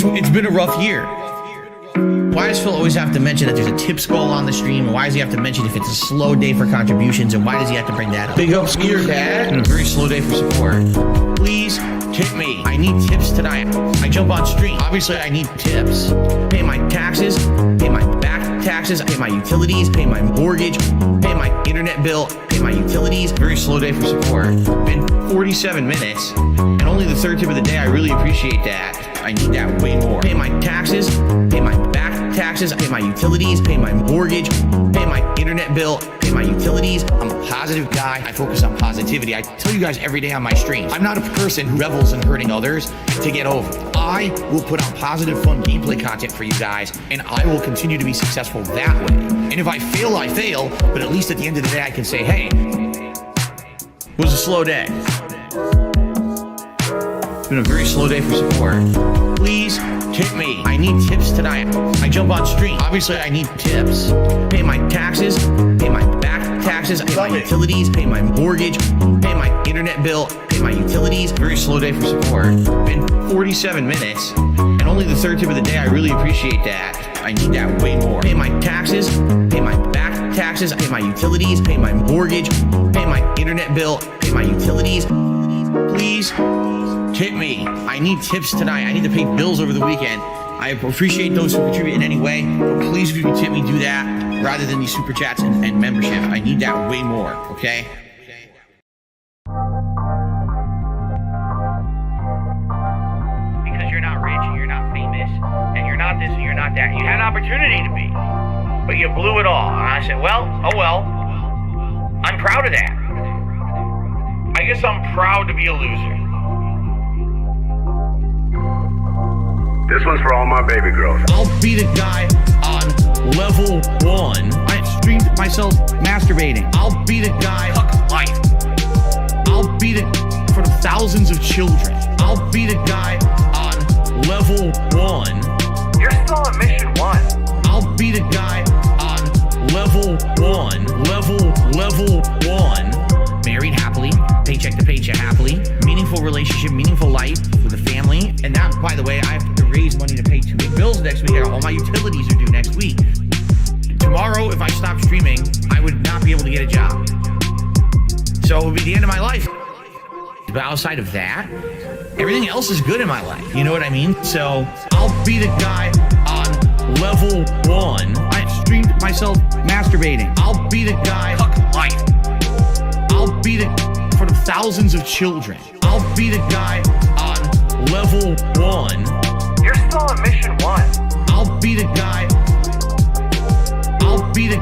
It's been a rough year. Why does Phil always have to mention that there's a tips goal on the stream? And why does he have to mention if it's a slow day for contributions? And why does he have to bring that up? Big ups to your dad. And a very slow day for support. Please tip me. I need tips tonight. I jump on stream. Obviously, I need tips. Pay my taxes, pay my back taxes, pay my utilities, pay my mortgage, pay my internet bill, pay my utilities. Very slow day for support. Been 47 minutes, and only the third tip of the day. I really appreciate that. I need that way more. Pay my taxes, pay my back taxes, pay my utilities, pay my mortgage, pay my internet bill, pay my utilities. I'm a positive guy. I focus on positivity. I tell you guys every day on my streams, I'm not a person who revels in hurting others to get over. I will put out positive, fun gameplay content for you guys, and I will continue to be successful that way. And if I fail, I fail, but at least at the end of the day, I can say, hey, it was a slow day. It's been a very slow day for support. Please tip me. I need tips tonight. I jump on stream. Obviously, I need tips. Pay my taxes, pay my back taxes, pay my utilities, pay my mortgage, pay my internet bill, pay my utilities. Very slow day for support. Been 47 minutes, and only the third tip of the day. I really appreciate that. I need that way more. Pay my taxes, pay my back taxes, pay my utilities, pay my mortgage, pay my internet bill, pay my utilities. Please tip me. I need tips tonight. I need to pay bills over the weekend. I appreciate those who contribute in any way, but please, if you can tip me, do that rather than these super chats and membership. I need that way more, okay? Because you're not rich and you're not famous and you're not this and you're not that. You had an opportunity to be, but you blew it all. And I said, well, oh well. I'm proud of that. I guess I'm proud to be a loser. This one's for all my baby girls. I'll be the guy on level 1. I streamed myself masturbating. I'll be the guy. Fuck life. I'll be the for the thousands of children. I'll be the guy on level 1. You're still on mission 1. I'll be the guy on level 1. Level 1. Married happily, paycheck to paycheck happily, meaningful relationship, meaningful life with a family. And that, by the way, I have to raise money to pay 2 big bills next week. All my utilities are due next week. Tomorrow, if I stop streaming, I would not be able to get a job. So it would be the end of my life. But outside of that, everything else is good in my life. You know what I mean? So I'll be the guy on level 1. I streamed myself masturbating. I'll be the guy. Fuck life. I'll be the for the thousands of children. I'll be the guy on level 1. You're still on mission 1. I'll be the guy. I'll be the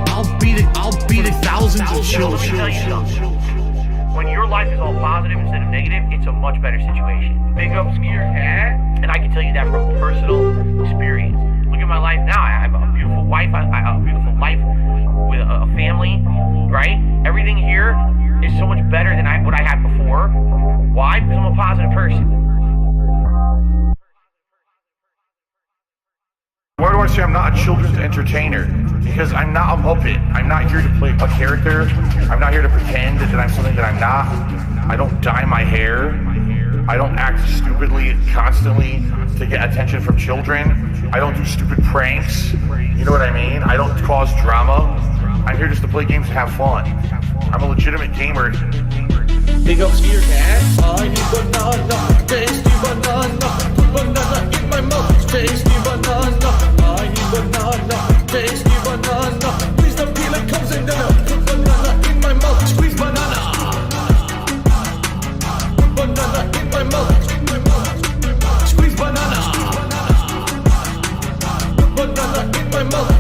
thousands of children. Let me tell you something. When your life is all positive instead of negative, it's a much better situation. Big ups to your dad, and I can tell you that from personal experience. Look at my life now. I have a beautiful wife. I have a beautiful life with a family, right? Everything here is so much better than what I had before. Why? Because I'm a positive person. Why do I say I'm not a children's entertainer? Because I'm not a Muppet. I'm not here to play a character. I'm not here to pretend that I'm something that I'm not. I don't dye my hair. I don't act stupidly constantly to get attention from children. I don't do stupid pranks. You know what I mean? I don't cause drama. I'm here just to play games and have fun. I'm a legitimate gamer. Big ups to your dad. I need banana, tasty banana. Put banana in my mouth, tasty banana. I need banana, tasty banana. Please don't peel it, comes in the milk. Put banana in my mouth, squeeze banana. Put banana in my mouth, squeeze banana. Put banana in my mouth.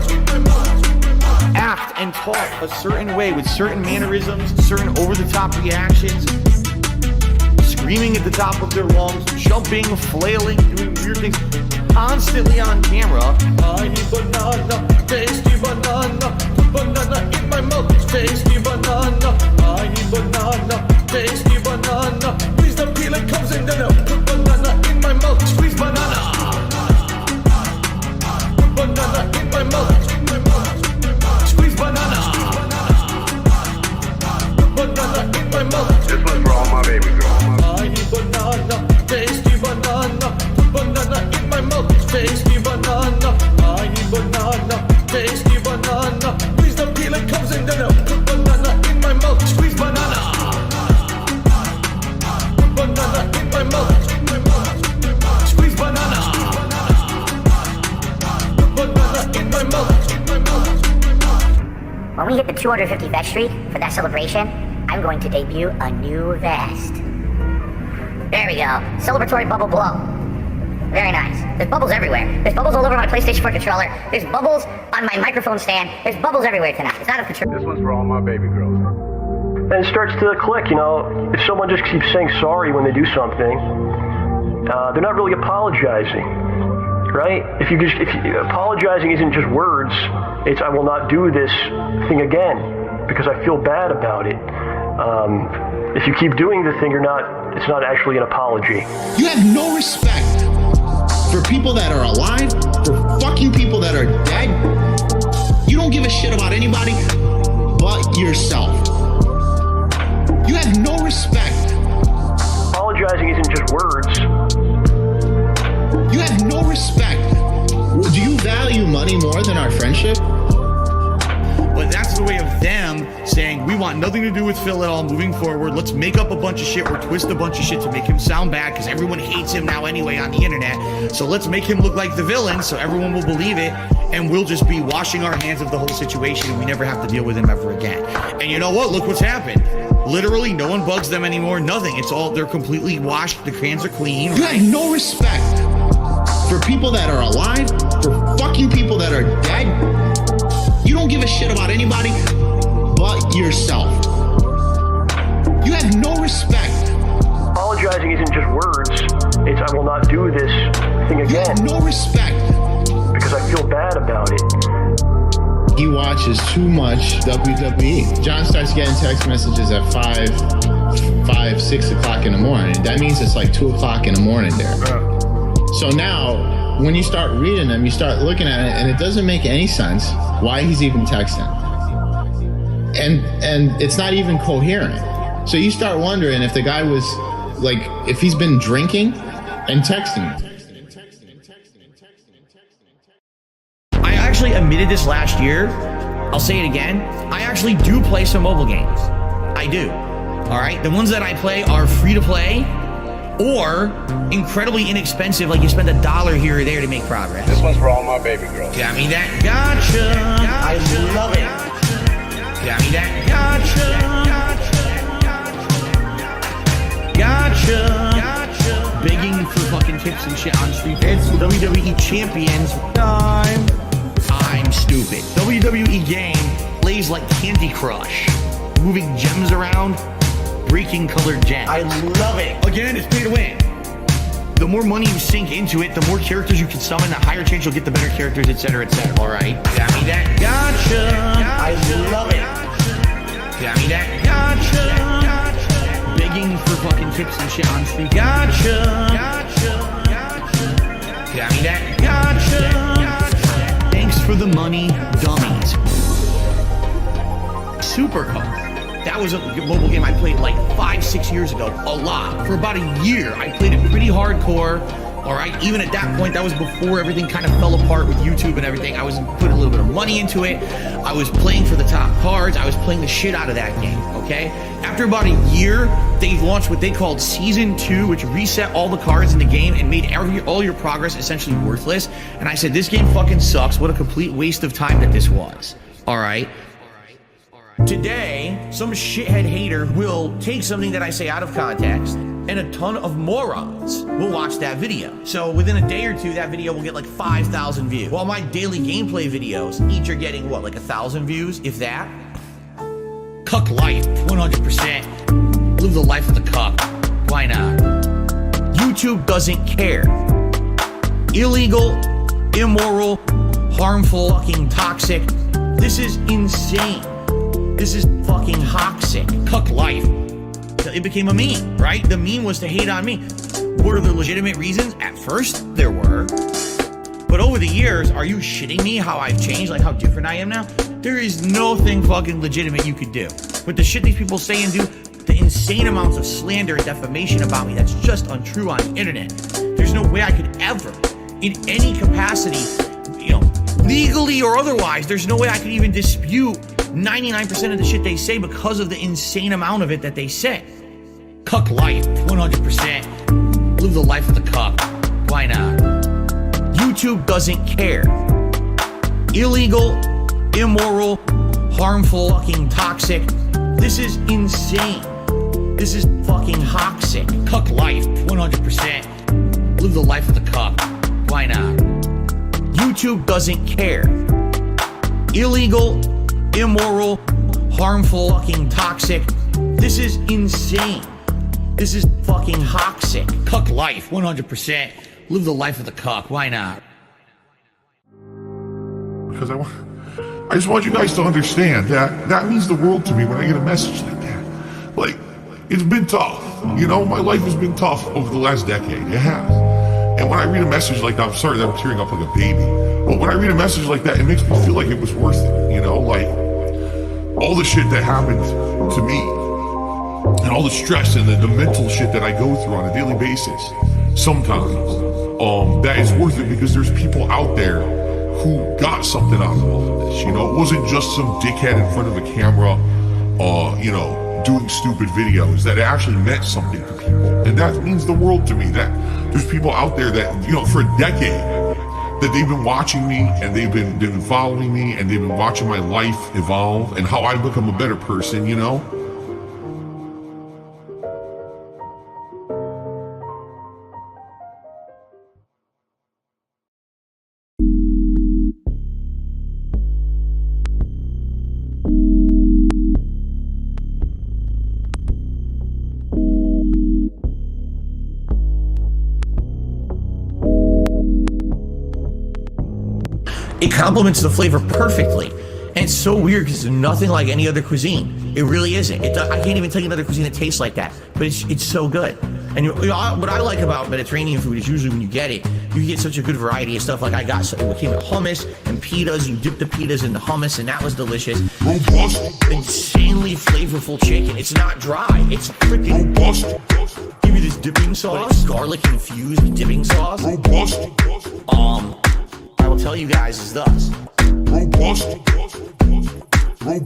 Act and talk a certain way with certain mannerisms, certain over-the-top reactions, screaming at the top of their lungs, jumping, flailing, doing weird things, constantly on camera. I need banana, tasty banana. Put banana in my mouth, tasty banana. I need banana, tasty banana. Please don't peel it, comes in the milk. Put banana in my mouth, squeeze banana. Put banana in my mouth. Banana. Banana in my mouth. This one's for all my baby girls. I need banana, tasty banana. Banana in my mouth. tasty banana. I need banana, tasty banana. Please the peeler comes in, then I put banana in my mouth. Squeeze banana. Put banana in my mouth. Squeeze banana. Put banana in my mouth. When we hit the 250 vest streak for that celebration, I'm going to debut a new vest. There we go. Celebratory bubble blow. Very nice. There's bubbles everywhere. There's bubbles all over my PlayStation 4 controller. There's bubbles on my microphone stand. There's bubbles everywhere tonight. It's out of control. This one's for all my baby girls. And it starts to click, you know, if someone just keeps saying sorry when they do something, they're not really apologizing, right? If apologizing isn't just words, it's I will not do this thing again because I feel bad about it. If you keep doing the thing, it's not actually an apology. You have no respect for people that are alive, for fucking people that are dead. You don't give a shit about anybody but yourself. You have no respect. Apologizing isn't just words. You have no respect. Do you value money more than our friendship? But that's the way of them saying, we want nothing to do with Phil at all moving forward. Let's make up a bunch of shit or twist a bunch of shit to make him sound bad because everyone hates him now anyway on the internet. So let's make him look like the villain so everyone will believe it and we'll just be washing our hands of the whole situation and we never have to deal with him ever again. And you know what? Look what's happened. Literally, no one bugs them anymore. Nothing. They're completely washed. The cans are clean. You have no respect for people that are alive, for fucking people that are dead. You don't give a shit about anybody but yourself. You have no respect. Apologizing isn't just words. It's I will not do this thing again. You have no respect. Because I feel bad about it. He watches too much WWE. John starts getting text messages at 6 o'clock in the morning. That means it's like 2 o'clock in the morning there. So now, when you start reading them, you start looking at it, and it doesn't make any sense why he's even texting. And it's not even coherent. So you start wondering if the guy was, like, if he's been drinking and texting. I actually admitted this last year. I'll say it again. I actually do play some mobile games. I do. All right? The ones that I play are free to play or incredibly inexpensive, like you spend $1 here or there to make progress. This one's for all my baby girls. Got me that gotcha. I love it. Got me that gotcha. Begging for fucking tips and shit on street. It's WWE Champions time. I'm stupid. WWE game plays like Candy Crush. Moving gems around. Breaking colored gems. I love it. Again, it's pay to win. The more money you sink into it, the more characters you can summon, the higher chance you'll get the better characters, etc., etc. All right? Got me that gotcha. I love it. Got me that gotcha. Begging for fucking tips and shit on street. Gotcha. Got me that gotcha. Thanks for the money, dummies. Supercar. That was a mobile game I played like 5-6 years ago, a lot. For about a year, I played it pretty hardcore. All right, even at that point, that was before everything kind of fell apart with YouTube and everything. I was putting a little bit of money into it. I was playing for the top cards. I was playing the shit out of that game, okay? After about a year, they launched what they called Season 2, which reset all the cards in the game and made all your progress essentially worthless. And I said, this game fucking sucks. What a complete waste of time that this was, all right? Today, some shithead hater will take something that I say out of context, and a ton of morons will watch that video. So within a day or two, that video will get like 5,000 views. While my daily gameplay videos each are getting, what, like 1,000 views, if that? Cuck life, 100%. Live the life of the cuck. Why not? YouTube doesn't care. Illegal, immoral, harmful, fucking toxic. This is insane. This is fucking toxic. Cuck life. It became a meme, right? The meme was to hate on me. Were there legitimate reasons? At first, there were. But over the years, are you shitting me how I've changed? Like how different I am now? There is nothing fucking legitimate you could do. With the shit these people say and do, the insane amounts of slander and defamation about me that's just untrue on the internet. There's no way I could ever in any capacity, legally or otherwise. There's no way I could even dispute 99% of the shit they say because of the insane amount of it that they say. Cuck life, 100%. Live the life of the cuck. Why not? YouTube doesn't care. Illegal, immoral, harmful, fucking toxic. This is insane. This is fucking toxic. Cuck life, 100%. Live the life of the cuck. Why not? YouTube doesn't care. Illegal, immoral, harmful, fucking toxic. This is insane. This is fucking toxic. Cuck life, 100%. Live the life of the cuck. Why not? Because I just want you guys to understand that means the world to me when I get a message like that. Like, it's been tough. My life has been tough over the last decade. It has. And when I read a message like that, I'm sorry that I'm tearing up like a baby. But when I read a message like that, it makes me feel like it was worth it. Like all the shit that happened to me and all the stress and the mental shit that I go through on a daily basis, sometimes, that is worth it because there's people out there who got something out of all of this. It wasn't just some dickhead in front of a camera, doing stupid videos. That it actually meant something to people. And that means the world to me. That there's people out there that, for a decade, that they've been watching me and they've been following me and they've been watching my life evolve and how I become a better person, It complements the flavor perfectly. And it's so weird because it's nothing like any other cuisine. It really isn't. I can't even tell you another cuisine that tastes like that, but it's so good. And what I like about Mediterranean food is usually when you get it, you get such a good variety of stuff. Like I got, so it came with hummus and pitas. You dip the pitas in the hummus, and that was delicious. Insanely flavorful chicken. It's not dry. It's freaking give you this dipping sauce, garlic infused dipping sauce. I will tell you guys is thus. Robust. They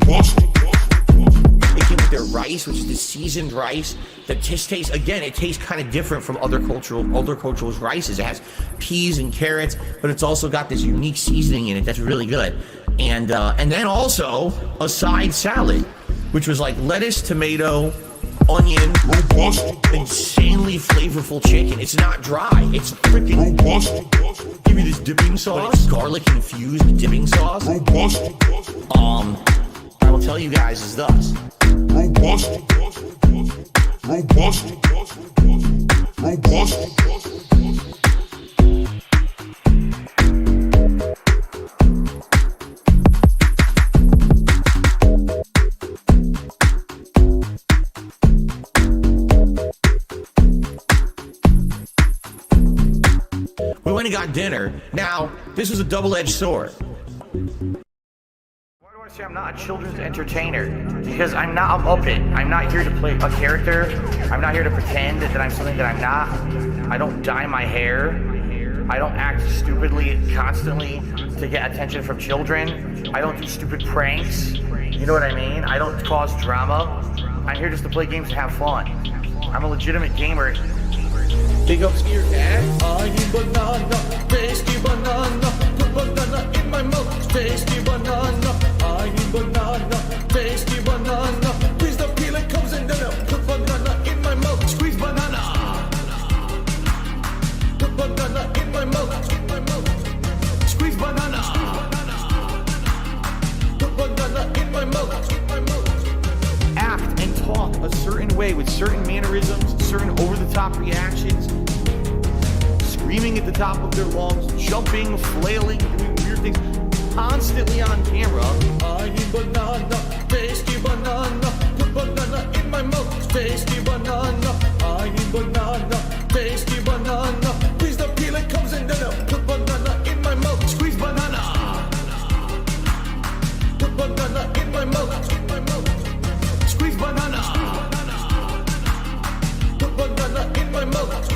came with their rice, which is the seasoned rice. That just tastes, again, it tastes kind of different from other cultures' rices. It has peas and carrots, but it's also got this unique seasoning in it that's really good. And then also a side salad, which was like lettuce, tomato, onion, insanely flavorful chicken. It's not dry. It's freaking give you this dipping sauce, garlic infused dipping sauce. I will tell you guys is thus. Robust. We went and got dinner. Now, this was a double-edged sword. Why do I say I'm not a children's entertainer? Because I'm not a Muppet. I'm not here to play a character. I'm not here to pretend that I'm something that I'm not. I don't dye my hair. I don't act stupidly constantly to get attention from children. I don't do stupid pranks. You know what I mean? I don't cause drama. I'm here just to play games and have fun. I'm a legitimate gamer. Big ups to your dad. I need banana, tasty banana. Put banana in my mouth, tasty banana. I need banana, tasty banana. Please the peel it comes in then put banana in my mouth, squeeze banana. Put banana in my mouth, squeeze banana. Put banana in my mouth. Act and talk a certain way with certain mannerisms, certain over-the-top reactions, screaming at the top of their lungs, jumping, flailing, doing weird things, constantly on camera. I need banana, tasty banana. Put banana in my mouth, tasty banana. I need banana, tasty banana. Please the peel it comes in then put banana in my mouth, squeeze banana. Put banana in my mouth, squeeze banana. Put banana in my mouth.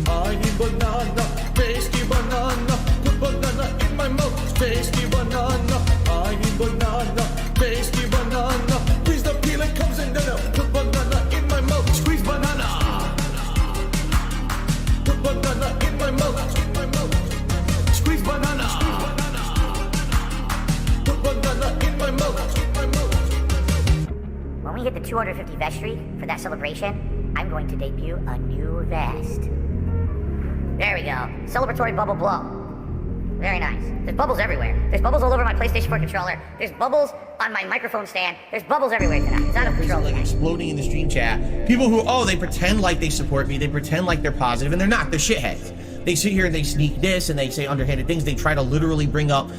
I need banana, 250 vestry for that celebration, I'm going to debut a new vest. There we go. Celebratory bubble blow. Very nice. There's bubbles everywhere. There's bubbles all over my PlayStation 4 controller. There's bubbles on my microphone stand. There's bubbles everywhere tonight. It's out of control. Like exploding in the stream chat. People who, they pretend like they support me. They pretend like they're positive, and they're not. They're shitheads. They sit here and they sneak this, and they say underhanded things. They try to literally bring up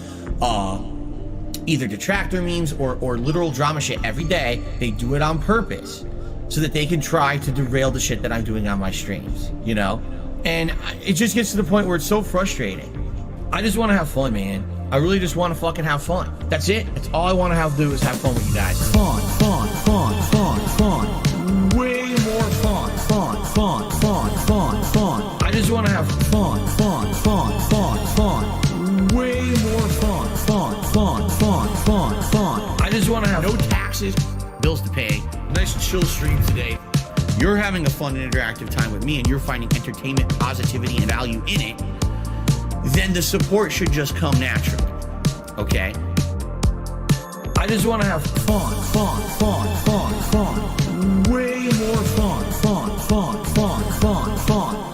either detractor memes or literal drama shit every day. They do it on purpose so that they can try to derail the shit that I'm doing on my streams, you know? And it just gets to the point where it's so frustrating. I just want to have fun, man. I really just want to fucking have fun. That's it. That's all I want to do is have fun with you guys. Fun. Way more fun. I just want to have fun. Way more fun. I just want to have no taxes, bills to pay. Nice chill stream today. You're having a fun and interactive time with me, and you're finding entertainment, positivity, and value in it. Then the support should just come naturally, okay? I just want to have fun. Way more fun.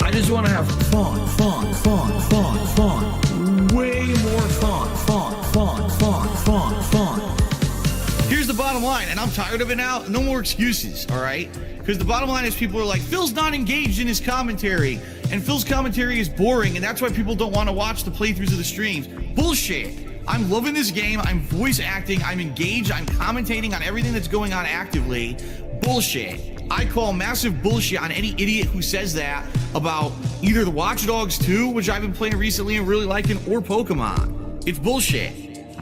I just want to have fun. Way more fun. Here's the bottom line, and I'm tired of it now. No more excuses, all right? Because the bottom line is people are like, Phil's not engaged in his commentary, and Phil's commentary is boring, and that's why people don't want to watch the playthroughs of the streams. Bullshit. I'm loving this game. I'm voice acting. I'm engaged. I'm commentating on everything that's going on actively. Bullshit. I call massive bullshit on any idiot who says that about either the Watch Dogs 2, which I've been playing recently and really liking, or Pokemon. It's bullshit.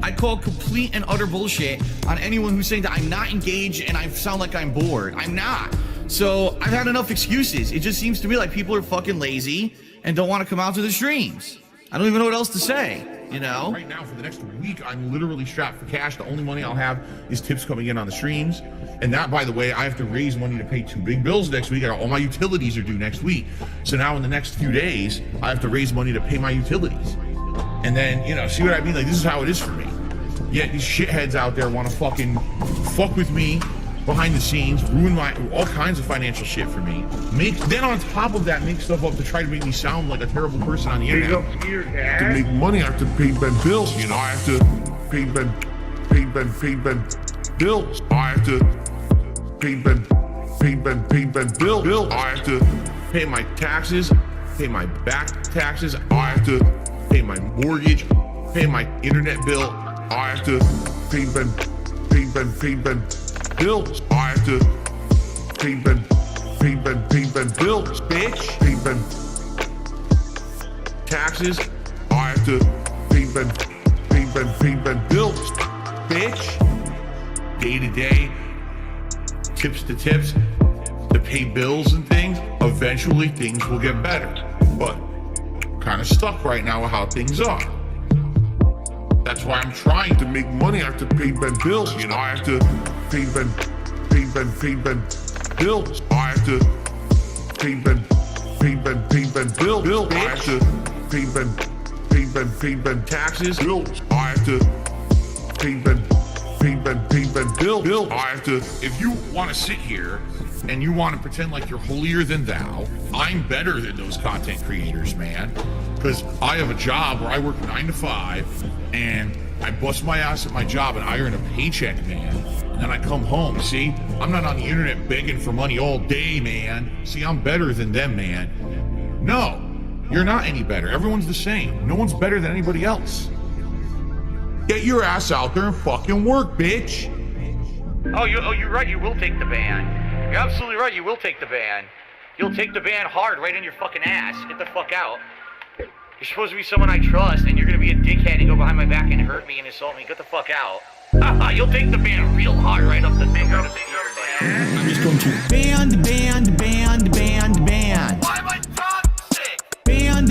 I call complete and utter bullshit on anyone who's saying that I'm not engaged and I sound like I'm bored. I'm not. So I've had enough excuses. It just seems to me like people are fucking lazy and don't want to come out to the streams. I don't even know what else to say, you know? Right now, for the next week, I'm literally strapped for cash. The only money I'll have is tips coming in on the streams. And that, by the way, I have to raise money to pay 2 big bills next week. All my utilities are due next week. So now in the next few days, I have to raise money to pay my utilities. And then, you know, see what I mean? Like, this is how it is for me. Yet these shitheads out there want to fucking fuck with me behind the scenes, ruin all kinds of financial shit for me. Then on top of that, make stuff up to try to make me sound like a terrible person on the internet. To make money, I have to pay Ben bills. You know, I have to pay Ben bills. I have to pay Ben bills. I have to Pay my taxes, pay my back taxes. I have to pay my mortgage, pay my internet bill. I have to pay Ben bills. I have to pay Ben bills. Bitch. Pay Ben Taxes, I have to pay Ben bills. bitch. Day to day, tips to tips, to pay bills and things. Eventually things will get better. But kind of stuck right now with how things are. That's why I'm trying to make money. I have to pay Ben bills. You know, I have to pay Ben bills. I have to pay Ben bills. I have to pay Ben Taxes, bills. I have to pay Ben bills. I have to, if you want to sit here and you want to pretend like you're holier than thou, I'm better than those content creators, man. Because I have a job where I work 9 to 5 and I bust my ass at my job and I earn a paycheck, man. And then I come home, see? I'm not on the internet begging for money all day, man. See, I'm better than them, man. No, you're not any better. Everyone's the same. No one's better than anybody else. Get your ass out there and fucking work, bitch. Oh, you're right. You will take the ban. You're absolutely right. You will take the ban. You'll take the ban hard right in your fucking ass. Get the fuck out. You're supposed to be someone I trust, and you're gonna be a dickhead and go behind my back and hurt me and insult me. Get the fuck out. You'll take the ban real hard right up the finger. I'm just going to ban. Why am I toxic? Ban.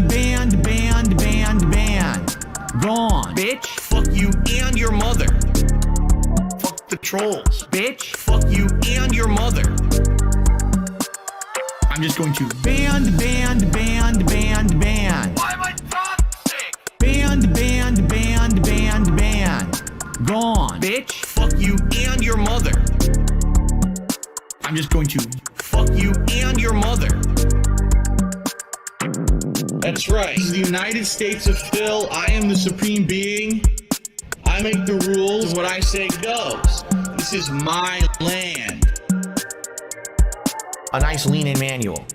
Gone. Bitch. Fuck you and your mother. Fuck the trolls. Bitch. Fuck you and your mother. I'm just going to ban. Why am I toxic? Ban. Gone. Bitch. Fuck you and your mother. just going to fuck you and your mother. That's right. This is the United States of Phil. I am the supreme being. I make the rules. What I say goes. This is my land. A nice lean-in manual.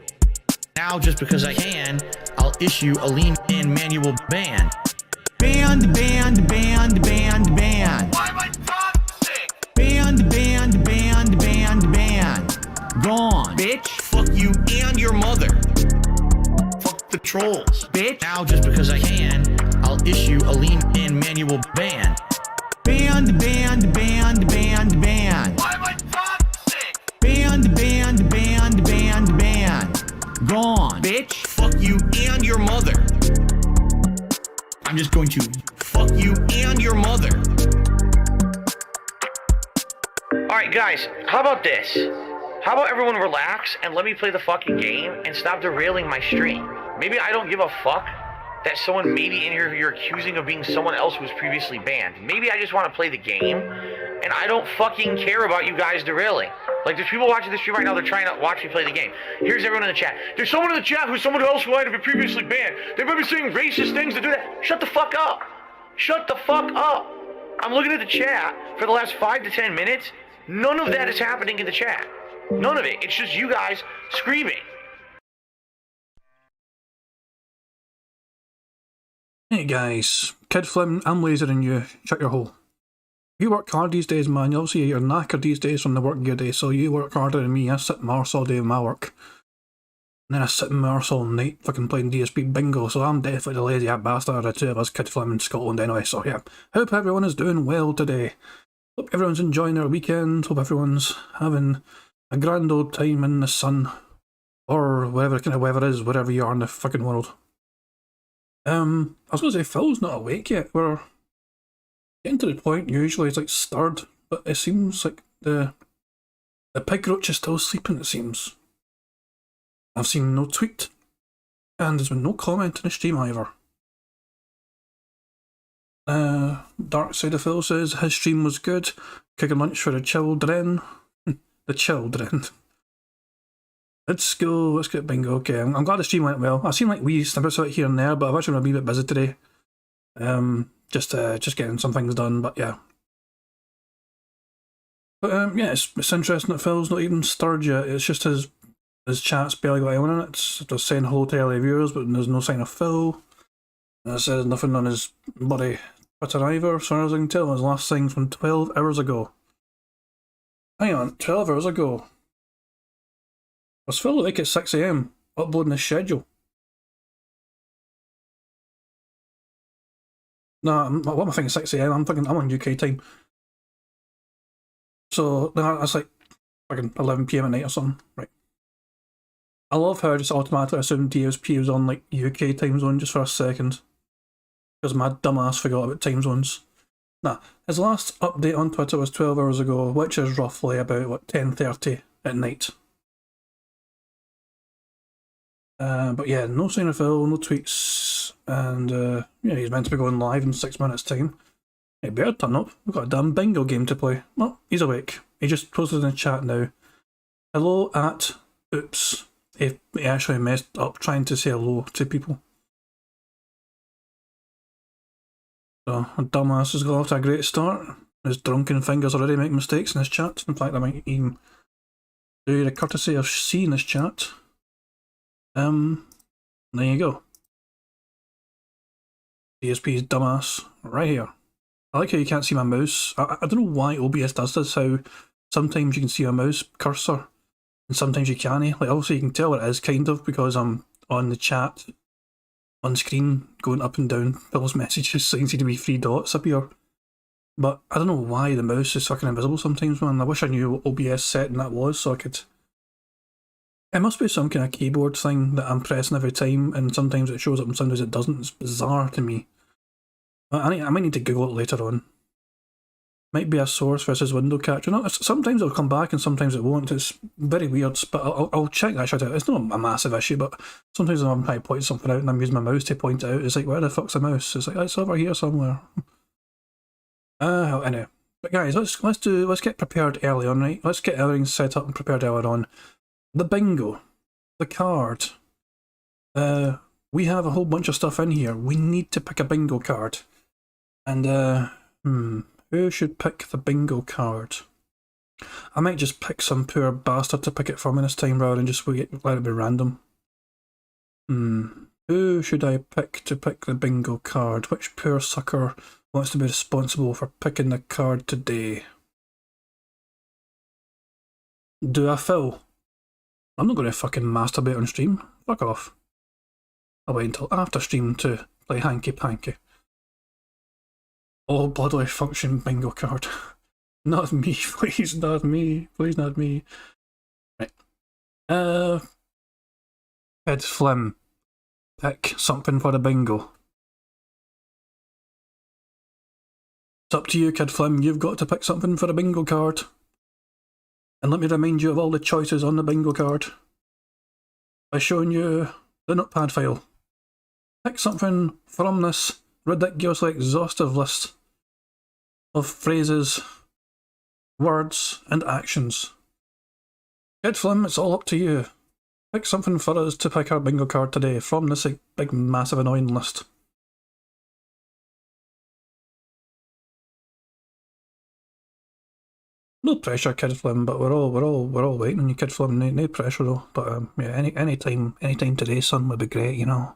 Now, just because I can, I'll issue a lean-in manual ban. Banned, banned, banned, banned, banned. Why am I toxic? Banned, banned, banned, banned, banned. Gone. Bitch. Fuck you and your mother. Fuck the trolls. Bitch. Now, just because I can, I'll issue a lean-in manual ban. Banned, banned, banned, banned, banned. Why am I toxic? Banned, banned, banned, banned, banned. Gone. Bitch. Fuck you and your mother. I'm just going to fuck you and your mother. Alright guys, how about this? How about everyone relax and let me play the fucking game and stop derailing my stream? Maybe I don't give a fuck that someone maybe in here who you're accusing of being someone else who was previously banned. Maybe I just want to play the game and I don't fucking care about you guys derailing. Like, there's people watching the stream right now, they're trying to watch me play the game. Here's everyone in the chat. There's someone in the chat who's someone else who might have been previously banned. They might be saying racist things to do that. Shut the fuck up. Shut the fuck up. I'm looking at the chat for the last 5 to 10 minutes. None of that is happening in the chat. None of it. It's just you guys screaming. Hey guys, Kid Flim, I'm lasering you. Shut your hole. You work hard these days, man. Obviously, you're knackered these days from the work gear day, so you work harder than me. I sit in my arse all day with my work. And then I sit in my arse all night fucking playing DSP Bingo, so I'm definitely the lazy bastard of the two of us, Kid Flim in Scotland anyway, so yeah. Hope everyone is doing well today. Hope everyone's enjoying their weekend. Hope everyone's having a grand old time in the sun. Or whatever kind of weather is, wherever you are in the fucking world. I was going to say, Phil's not awake yet. We're getting to the point, usually it's like stirred, but it seems like the pig roach is still sleeping, it seems. I've seen no tweet, and there's been no comment in the stream either. Dark Side of Phil says his stream was good, kicking lunch for the children. The children. Let's get bingo. Okay, I'm glad the stream went well. I've seen like wee snippets of it here and there, but I've actually been a wee bit busy today. Just getting some things done, but yeah. But yeah, it's interesting that Phil's not even stirred yet. It's just his chat's barely got anyone in it. It's just saying hello to early viewers, but there's no sign of Phil. And it says nothing on his bloody Twitter either, as far as I can tell. His last thing from 12 hours ago. Hang on, 12 hours ago. Was Phil like at 6 AM uploading his schedule? Nah, what am I thinking 6 AM? I'm thinking I'm on UK time. So that's like fucking 11 PM at night or something. Right. I love how I just automatically assumed DSP was on like UK time zone just for a second. Because my dumbass forgot about time zones. Nah, his last update on Twitter was 12 hours ago, which is roughly about what, 10:30 at night. But yeah, no sign of Phil, no tweets, and yeah, he's meant to be going live in 6 minutes time. He better turn up, we've got a damn bingo game to play. Well, he's awake. He just posted in the chat now. Hello at oops. He actually messed up trying to say hello to people. So, a dumbass has got off to a great start. His drunken fingers already make mistakes in his chat. In fact, I might even do the courtesy of seeing his chat. There you go. DSP's dumbass right here. I like how you can't see my mouse. I don't know why OBS does this, how sometimes you can see a mouse cursor and sometimes you can't. Like, obviously you can tell what it is, kind of, because I'm on the chat on screen going up and down Phil's messages, so you can see the wee 3 dots up here. But I don't know why the mouse is fucking invisible sometimes, man. I wish I knew what OBS setting that was so I could... It must be some kind of keyboard thing that I'm pressing every time, and sometimes it shows up and sometimes it doesn't. It's bizarre to me. I might need to Google it later on. Might be a source versus window catcher. No, sometimes it'll come back and sometimes it won't. It's very weird, but I'll check that shit out. It's not a massive issue, but sometimes I'm trying to point something out and I'm using my mouse to point it out. It's like, where the fuck's the mouse? It's like, it's over here somewhere. Anyway. But guys, let's get prepared early on, right? Let's get everything set up and prepared early on. The bingo, the card. We have a whole bunch of stuff in here. We need to pick a bingo card. And who should pick the bingo card? I might just pick some poor bastard to pick it for me this time rather than just let it be random. Who should I pick to pick the bingo card? Which poor sucker wants to be responsible for picking the card today? Do I Phil? I'm not going to fucking masturbate on stream. Fuck off. I'll wait until after stream to play hanky panky. Oh, bloody function bingo card. Not me, please, not me. Please, not me. Right. Ed Flim. Pick something for the bingo. It's up to you, Kid Flim. You've got to pick something for the bingo card. And let me remind you of all the choices on the bingo card by showing you the notepad file. Pick something from this ridiculously exhaustive list of phrases, words, and actions. Kid Flim, it's all up to you. Pick something for us to pick our bingo card today from this big, massive, annoying list. No pressure, Kid Flim, but we're all waiting on you, Kid Flim. No pressure though. But yeah, any time today, son, would be great, you know.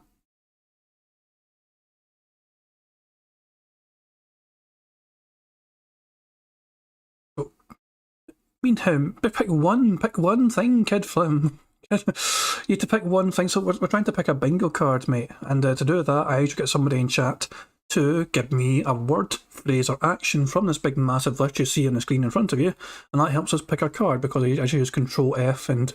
Pick one thing, Kid Flim. You have to pick one thing. So we're trying to pick a bingo card, mate. And to do that, I usually get somebody in chat to give me a word, phrase, or action from this big, massive list you see on the screen in front of you, and that helps us pick a card because I usually use Control F and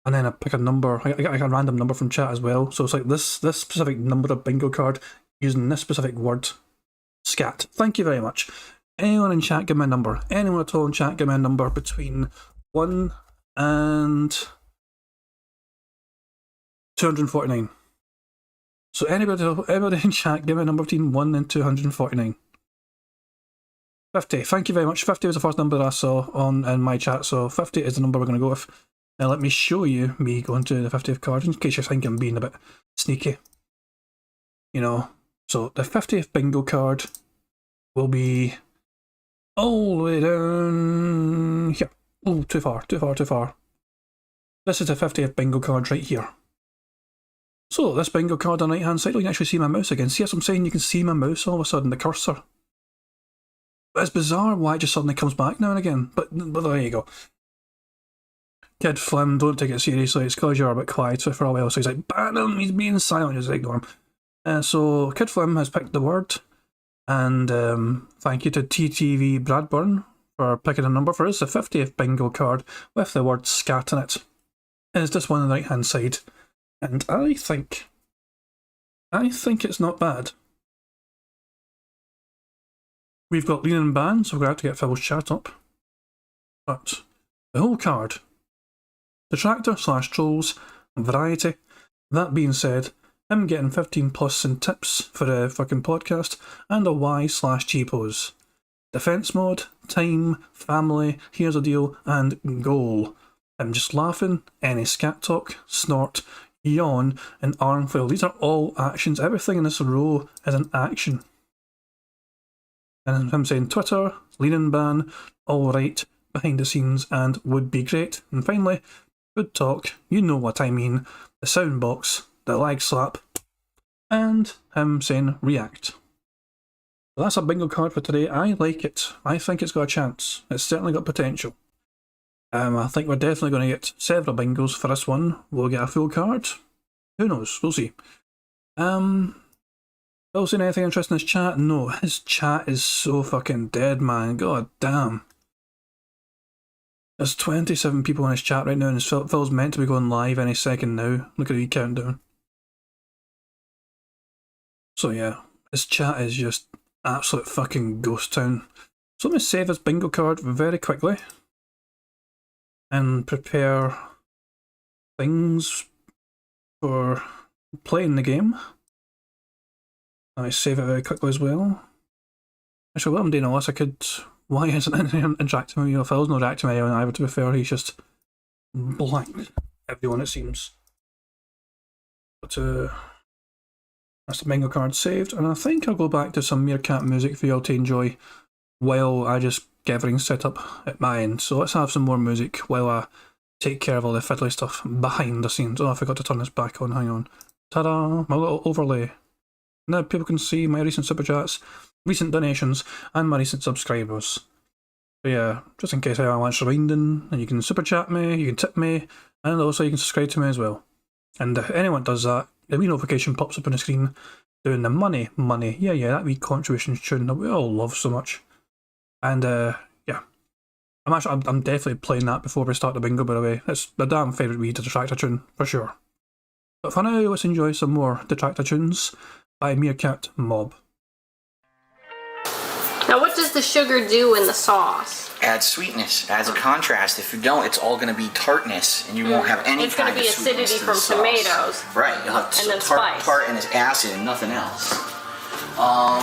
then I pick a number. I get a random number from chat as well. So it's like this specific number of bingo card using this specific word. Scat. Thank you very much. Anyone in chat, give me a number. Anyone at all in chat, give me a number between 1 and 249. So everybody in chat, give me a number between 1 and 249. 50. Thank you very much. 50 was the first number I saw in my chat, so 50 is the number we're going to go with. Now let me show you me going to the 50th card in case you think I'm being a bit sneaky. You know, so the 50th bingo card will be all the way down here. Oh, too far. This is the 50th bingo card right here. So, this bingo card on the right hand side, you can actually see my mouse again. See what I'm saying? You can see my mouse all of a sudden, the cursor. But it's bizarre why it just suddenly comes back now and again. But there you go. Kid Flim, don't take it seriously. It's because you're a bit quiet for a while. So he's like, Bantam, he's being silent. Just ignore him. So, Kid Flim has picked the word. And thank you to TTV Bradburn for picking a number for us. The 50th bingo card with the word scat in it. And it's this one on the right hand side. And I think it's not bad. We've got Lean and Ban, so we're going to have to get Phil's chat up. But the whole card, detractor / trolls, variety. That being said, him getting 15 plus in tips for the fucking podcast, and a Y / cheapos. Defense mode, time, family, here's a deal, and goal. I'm just laughing, any scat talk, snort, yawn, and arm flail. These are all actions. Everything in this row is an action. And I'm saying Twitter, lean and ban, alright, behind the scenes, and would be great. And finally, good talk, you know what I mean, the sound box, the lag slap, and him saying react. So that's a bingo card for today. I like it. I think it's got a chance. It's certainly got potential. I think we're definitely going to get several bingos for this one. We'll get a full card. Who knows? We'll see. Phil saying anything interesting in his chat? No, his chat is so fucking dead, man. God damn. There's 27 people in his chat right now, and Phil's meant to be going live any second now. Look at the countdown. So yeah, his chat is just absolute fucking ghost town. So let me save this bingo card very quickly. And prepare things for playing the game. Let me save it very quickly as well. Actually, what I'm doing all this, why isn't anyone interacting with me? Phil's not reacting to anyone either, to be fair. He's just blanked everyone, it seems. But, that's the bingo card saved, and I think I'll go back to some Meerkat music for you all to enjoy while I just get everything set up at my end. So let's have some more music while I take care of all the fiddly stuff behind the scenes. Oh, I forgot to turn this back on, hang on. Ta-da! My little overlay. Now people can see my recent super chats, recent donations, and my recent subscribers. So yeah, just in case anyone wants reminding, and you can super chat me, you can tip me, and also you can subscribe to me as well. And if anyone does that, the wee notification pops up on the screen doing the money, yeah, that wee contribution tune that we all love so much. And yeah, I'm definitely playing that before we start the bingo, by the way. It's the damn favourite wee detractor tune, for sure. But for now, let's enjoy some more detractor tunes by Meerkat Mob. Now what does the sugar do in the sauce? Adds sweetness, adds a contrast. If you don't, it's all going to be tartness, and you won't have any. It's going to be acidity from tomatoes. Right, you'll have tart and it's acid and nothing else. All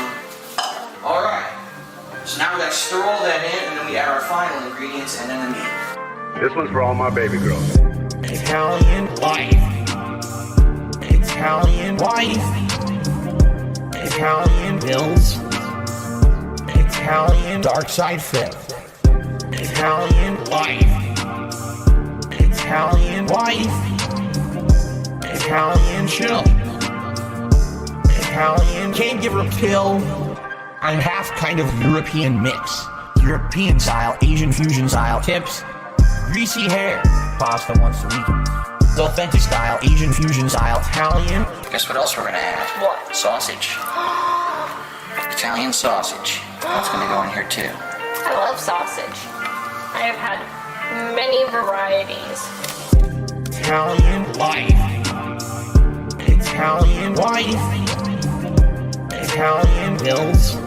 right. So now we got to stir all that in, and then we add our final ingredients, and then the meat. This one's for all my baby girls. Italian wife. Italian wife. Italian bills. Italian dark side fit. Italian wife. Italian wife. Italian chill. Italian can't give her a pill. I'm half kind of European mix. European style, Asian fusion style, tips, greasy hair, pasta once a week. The authentic style, Asian fusion style, Italian. Guess what else we're gonna add? What? Sausage. Italian sausage. That's gonna go in here too. I love sausage. I have had many varieties. Italian wife. Italian wife. Italian bills.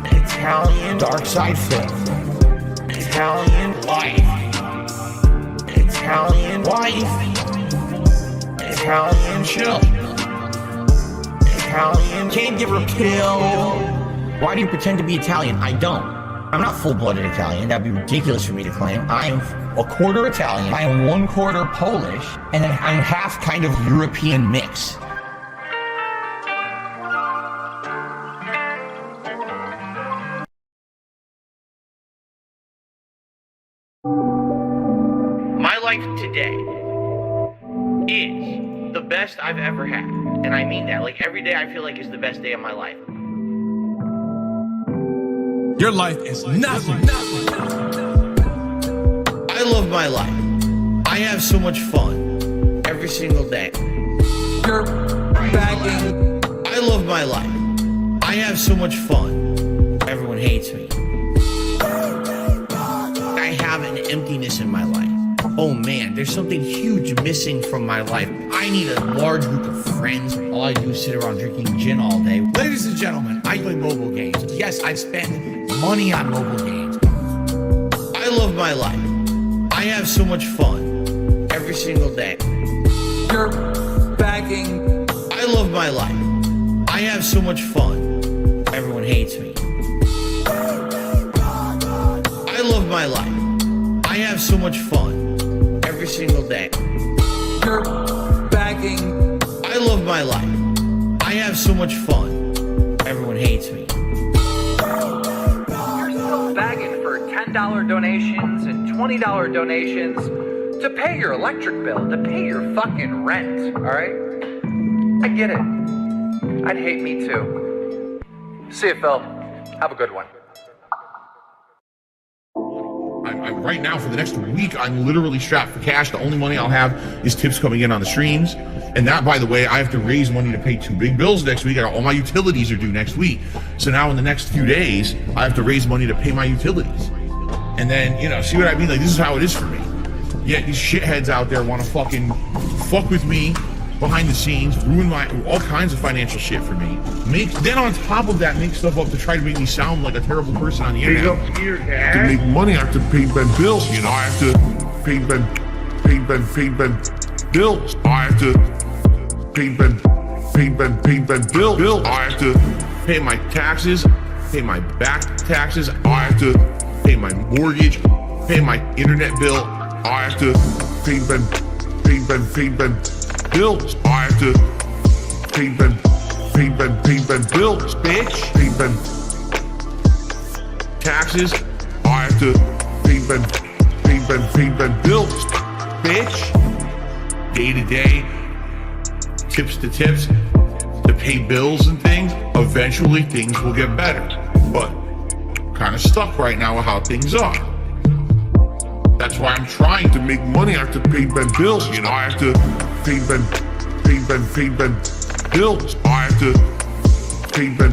Italian dark side fit. Italian wife. Italian wife. Italian chill. Italian can't give her a pill. Why do you pretend to be Italian? I don't. I'm not full-blooded Italian. That'd be ridiculous for me to claim. I am a quarter Italian. I am 1/4 Polish, and then I'm half kind of European mix. My life today is the best I've ever had. And I mean that. Like, every day I feel like is the best day of my life. Your life is nothing. I love my life. I have so much fun every single day. You're bagging. I love my life. I have so much fun. Everyone hates me. I have an emptiness in my life. Oh man, there's something huge missing from my life. I need a large group of friends. All I do is sit around drinking gin all day. Ladies and gentlemen, I play mobile games. Yes, I spend money on mobile games. I love my life. I have so much fun every single day. You're bagging. I love my life. I have so much fun. Everyone hates me. I love my life. I have so much fun every single day. You're bagging. I love my life. I have so much fun. Everyone hates me. You're still bagging for $10 donations and $20 donations to pay your electric bill, to pay your fucking rent, alright? I get it. I'd hate me too. See you, Phil. Have a good one. Right now, for the next week, I'm literally strapped for cash. The only money I'll have is tips coming in on the streams. And that, by the way, I have to raise money to pay 2 big bills next week. All my utilities are due next week. So now in the next few days, I have to raise money to pay my utilities. And then, you know, see what I mean? Like, this is how it is for me. Yeah, these shitheads out there want to fucking fuck with me behind the scenes, ruin all kinds of financial shit for me. Then on top of that, make stuff up to try to make me sound like a terrible person on the internet. To make money, I have to pay Ben bills. You know, I have to pay Ben bills. I have to pay Ben bills. I have to pay my taxes, pay my back taxes. I have to pay my mortgage, pay my internet bill. I have to pay Ben bills. I have to pay Ben bills, bitch. Pay Ben taxes. I have to pay Ben bills, bitch. Day to day, tips to tips, to pay bills and things. Eventually things will get better, but kind of stuck right now with how things are. That's why I'm trying to make money. I have to pay Ben bills, you know. I have to pay Ben bills. I have to pay Ben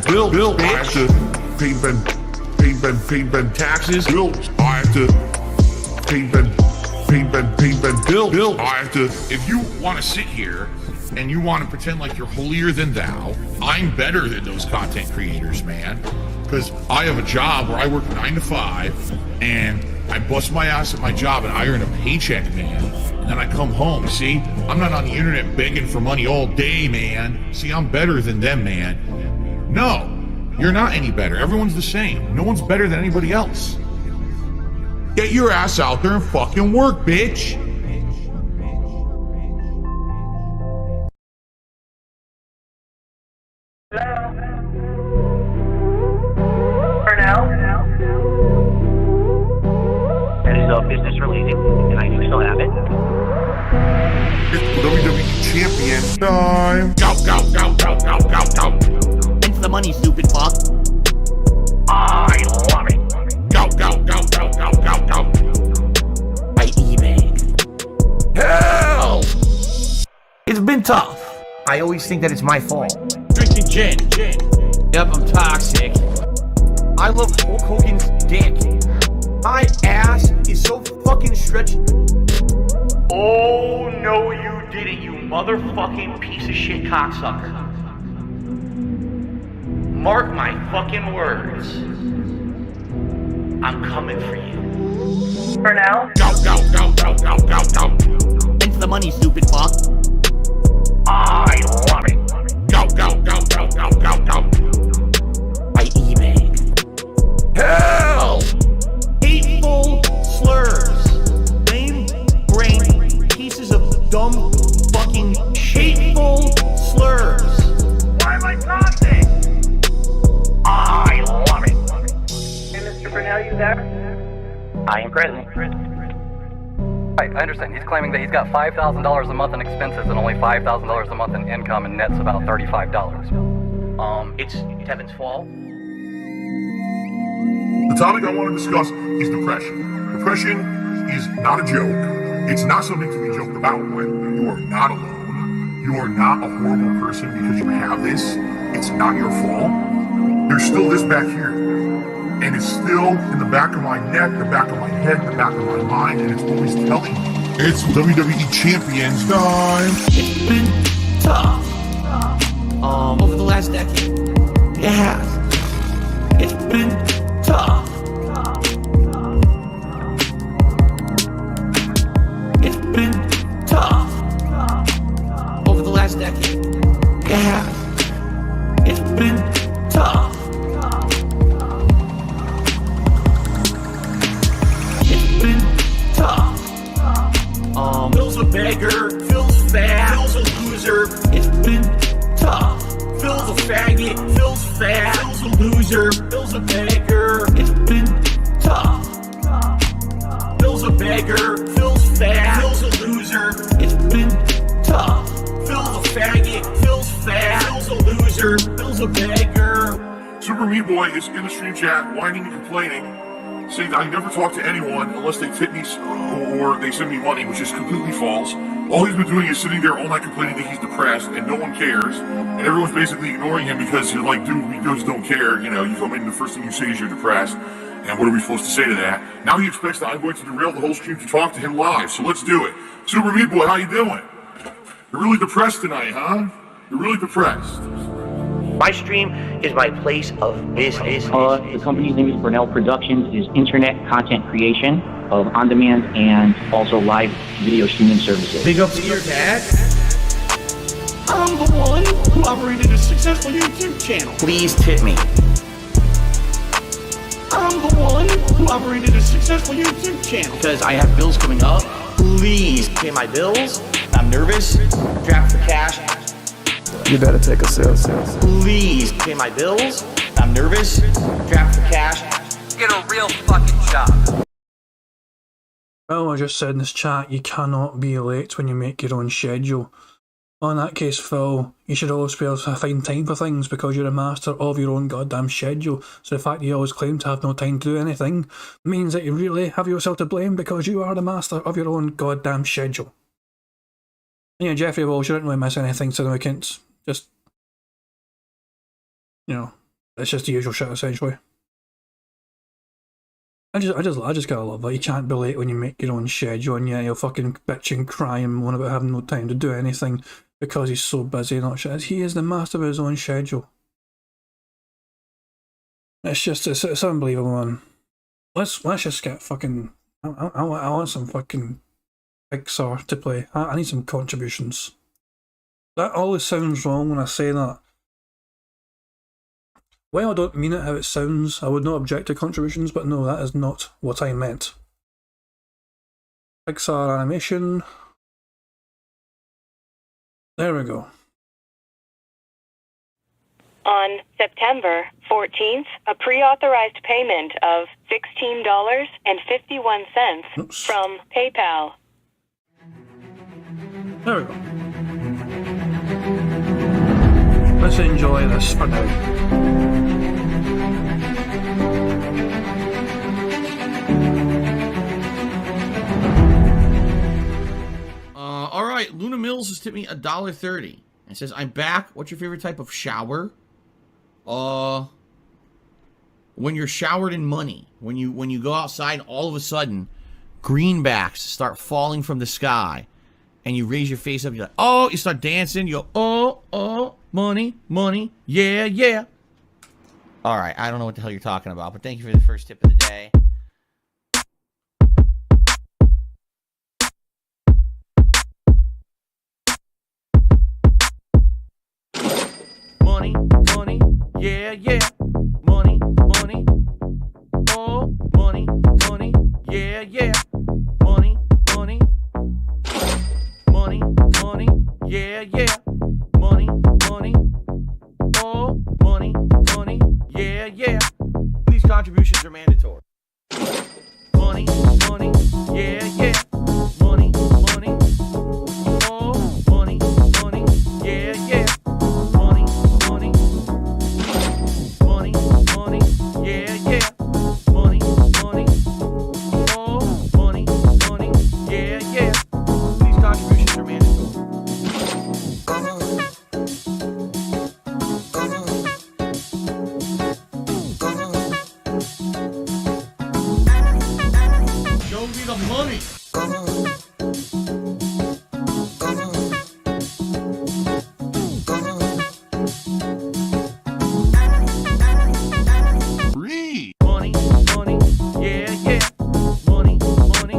bills. I have to pay Ben taxes. Bills. I have to pay Ben bills. I have to. If you want to sit here and you want to pretend like you're holier than thou, I'm better than those content creators, man. Because I have a job where I work 9 to 5 and I bust my ass at my job and I earn a paycheck, man. And then I come home. See, I'm not on the internet begging for money all day, man. See, I'm better than them, man. No, you're not any better. Everyone's the same. No one's better than anybody else. Get your ass out there and fucking work, bitch. Business related, and I do still have it. It's WWE Champion time. Go. It's the money, stupid fuck. I love it. Go. By eBay. Hell! It's been tough. I always think that it's my fault. Drinking gin. Yep, I'm toxic. I love Hulk Hogan's dick. My ass is so fucking stretched. Oh, no, you didn't, you motherfucking piece of shit cocksucker. Mark my fucking words. I'm coming for you. For now? Go. It's the money, stupid fuck. I love it. Go. By eBay. Hell! Hateful slurs. Lame brain pieces of dumb fucking hateful slurs. Why am I toxic? I love it. Hey, Mr. Burnell, you there? I am present. Right, I understand. He's claiming that he's got $5,000 a month in expenses and only $5,000 a month in income, and net's about $35. It's Kevin's fault. The topic I want to discuss is depression. Depression is not a joke. It's not something to be joked about with. You are not alone. You are not a horrible person because you have this. It's not your fault. There's still this back here. And it's still in the back of my neck, the back of my head, the back of my mind, and it's always telling me. It's WWE Champions time. It's been tough. Over the last decade. It has. It's been tough. It's been tough. Over the last decade. It has. It's been tough. It's been tough. Phil's a beggar, Phil's fat, Phil's a loser. It's been tough. Phil's a faggot, Phil's fat, Phil's a loser. Phil's a beggar. It's been tough. Phil's a beggar, Phil's fat, Phil's a loser. It's been tough. Phil's a faggot, Phil's fat, Phil's a loser. Phil's a beggar. Super Meat Boy is in the stream chat, whining and complaining, saying that I never talk to anyone unless they tip me or they send me money, which is completely false. All he's been doing is sitting there all night complaining that he's depressed and no one cares. And everyone's basically ignoring him because you're like, dude, we just don't care. You know, you come in and the first thing you say is you're depressed. And what are we supposed to say to that? Now he expects that I'm going to derail the whole stream to talk to him live. So let's do it. Super Meat Boy, how you doing? You're really depressed tonight, huh? You're really depressed. My stream is my place of business. The company's name is Burnell Productions. It is internet content creation of on-demand and also live video streaming services. Big ups to your dad. I'm the one who operated a successful YouTube channel. Please tip me. I'm the one who operated a successful YouTube channel. Because I have bills coming up. Please pay my bills. I'm nervous. Strapped for cash. You better take a sales. Please pay my bills. I'm nervous. Strapped for cash. Get a real fucking job. Well, I just said in this chat, you cannot be late when you make your own schedule. Well, in that case, Phil, you should always be able to find time for things because you're a master of your own goddamn schedule. So the fact that you always claim to have no time to do anything means that you really have yourself to blame because you are the master of your own goddamn schedule. And yeah, Jeffrey Walsh, you didn't really miss anything significant. Just, you know, it's just the usual shit essentially. I just gotta love that. You can't be late when you make your own schedule, and yeah, you'll fucking bitch and cry and moan about having no time to do anything because he's so busy and all shit. He is the master of his own schedule. It's unbelievable, man. Let's just get fucking. I want some fucking Pixar to play. I need some contributions. That always sounds wrong when I say that. Well, I don't mean it how it sounds. I would not object to contributions, but no, that is not what I meant. Pixar animation. There we go. On September 14th, a pre-authorized payment of $16.51 from PayPal. There we go. Let's enjoy this for now. Alright, Luna Mills has tipped me $1.30. It says, I'm back. What's your favorite type of shower? When you're showered in money. When you go outside and all of a sudden greenbacks start falling from the sky and you raise your face up, you're like, oh, you start dancing, you go, oh, money, yeah. Alright, I don't know what the hell you're talking about, but thank you for the first tip of the day. Money, yeah. Money, oh, money, yeah. Money, yeah. Money, oh, money, yeah. These contributions are mandatory. Money, yeah. Money, oh, money, yeah. Money, yeah. Money, oh, money, yeah. These contributions are mandatory. Show me the money. Money, yeah. Money, oh, money,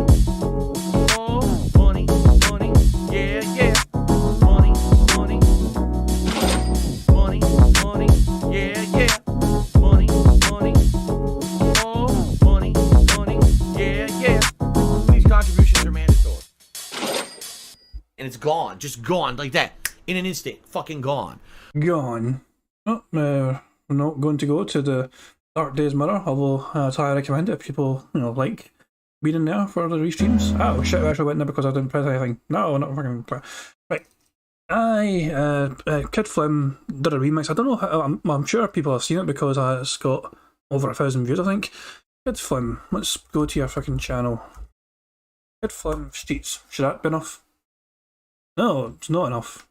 yeah. Money, yeah. Money, oh, money, yeah. These contributions are mandatory. And it's gone, just gone like that, in an instant, fucking gone. Gone. Oh, we're not going to go to the Dark Days Mirror, although I'd highly recommend it if people, like being in there for the restreams. Oh shit, I actually went there because I didn't press anything. No, not fucking. Right. Kid Flim did a remix. I don't know how, I'm sure people have seen it because it's got over 1,000 views, I think. Kid Flim, let's go to your fucking channel. Kid Flim Streets. Should that be enough? No, it's not enough.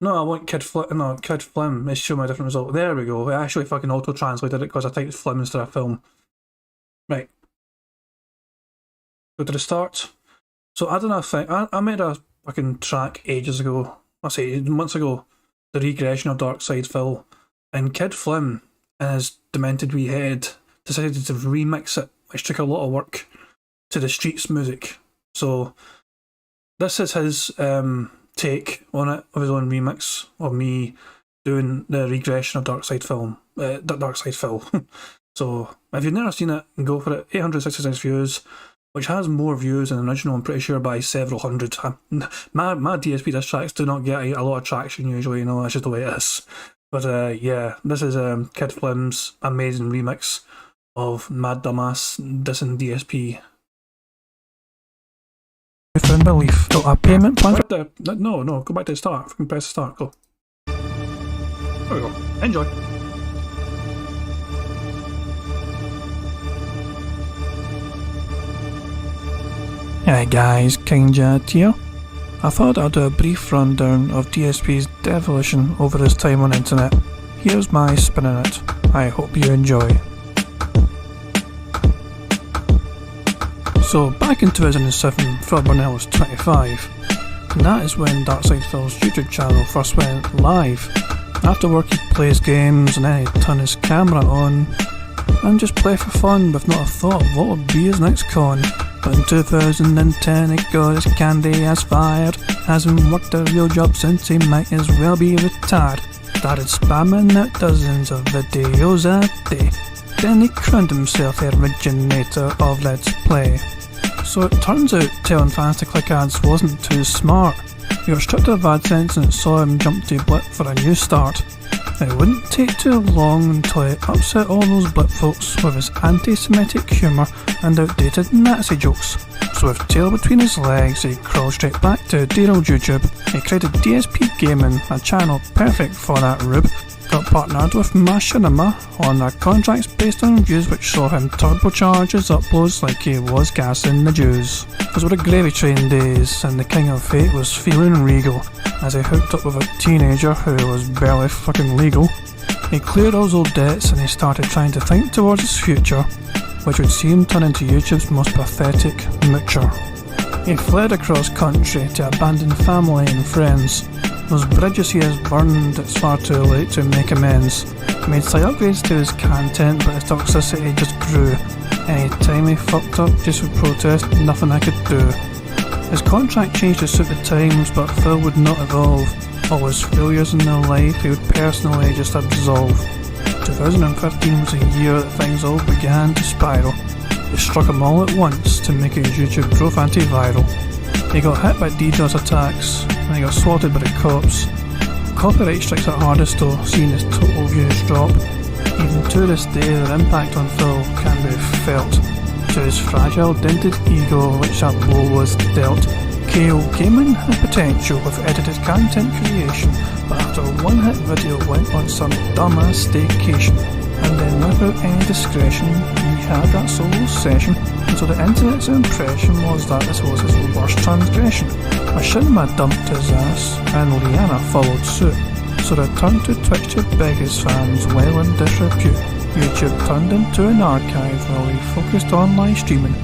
No, I want Kid Flim. It's showing me a different result. There we go. It actually fucking auto-translated it because I typed Flim instead of film. Right. Go to the start. So I don't know if I made a fucking track ages ago. I say months ago. The regression of Dark Side Phil. And Kid Flim in his demented wee head decided to remix it, which took a lot of work, to the Streets music. So this is his take on it, of his own remix of me doing the regression of Darkside Phil. So if you've never seen it, go for it. 866 views, which has more views than the original, I'm pretty sure, by several hundred. My DSP diss tracks do not get a lot of traction usually, that's just the way it is. But yeah, this is Kid Flim's amazing remix of Mad Dumbass dissing DSP. Firm belief. Got a payment plan? No, go back to the start. Fucking press the start, go. There we go. Enjoy. Hey guys, King Jad here. I thought I'd do a brief rundown of DSP's devolution over his time on internet. Here's my spin on it. I hope you enjoy. So back in 2007, Phil Burnell was 25, and that is when Darkside Phil's YouTube channel first went live. After work he plays games and then he'd turn his camera on and just play for fun with not a thought of what would be his next con. But in 2010 he got his candy ass fired, hasn't worked a real job since, he might as well be retired. Started spamming out dozens of videos a day, then he crowned himself the originator of Let's Play. So it turns out telling fans to click ads wasn't too smart. He got stripped of AdSense and it saw him jump to Blip for a new start. It wouldn't take too long until he upset all those Blip folks with his anti-Semitic humour and outdated Nazi jokes. So with tail between his legs, he crawled straight back to dear old YouTube. He created DSP Gaming, a channel perfect for that rube. Got partnered with Machinima on their contracts based on reviews which saw him turbocharge his uploads like he was gassing the Jews. Those were the gravy train days, and the King of Fate was feeling regal as he hooked up with a teenager who was barely fucking legal. He cleared all his old debts and he started trying to think towards his future, which would see him turn into YouTube's most pathetic moocher. He fled across country to abandon family and friends. Those bridges he has burned, it's far too late to make amends. He made slight upgrades to his content, but his toxicity just grew. Any time he fucked up just for protest, nothing I could do. His contract changed to suit the times, but Phil would not evolve. All his failures in their life he would personally just absolve. 2015 was a year that things all began to spiral. It struck him all at once to make his YouTube growth antiviral. He got hit by DDoS attacks, and he got swatted by the cops. Copyright strikes at hardest though, seeing his total views drop. Even to this day, their impact on Phil can be felt. To his fragile, dented ego, which that blow was dealt. KO Gaming had potential with edited content creation, but after a one-hit video went on some dumbass staycation, and then without any discretion, he had that solo session. And so the internet's impression was that this was his worst transgression. Machinima dumped his ass, and Liana followed suit. So they turned to Twitch to beg his fans well in disrepute. YouTube turned into an archive while he focused on live streaming,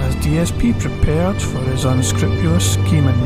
as DSP prepared for his unscrupulous scheming.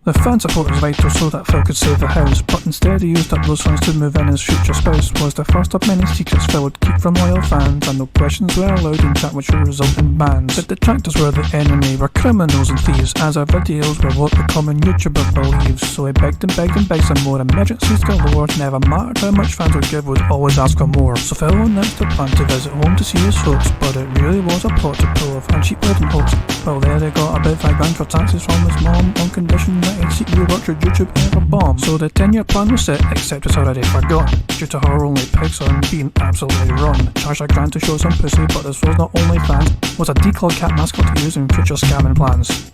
The fan support was vital so that Phil could save the house, but instead he used up those funds to move in his future spouse. Was the first of many secrets Phil would keep from loyal fans, and no questions were allowed in chat which would result in bans. The detractors were the enemy, were criminals and thieves, as our videos were what the common YouTuber believes. So he begged and begged and begged some more, emergencies galore, never mattered how much fans would give, would always ask for more. So Phil announced a plan to visit home to see his folks, but it really was a plot to pull off, and cheap wedding hopes. Well there they got about $5 grand for taxes from his mom, on condition that he'd secretly work should YouTube ever bomb. So the 10-year plan was set, except it's already forgotten, due to her only pics on being absolutely run. Charged $1 grand to show some pussy, but this was not only fans, was a declawed cat mascot to use in future scamming plans.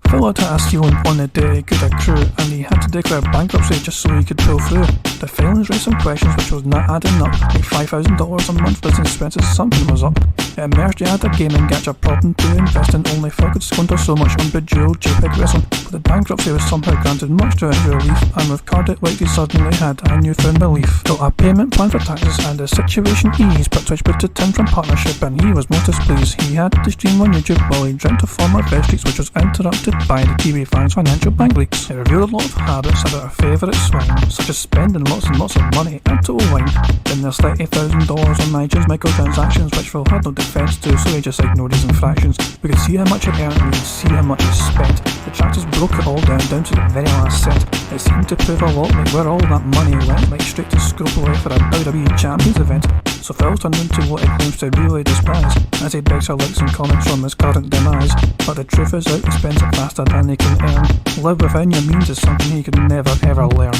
Phil had a ceiling on the day he could accrue, and he had to declare bankruptcy just so he could pull through. The filings raised some questions which was not adding up, like $5,000 a month business expenses, something was up. It emerged he had a gaming gadget problem to invest in, only Phil could squander so much on bejeweled JPEG wrestling, but the bankruptcy was somehow granted much to his relief, and with card it like he suddenly had a newfound belief. Got a payment plan for taxes and the situation eased, but Twitch put it in from partnership and he was most displeased. He had to stream on YouTube while he dreamt of former best streets, which was interrupted by the TV fans' financial bank leaks. It revealed a lot of habits about our favourite swine, such as spending lots and lots of money and total wine. Then there's $30,000 on Nigel's microtransactions, which Phil had no defence to, so he just ignored his infractions. We could see how much it earned, we could see how much it spent. The tractors broke it all down to the very last cent. It seemed to prove a lot like where all that money went, like straight to scrope away for a WWE Champions event. So Phil turned into what he claims to really despise, as he begs for likes and comments from his current demise. But the truth is out, he spends it faster than he can earn. Live within your means is something he could never ever learn.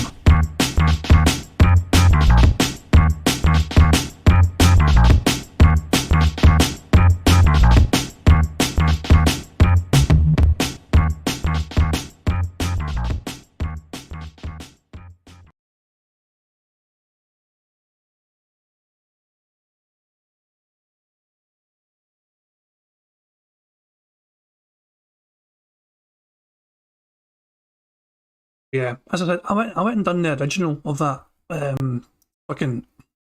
Yeah, as I said, I went and done the original of that. Fucking,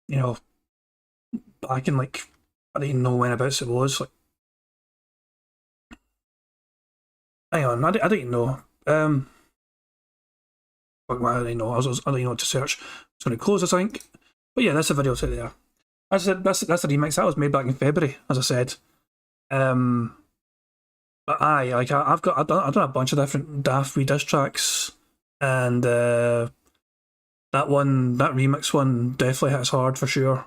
you know, back in like, I didn't know whenabouts it was. Like, hang on, I didn't know. Fuck, I didn't know. I didn't know what to search. I was going to close this link, but yeah, that's the video to there. As I said, that's the remix that was made back in February. As I said, but I've done a bunch of different Daft Wee diss tracks. And that remix one definitely hits hard for sure.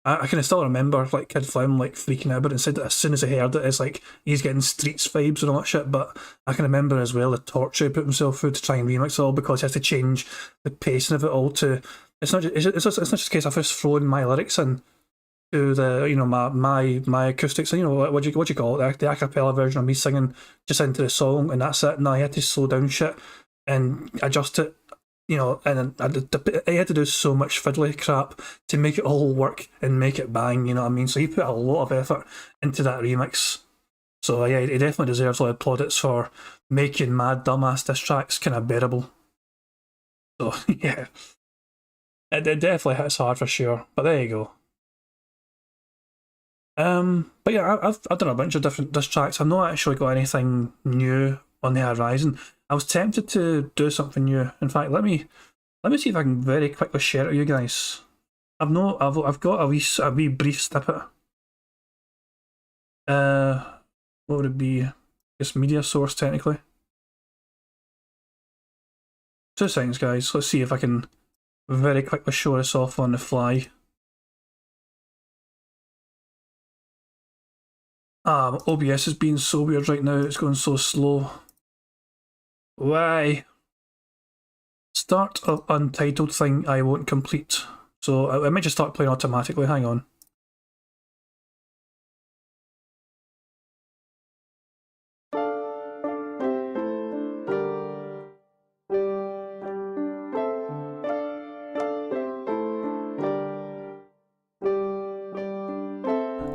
I can still remember like Kid Flim like freaking out about it and said that as soon as he heard it, it's like he's getting Streets vibes and all that shit. But I can remember as well the torture he put himself through to try and remix it all, because he has to change the pacing of it all to. It's not just a case of just throwing my lyrics in to the, you know, my acoustics, you know, what do you call it, the a cappella version of me singing just into the song, and that's it. No, I had to slow down shit and adjust it, you know, and I had to do so much fiddly crap to make it all work and make it bang, you know what I mean? So he put a lot of effort into that remix. So yeah, he definitely deserves a lot of plaudits for making mad dumbass diss tracks kind of bearable. So yeah, it definitely hits hard for sure. But there you go. But yeah, I've done a bunch of different diss tracks. I've not actually got anything new on the horizon. I was tempted to do something new. In fact, let me see if I can very quickly share it with you guys. I've got a wee brief snippet. What would it be? It's media source technically. 2 seconds, guys. Let's see if I can very quickly show this off on the fly. OBS is being so weird right now. It's going so slow. Why? Start of untitled thing I won't complete. So I might just start playing automatically. Hang on.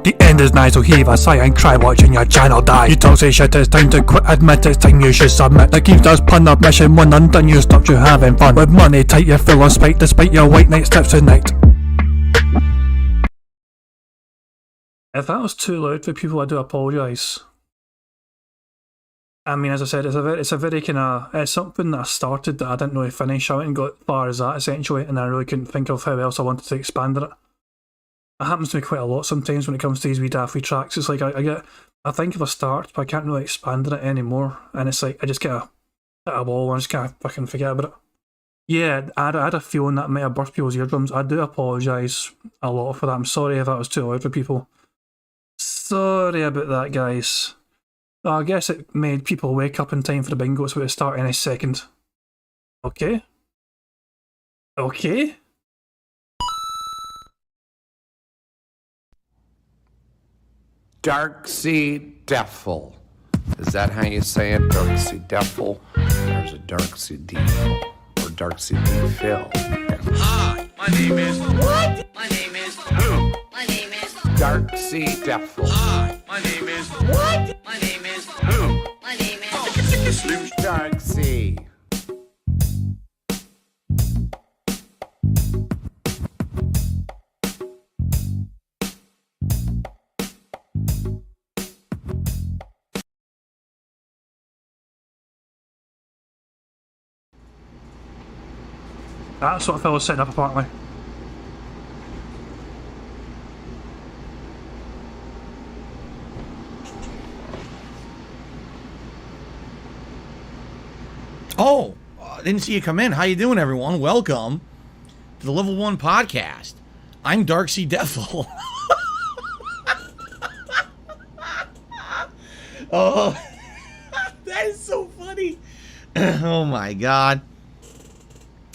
The end is nigh, so heave a sigh and cry watching your channel die. You talk say shit, it's time to quit, admit it's time you should submit. The Keith does pun up mission 1 undone, you stopped you having fun. With money tight you're full on spite, despite your white night steps tonight. If that was too loud for people, I do apologise. I mean, as I said, it's a very kind of, it's something that I started that I didn't really finish. I went and got as far as that essentially, and I really couldn't think of how else I wanted to expand on it. It happens to me quite a lot sometimes when it comes to these wee Daft Wee tracks. It's like I think of a start, but I can't really expand on it anymore, and it's like I just get a wall and I just can't fucking forget about it. Yeah, I had a feeling that might have burst people's eardrums. I do apologise a lot for that. I'm sorry if that was too loud for people. Sorry about that, guys. I guess it made people wake up in time for the bingo. It's about to start any second. Okay. Okay. Darksea Devil. Is that how you say it? Darksea Devil? There's a Darksea Devil or Darksea Devil. Hi, my name is what? My name is who? My name is Dark Sea Devil. Hi, my name is what? My name is who? My name is Slim Dark Sea. That's what a fellow's setting up apparently. Oh, didn't see you come in. How you doing, everyone? Welcome to the Level 1 podcast. I'm Dark Sea Devil. Oh, that is so funny. Oh my God.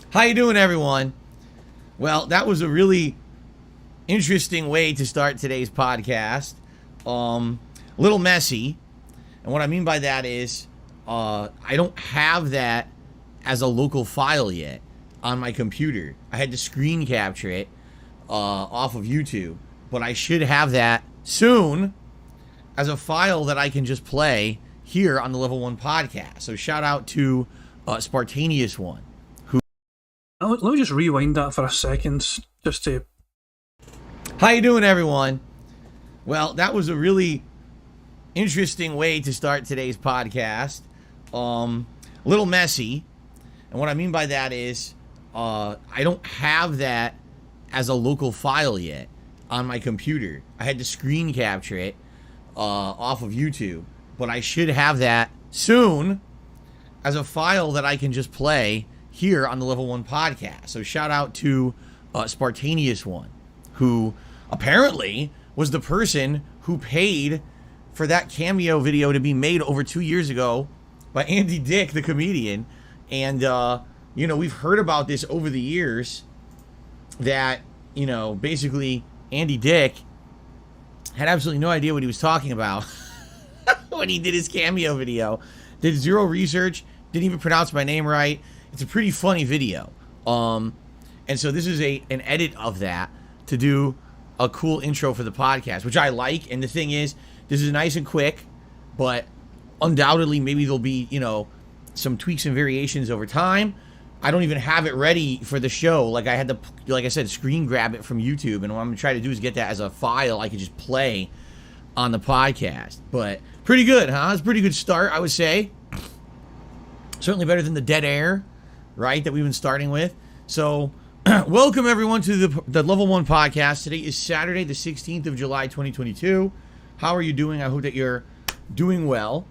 How you doing, everyone? Well, that was a really interesting way to start today's podcast. A little messy. And what I mean by that is I don't have that as a local file yet on my computer. I had to screen capture it off of YouTube. But I should have that soon as a file that I can just play here on the Level 1 podcast. So shout out to Spartanius One. Let me just rewind that for a second, just to... How you doing, everyone? Well, that was a really interesting way to start today's podcast. A little messy. And what I mean by that is I don't have that as a local file yet on my computer. I had to screen capture it off of YouTube. But I should have that soon as a file that I can just play here on the Level 1 podcast. So shout out to Spartanius One, who apparently was the person who paid for that cameo video to be made over 2 years ago by Andy Dick, the comedian. And, you know, we've heard about this over the years that, you know, basically Andy Dick had absolutely no idea what he was talking about when he did his cameo video. Did zero research, didn't even pronounce my name right. It's a pretty funny video. And so this is an edit of that to do a cool intro for the podcast, which I like. And the thing is, this is nice and quick, but undoubtedly maybe there'll be, you know, some tweaks and variations over time. I don't even have it ready for the show. Like I had to, like I said, screen grab it from YouTube. And what I'm going to try to do is get that as a file I can just play on the podcast. But pretty good, huh? It's a pretty good start, I would say. Certainly better than the dead air, right, that we've been starting with. So welcome everyone to the Level 1 podcast. Today is Saturday the 16th of July 2022. How are you doing? I hope that you're doing well,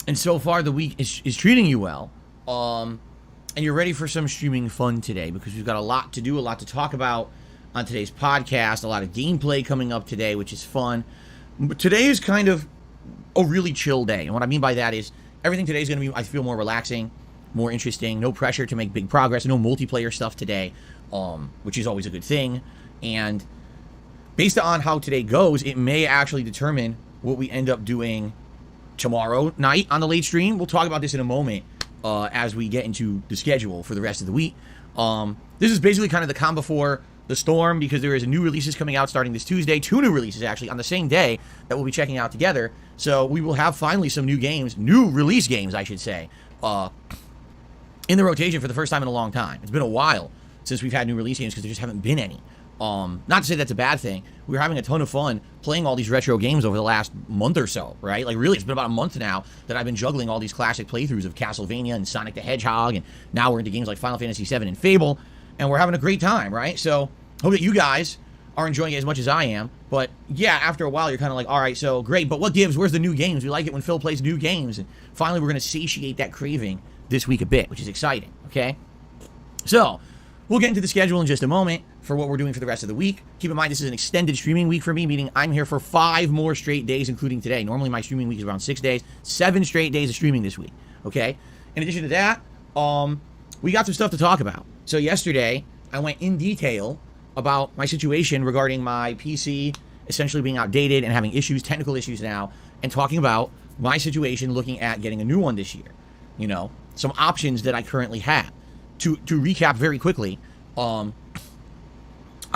and so far the week is treating you well, and you're ready for some streaming fun today, because we've got a lot to do, a lot to talk about on today's podcast, a lot of gameplay coming up today, which is fun. But today is kind of a really chill day, and what I mean by that is everything today is going to be, I feel, more relaxing, more interesting, no pressure to make big progress, no multiplayer stuff today, which is always a good thing. And based on how today goes, it may actually determine what we end up doing tomorrow night on the late stream. We'll talk about this in a moment as we get into the schedule for the rest of the week. This is basically kind of the calm before the storm, because there is new releases coming out starting this Tuesday, 2 new releases actually on the same day that we'll be checking out together. So we will have finally some new games, new release games, I should say, in the rotation for the first time in a long time. It's been a while since we've had new release games because there just haven't been any. Not to say that's a bad thing. We were having a ton of fun playing all these retro games over the last month or so, right? Like really, it's been about a month now that I've been juggling all these classic playthroughs of Castlevania and Sonic the Hedgehog, and now we're into games like Final Fantasy VII and Fable, and we're having a great time, right? So hope that you guys are enjoying it as much as I am. But yeah, after a while, you're kind of like, all right, so great, but what gives? Where's the new games? We like it when Phil plays new games, and finally we're going to satiate that craving this week a bit, which is exciting, okay? So we'll get into the schedule in just a moment for what we're doing for the rest of the week. Keep in mind, this is an extended streaming week for me, meaning I'm here for 5 more straight days, including today. Normally, my streaming week is around 6 days. 7 straight days of streaming this week, okay? In addition to that, we got some stuff to talk about. So yesterday, I went in detail about my situation regarding my PC essentially being outdated and having issues, technical issues now, and talking about my situation looking at getting a new one this year. You know, some options that I currently have. to recap very quickly, I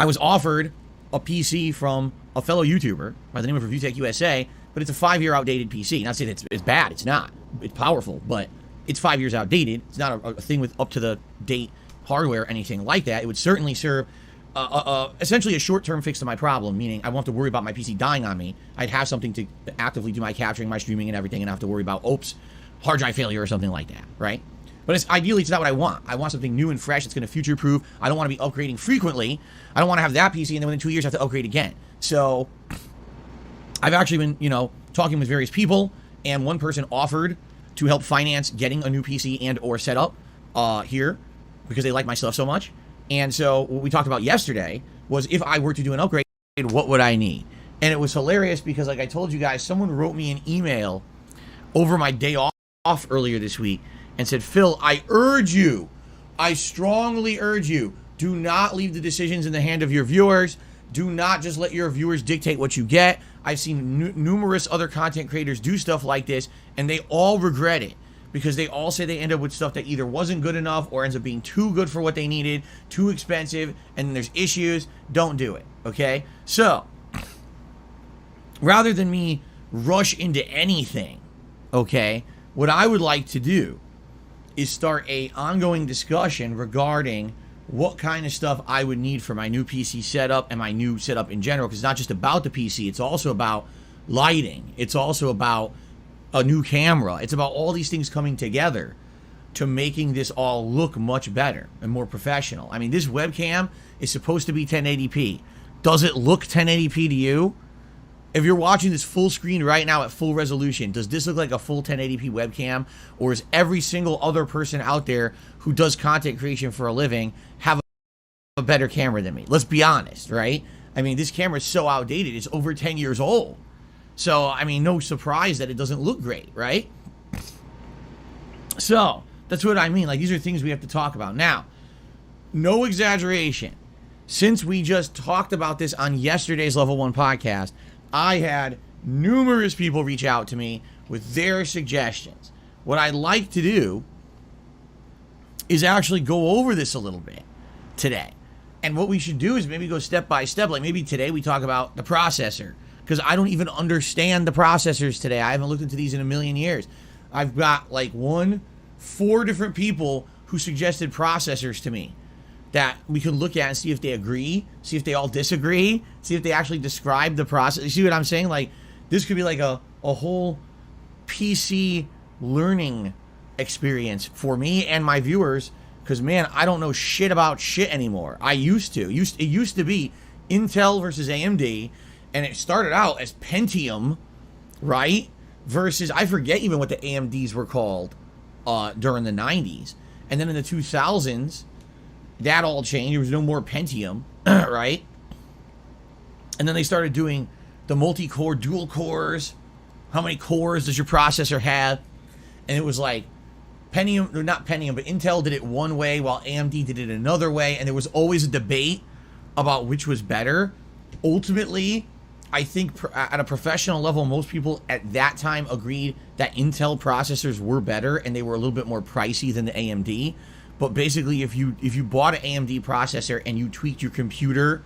was offered a PC from a fellow YouTuber by the name of ReviewTech USA, but it's a 5-year outdated PC. Not saying it's bad, it's not. It's powerful, but it's 5 years outdated. It's not a thing with up-to-the-date hardware or anything like that. It would certainly serve essentially a short-term fix to my problem, meaning I won't have to worry about my PC dying on me. I'd have something to actively do my capturing, my streaming, and everything, and not have to worry about, oops, hard drive failure or something like that, right? But ideally, it's not what I want. I want something new and fresh that's going to future-proof. I don't want to be upgrading frequently. I don't want to have that PC and then within 2 years have to upgrade again. So I've actually been, talking with various people, and one person offered to help finance getting a new PC and or setup here because they like my stuff so much. And so what we talked about yesterday was if I were to do an upgrade, what would I need? And it was hilarious because, like I told you guys, someone wrote me an email over my day off earlier this week and said, Phil, I strongly urge you, do not leave the decisions in the hand of your viewers. Do not just let your viewers dictate what you get. I've seen numerous other content creators do stuff like this, and they all regret it because they all say they end up with stuff that either wasn't good enough or ends up being too good for what they needed, too expensive, and there's issues. Don't do it, okay? So, rather than me rush into anything, okay, what I would like to do is start a ongoing discussion regarding what kind of stuff I would need for my new PC setup and my new setup in general, because it's not just about the PC, it's also about lighting, it's also about a new camera, it's about all these things coming together to making this all look much better and more professional. I mean, this webcam is supposed to be 1080p. Does it look 1080p to you? If you're watching this full screen right now at full resolution, does this look like a full 1080p webcam? Or is every single other person out there who does content creation for a living have a better camera than me? Let's be honest, right? I mean, this camera is so outdated. It's over 10 years old. So, I mean, no surprise that it doesn't look great, right? So, that's what I mean. Like, these are things we have to talk about. Now, no exaggeration. Since we just talked about this on yesterday's Level 1 podcast, I had numerous people reach out to me with their suggestions. What I'd like to do is actually go over this a little bit today. And what we should do is maybe go step by step. Like maybe today we talk about the processor, because I don't even understand the processors today. I haven't looked into these in a million years. I've got like 4 different people who suggested processors to me that we can look at and see if they agree, see if they all disagree, see if they actually describe the process. You see what I'm saying? Like, this could be like a whole PC learning experience for me and my viewers, because, man, I don't know shit about shit anymore. I used to. It used to be Intel versus AMD, and it started out as Pentium, right? Versus, I forget even what the AMDs were called during the 90s. And then in the 2000s, that all changed. There was no more Pentium, right? And then they started doing the multi-core, dual cores. How many cores does your processor have? And it was like Pentium, or not Pentium, but Intel did it one way while AMD did it another way. And there was always a debate about which was better. Ultimately, I think at a professional level, most people at that time agreed that Intel processors were better and they were a little bit more pricey than the AMD. But basically, if you bought an AMD processor and you tweaked your computer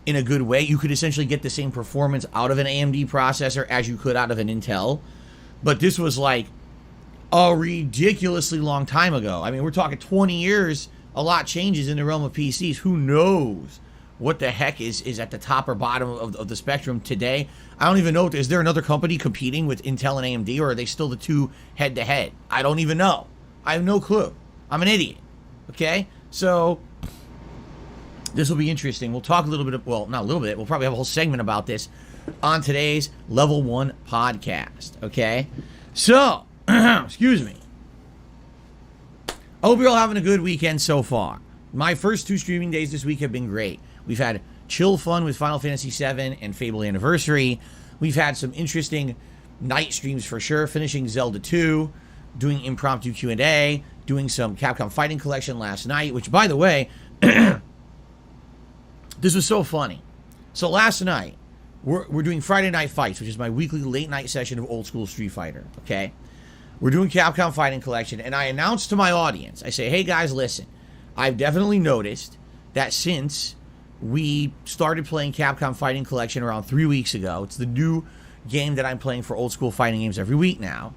in a good way, you could essentially get the same performance out of an AMD processor as you could out of an Intel. But this was like a ridiculously long time ago. I mean, we're talking 20 years. A lot changes in the realm of PCs. Who knows what the heck is at the top or bottom of the spectrum today? I don't even know. Is there another company competing with Intel and AMD, or are they still the two head-to-head? I don't even know. I have no clue. I'm an idiot. Okay? So, this will be interesting. We'll talk a little bit, well, not a little bit. We'll probably have a whole segment about this on today's Level 1 podcast. Okay? So, excuse me. I hope you're all having a good weekend so far. My first 2 streaming days this week have been great. We've had chill fun with Final Fantasy VII and Fable Anniversary. We've had some interesting night streams for sure, finishing Zelda 2, doing impromptu Q&A, doing some Capcom Fighting Collection last night, which, by the way, this was so funny. So last night, we're doing Friday Night Fights, which is my weekly late night session of old school Street Fighter, okay? We're doing Capcom Fighting Collection, and I announced to my audience, I say, hey guys, listen, I've definitely noticed that since we started playing Capcom Fighting Collection around 3 weeks ago, it's the new game that I'm playing for old school fighting games every week now.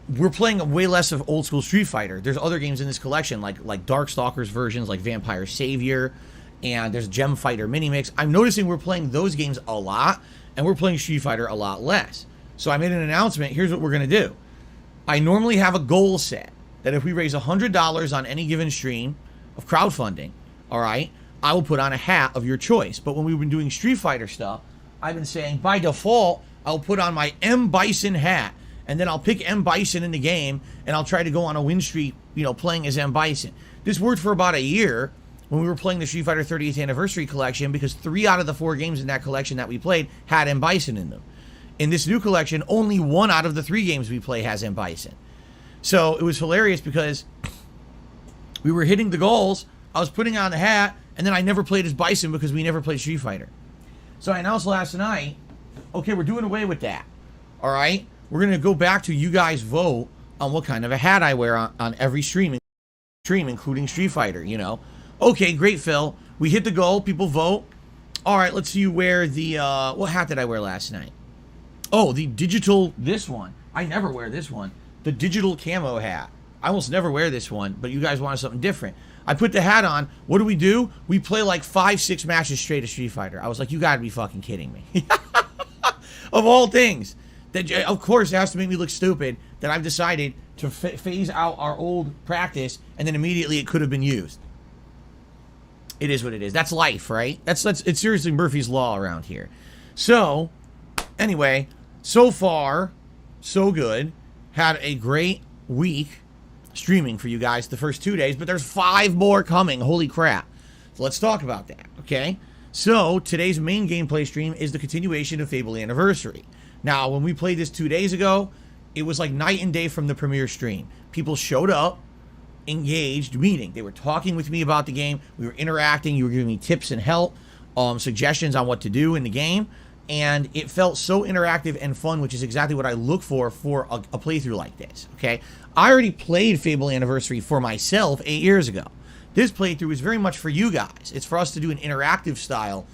We're playing way less of old school Street Fighter. There's other games in this collection, like Darkstalkers versions, like Vampire Savior, and there's Gem Fighter Mini Mix. I'm noticing we're playing those games a lot, and we're playing Street Fighter a lot less. So I made an announcement. Here's what we're going to do. I normally have a goal set that if we raise $100 on any given stream of crowdfunding, all right, I will put on a hat of your choice. But when we've been doing Street Fighter stuff, I've been saying by default, I'll put on my M. Bison hat, and then I'll pick M. Bison in the game, and I'll try to go on a win streak, you know, playing as M. Bison. This worked for about a year when we were playing the Street Fighter 30th Anniversary Collection, because 3 out of the 4 games in that collection that we played had M. Bison in them. In this new collection, only 1 out of the 3 games we play has M. Bison. So it was hilarious because we were hitting the goals, I was putting on the hat, and then I never played as Bison because we never played Street Fighter. So I announced last night, okay, we're doing away with that. All right? We're going to go back to you guys vote on what kind of a hat I wear on every stream, including Street Fighter, you know. Okay, great, Phil. We hit the goal. People vote. All right, let's see you wear the, what hat did I wear last night? Oh, the digital, this one. I never wear this one. The digital camo hat. I almost never wear this one, but you guys wanted something different. I put the hat on. What do? We play like 5-6 matches straight of Street Fighter. I was like, you gotta be fucking kidding me. Of all things. That, of course, it has to make me look stupid that I've decided to phase out our old practice, and then immediately it could have been used. It is what it is. That's life, right? It's seriously Murphy's Law around here. So, anyway, so far, so good. Had a great week streaming for you guys the first 2 days, but there's 5 more coming. Holy crap. So let's talk about that, okay? So, today's main gameplay stream is the continuation of Fable Anniversary. Now, when we played this 2 days ago, it was like night and day from the premiere stream. People showed up, engaged, meeting. They were talking with me about the game. We were interacting. You were giving me tips and help, suggestions on what to do in the game. And it felt so interactive and fun, which is exactly what I look for a playthrough like this, okay? I already played Fable Anniversary for myself 8 years ago. This playthrough is very much for you guys. It's for us to do an interactive style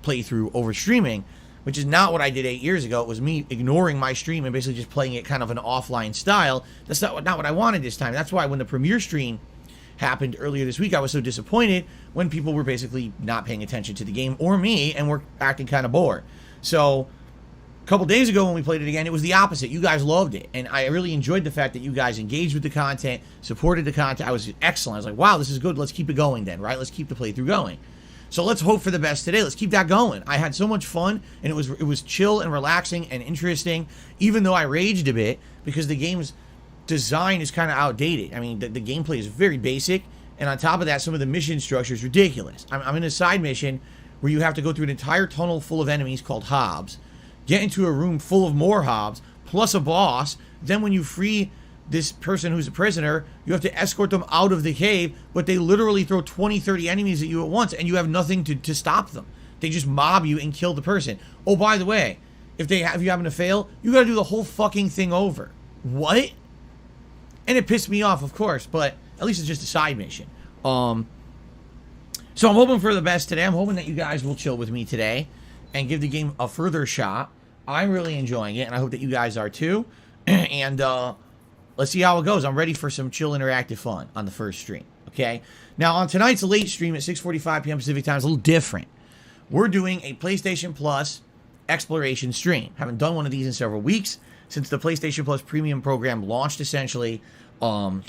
playthrough over streaming, which is not what I did 8 years ago. It was me ignoring my stream and basically just playing it kind of an offline style. That's not what I wanted this time. That's why when the premiere stream happened earlier this week, I was so disappointed when people were basically not paying attention to the game or me and were acting kind of bored. So a couple days ago when we played it again, it was the opposite. You guys loved it, and I really enjoyed the fact that you guys engaged with the content, supported the content. I was excellent. I was like, wow, this is good. Let's keep it going then, right? Let's keep the playthrough going. So let's hope for the best today. Let's keep that going. I had so much fun, and it was chill and relaxing and interesting, even though I raged a bit because the game's design is kind of outdated. I mean, the gameplay is very basic, and on top of that, some of the mission structure is ridiculous. I'm in a side mission where you have to go through an entire tunnel full of enemies called Hobbs, get into a room full of more Hobbs, plus a boss. Then when you free this person who's a prisoner, you have to escort them out of the cave, but they literally throw 20, 30 enemies at you at once, and you have nothing to stop them. They just mob you and kill the person. Oh, by the way, if you happen to fail, you gotta do the whole fucking thing over. What? And it pissed me off, of course, but at least it's just a side mission. So I'm hoping for the best today. I'm hoping that you guys will chill with me today and give the game a further shot. I'm really enjoying it, and I hope that you guys are too. And let's see how it goes. I'm ready for some chill interactive fun on the first stream, okay? Now, on tonight's late stream at 6:45 p.m. Pacific time, it's a little different. We're doing a PlayStation Plus exploration stream. Haven't done one of these in several weeks since the PlayStation Plus Premium program launched, essentially. What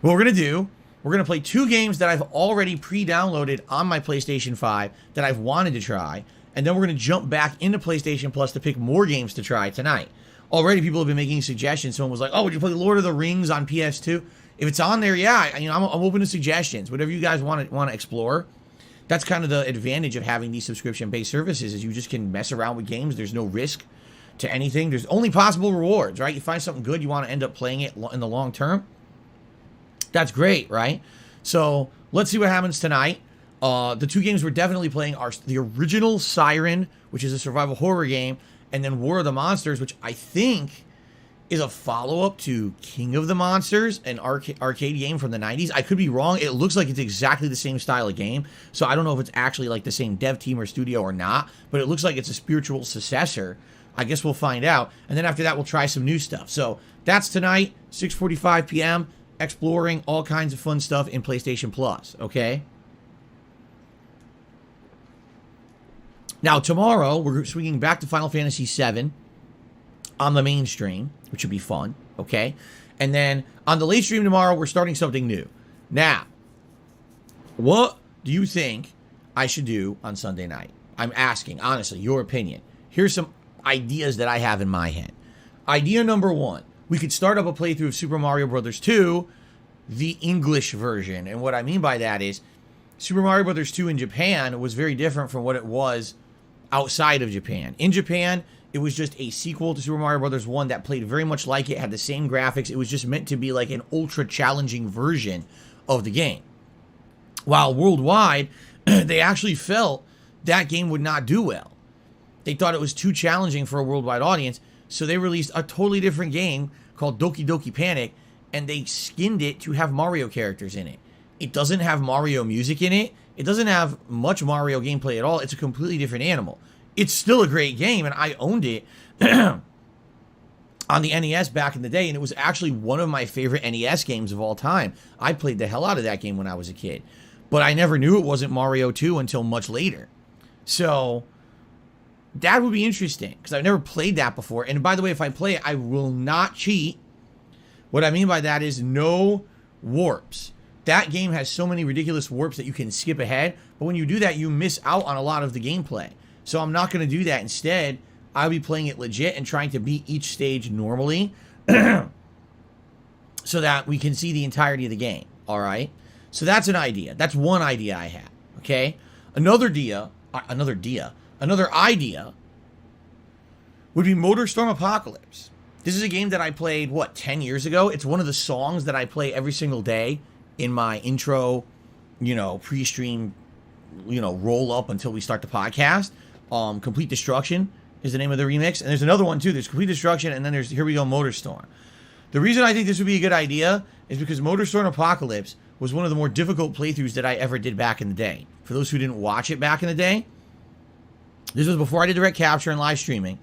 we're going to do, we're going to play 2 games that I've already pre-downloaded on my PlayStation 5 that I've wanted to try, and then we're going to jump back into PlayStation Plus to pick more games to try tonight. Already people have been making suggestions. Someone was like, oh, would you play Lord of the Rings on PS2? If it's on there, yeah, I'm open to suggestions. Whatever you guys want to explore. That's kind of the advantage of having these subscription-based services, is you just can mess around with games. There's no risk to anything. There's only possible rewards, right? You find something good, you want to end up playing it in the long term. That's great, right? So let's see what happens tonight. The 2 games we're definitely playing are the original Siren, which is a survival horror game, and then War of the Monsters, which I think is a follow-up to King of the Monsters, an arcade game from the 90s. I could be wrong. It looks like it's exactly the same style of game, so I don't know if it's actually like the same dev team or studio or not, but it looks like it's a spiritual successor. I guess we'll find out, and then after that, we'll try some new stuff. So that's tonight, 6:45 p.m., exploring all kinds of fun stuff in PlayStation Plus, okay? Now, tomorrow, we're swinging back to Final Fantasy VII on the main stream, which would be fun, okay? And then on the late stream tomorrow, we're starting something new. Now, what do you think I should do on Sunday night? I'm asking, honestly, your opinion. Here's some ideas that I have in my head. Idea number one, we could start up a playthrough of Super Mario Bros. 2, the English version. And what I mean by that is, Super Mario Bros. 2 in Japan was very different from what it was outside of Japan. In Japan, it was just a sequel to Super Mario Bros. 1 that played very much like it, had the same graphics. It was just meant to be like an ultra challenging version of the game. While worldwide, they actually felt that game would not do well. They thought it was too challenging for a worldwide audience, so they released a totally different game called Doki Doki Panic, and they skinned it to have Mario characters in it. It doesn't have Mario music in it. It doesn't have much Mario gameplay at all. It's a completely different animal. It's still a great game, and I owned it on the NES back in the day, and it was actually one of my favorite NES games of all time. I played the hell out of that game when I was a kid, but I never knew it wasn't Mario 2 until much later. So that would be interesting, because I've never played that before. And by the way, if I play it, I will not cheat. What I mean by that is no warps. That game has so many ridiculous warps that you can skip ahead, but when you do that, you miss out on a lot of the gameplay. So I'm not going to do that. Instead, I'll be playing it legit and trying to beat each stage normally so that we can see the entirety of the game, all right? So that's an idea. That's one idea I have, okay? Another idea would be Motorstorm Apocalypse. This is a game that I played, 10 years ago? It's one of the songs that I play every single day in my intro, pre-stream, roll up until we start the podcast. Complete Destruction is the name of the remix. And there's another one too. There's Complete Destruction, and then there's Here We Go Motorstorm. The reason I think this would be a good idea is because Motorstorm Apocalypse was one of the more difficult playthroughs that I ever did back in the day. For those who didn't watch it back in the day, this was before I did direct capture and live streaming,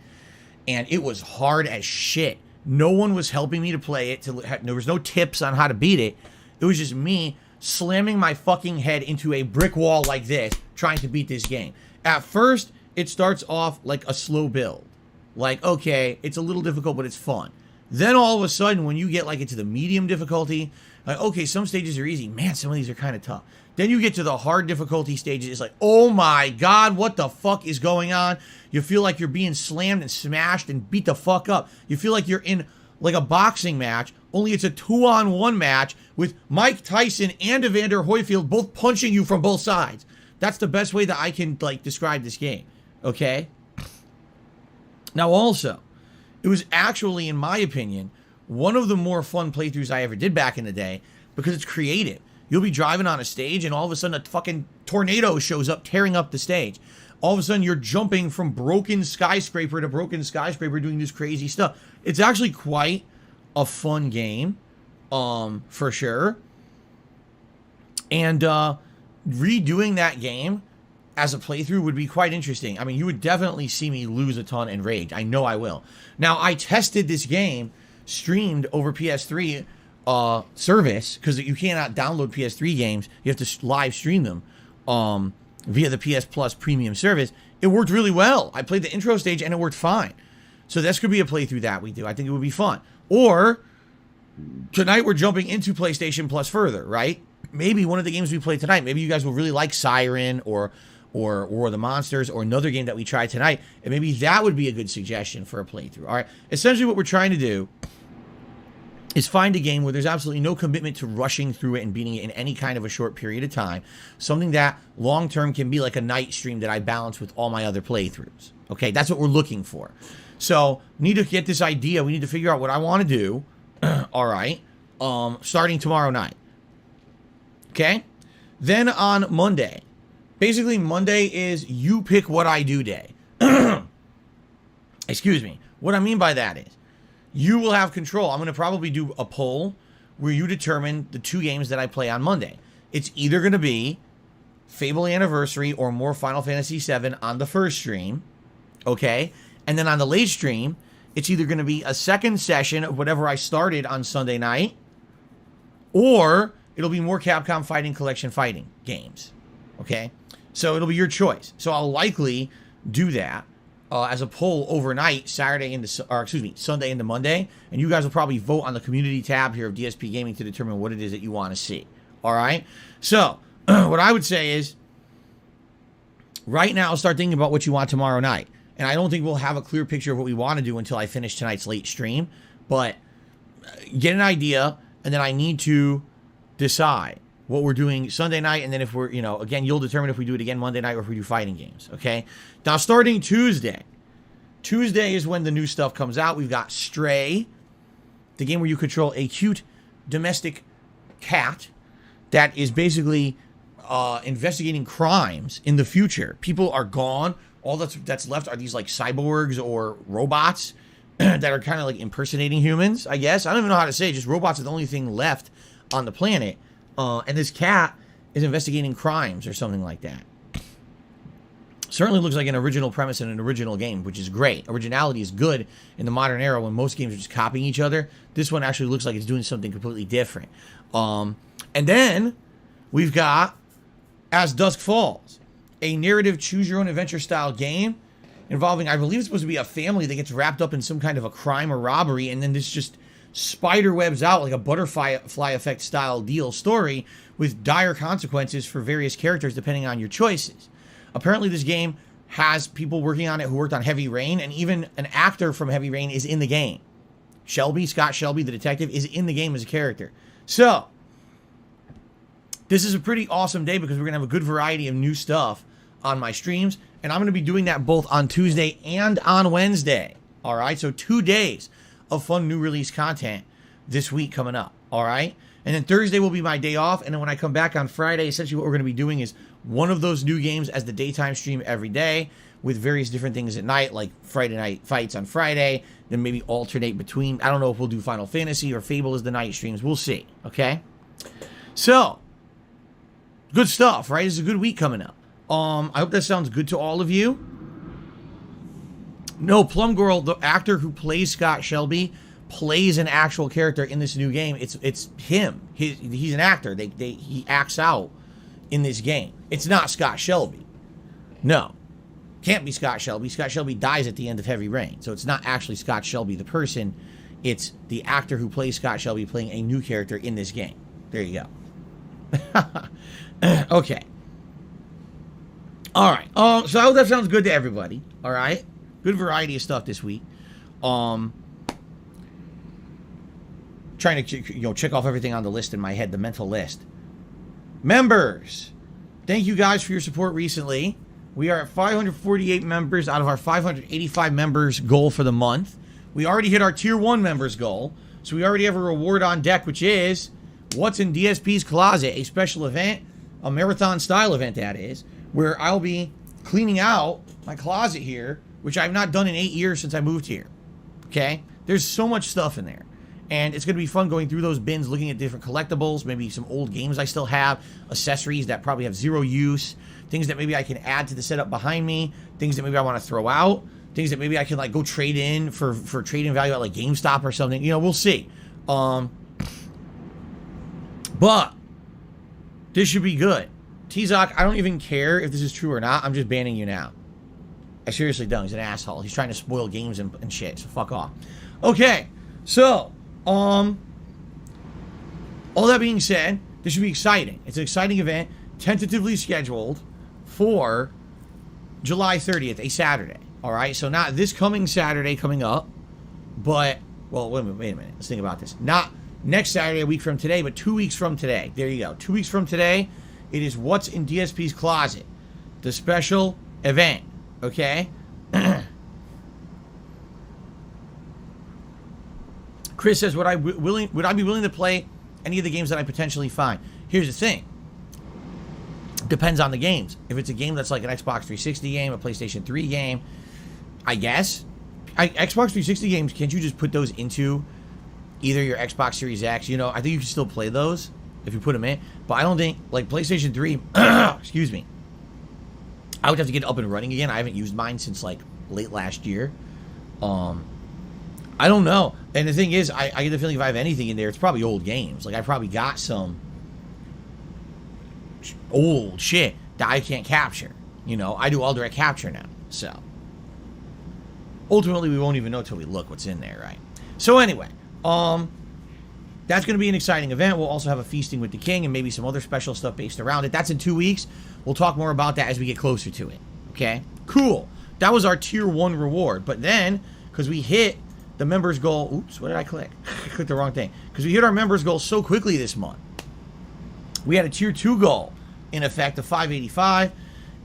and it was hard as shit. No one was helping me to play it. There was no tips on how to beat it. It was just me slamming my fucking head into a brick wall like this, trying to beat this game. At first, it starts off like a slow build. Like, okay, it's a little difficult, but it's fun. Then all of a sudden, when you get like into the medium difficulty, like, okay, some stages are easy. Man, some of these are kind of tough. Then you get to the hard difficulty stages. It's like, oh my God, what the fuck is going on? You feel like you're being slammed and smashed and beat the fuck up. You feel like you're in like a boxing match, only it's a 2-on-1 match with Mike Tyson and Evander Holyfield both punching you from both sides. That's the best way that I can like describe this game, okay? Now also, it was actually, in my opinion, one of the more fun playthroughs I ever did back in the day because it's creative. You'll be driving on a stage and all of a sudden a fucking tornado shows up tearing up the stage. All of a sudden you're jumping from broken skyscraper to broken skyscraper doing this crazy stuff. It's actually quite a fun game, for sure. And redoing that game as a playthrough would be quite interesting. I mean, you would definitely see me lose a ton and rage. I know I will. Now, I tested this game streamed over PS3 service, because you cannot download PS3 games. You have to live stream them via the PS Plus premium service. It worked really well. I played the intro stage and it worked fine. So this could be a playthrough that we do. I think it would be fun. Or tonight we're jumping into PlayStation Plus further, right? Maybe one of the games we play tonight, maybe you guys will really like Siren or War of the Monsters, or another game that we tried tonight, and maybe that would be a good suggestion for a playthrough. All right. Essentially what we're trying to do is find a game where there's absolutely no commitment to rushing through it and beating it in any kind of a short period of time. Something that long-term can be like a night stream that I balance with all my other playthroughs. Okay, that's what we're looking for. So, need to get this idea. We need to figure out what I want to do. All right. Starting tomorrow night. Okay? Then on Monday. Basically, Monday is you pick what I do day. Excuse me. What I mean by that is, you will have control. I'm going to probably do a poll where you determine the 2 games that I play on Monday. It's either going to be Fable Anniversary or more Final Fantasy VII on the first stream, okay? And then on the late stream, it's either going to be a second session of whatever I started on Sunday night, or it'll be more Capcom Fighting Collection fighting games, okay? So it'll be your choice. So I'll likely do that as a poll overnight, Sunday into Monday, and you guys will probably vote on the community tab here of DSP Gaming to determine what it is that you want to see. All right? So what I would say is, right now, start thinking about what you want tomorrow night. And I don't think we'll have a clear picture of what we want to do until I finish tonight's late stream, but get an idea, and then I need to decide what we're doing Sunday night, and then if we're, again, you'll determine if we do it again Monday night or if we do fighting games, okay? Now, starting Tuesday is when the new stuff comes out. We've got Stray, the game where you control a cute domestic cat that is basically investigating crimes in the future. People are gone. All that's left are these, like, cyborgs or robots that are kind of, like, impersonating humans, I guess. I don't even know how to say it. Just robots are the only thing left on the planet. And this cat is investigating crimes or something like that. Certainly looks like an original premise and an original game, which is great. Originality is good in the modern era when most games are just copying each other. This one actually looks like it's doing something completely different. And then we've got As Dusk Falls, a narrative choose-your-own-adventure style game involving, I believe it's supposed to be a family that gets wrapped up in some kind of a crime or robbery, and then this just spider webs out like a butterfly effect style deal story with dire consequences for various characters depending on your choices. Apparently this game has people working on it who worked on Heavy Rain, and even an actor from Heavy Rain is in the game. Scott Shelby, the detective, is in the game as a character. So this is a pretty awesome day because we're going to have a good variety of new stuff on my streams, and I'm going to be doing that both on Tuesday and on Wednesday. All right, so 2 days of fun new release content this week coming up, all right? And then Thursday will be my day off, and then when I come back on Friday, essentially what we're going to be doing is one of those new games as the daytime stream every day with various different things at night, like Friday night fights on Friday, then maybe alternate between. I don't know if we'll do Final Fantasy or Fable as the night streams. We'll see, okay? So, good stuff, right? It's a good week coming up. I hope that sounds good to all of you. No, Plum Girl, the actor who plays Scott Shelby, plays an actual character in this new game. It's him. He's an actor. He acts out in this game. It's not Scott Shelby. No. Can't be Scott Shelby. Scott Shelby dies at the end of Heavy Rain. So it's not actually Scott Shelby the person. It's the actor who plays Scott Shelby playing a new character in this game. There you go. Okay. All right. So I hope that sounds good to everybody. All right. Good variety of stuff this week. Trying to check off everything on the list in my head, the mental list. Members, thank you guys for your support recently. We are at 548 members out of our 585 members goal for the month. We already hit our tier 1 members goal, so we already have a reward on deck, which is What's in DSP's Closet, a special event, a marathon style event that is, where I'll be cleaning out my closet here, which I've not done in 8 years since I moved here. Okay? There's so much stuff in there. And it's going to be fun going through those bins, looking at different collectibles, maybe some old games I still have, accessories that probably have zero use, things that maybe I can add to the setup behind me, things that maybe I want to throw out, things that maybe I can like go trade in for trading value at like GameStop or something. We'll see. But this should be good. T-Zoc, I don't even care if this is true or not. I'm just banning you now. I seriously don't. He's an asshole. He's trying to spoil games and shit, so fuck off. Okay, so, all that being said, this should be exciting. It's an exciting event, tentatively scheduled for July 30th, a Saturday. All right, so not this coming Saturday coming up, but, well, wait a minute. Let's think about this. Not next Saturday, a week from today, but 2 weeks from today. There you go. 2 weeks from today, it is What's in DSP's Closet, the special event. Okay? Chris says, would I be willing to play any of the games that I potentially find? Here's the thing. Depends on the games. If it's a game that's like an Xbox 360 game, a PlayStation 3 game, I guess. Xbox 360 games, can't you just put those into either your Xbox Series X? You know, I think you can still play those if you put them in. But I don't think, like, PlayStation 3, excuse me, I would have to get up and running again. I haven't used mine since, like, late last year. I don't know. And the thing is, I get the feeling if I have anything in there, it's probably old games. Like, I probably got some old shit that I can't capture. You know, I do all direct capture now. So, ultimately, we won't even know till we look what's in there, right? So, anyway, that's going to be an exciting event. We'll also have a Feasting with the King and maybe some other special stuff based around it. That's in 2 weeks. We'll talk more about that as we get closer to it. Okay? Cool. That was our Tier 1 reward. But then, because we hit the members goal... Oops, what did I click? I clicked the wrong thing. Because we hit our members goal so quickly this month. We had a Tier 2 goal, in effect, of 585.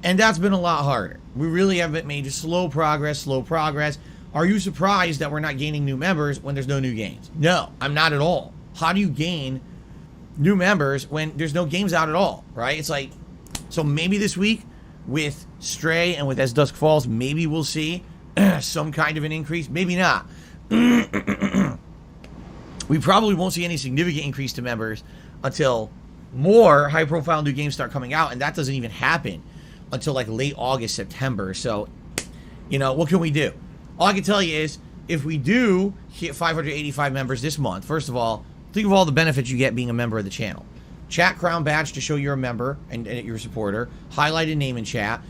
And that's been a lot harder. We really haven't made slow progress. Are you surprised that we're not gaining new members when there's no new games? No, I'm not at all. How do you gain new members when there's no games out at all, right? It's like, so maybe this week with Stray and with As Dusk Falls, maybe we'll see some kind of an increase. Maybe not. We probably won't see any significant increase to members until more high-profile new games start coming out, and that doesn't even happen until like late August, September. So, you know, what can we do? All I can tell you is, if we do hit 585 members this month, first of all, think of all the benefits you get being a member of the channel. Chat crown badge to show you're a member and you're a supporter. Highlighted name in chat.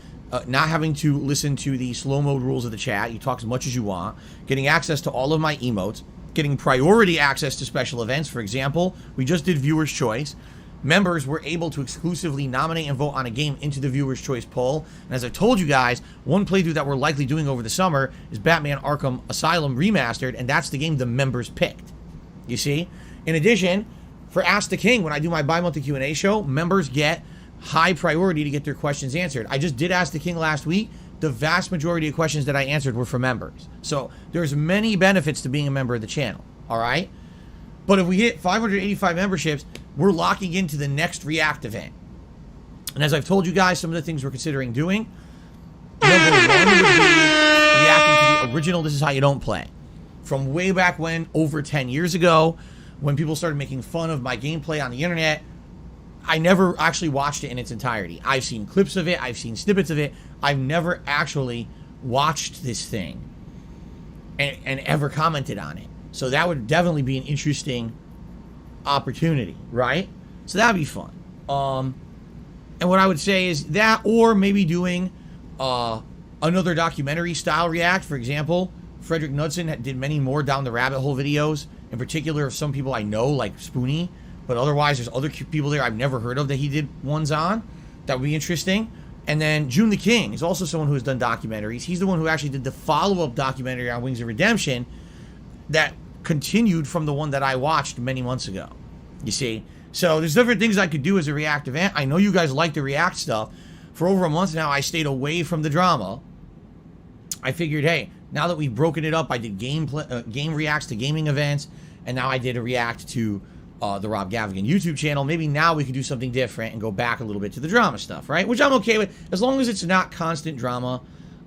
Not having to listen to the slow mode rules of the chat. You talk as much as you want. Getting access to all of my emotes. Getting priority access to special events. For example, we just did Viewer's Choice. Members were able to exclusively nominate and vote on a game into the Viewer's Choice poll. And as I told you guys, one playthrough that we're likely doing over the summer is Batman Arkham Asylum Remastered, and that's the game the members picked. You see? In addition, for Ask the King, when I do my bi-monthly Q&A show, members get high priority to get their questions answered. I just did Ask the King last week. The vast majority of questions that I answered were for members. So there's many benefits to being a member of the channel, all right? But if we hit 585 memberships, we're locking into the next React event. And as I've told you guys, some of the things we're considering doing, number one would be reacting to the original This Is How You Don't Play. From way back when, over 10 years ago, when people started making fun of my gameplay on the internet, I never actually watched it in its entirety. I've seen clips of it, I've seen snippets of it, I've never actually watched this thing and ever commented on it. So that would definitely be an interesting opportunity, right? So that'd be fun. And what I would say is that, or maybe doing another documentary style react. For example, Frederick Knudsen did many more Down the Rabbit Hole videos, in particular of some people I know, like Spoonie, but otherwise there's other people there I've never heard of that he did ones on. That would be interesting. And then June the King is also someone who has done documentaries. He's the one who actually did the follow-up documentary on Wings of Redemption that continued from the one that I watched many months ago. You see? So there's different things I could do as a React event. I know you guys like the React stuff. For over a month now, I stayed away from the drama. I figured, hey, now that we've broken it up, I did game reacts to gaming events, and now I did a react to the Rob Gavigan YouTube channel. Maybe now we could do something different and go back a little bit to the drama stuff, right? Which I'm okay with. As long as it's not constant drama,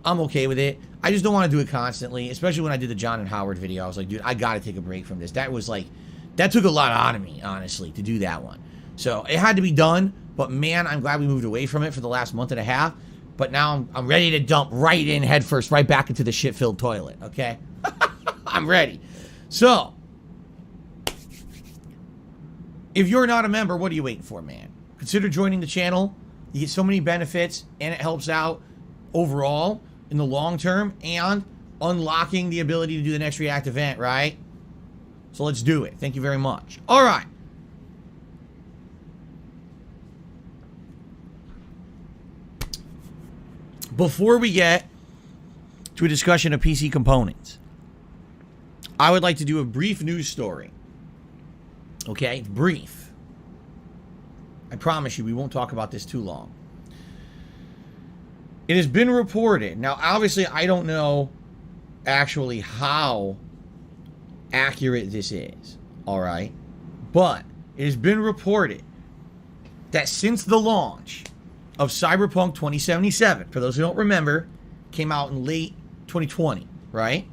I'm okay with it. I just don't want to do it constantly, especially when I did the John and Howard video. I was like, dude, I got to take a break from this. That was like, that took a lot out of me, honestly, to do that one. So it had to be done, but man, I'm glad we moved away from it for the last month and a half. But now I'm ready to dump right in head first, right back into the shit-filled toilet, okay? I'm ready. So, if you're not a member, what are you waiting for, man? Consider joining the channel. You get so many benefits, and it helps out overall in the long term, and unlocking the ability to do the next React event, right? So let's do it. Thank you very much. All right. Before we get to a discussion of PC components, I would like to do a brief news story. Okay, brief. I promise you we won't talk about this too long. It has been reported. Now, obviously, I don't know actually how accurate this is, all right? But it has been reported that since the launch of Cyberpunk 2077, for those who don't remember, came out in late 2020, right?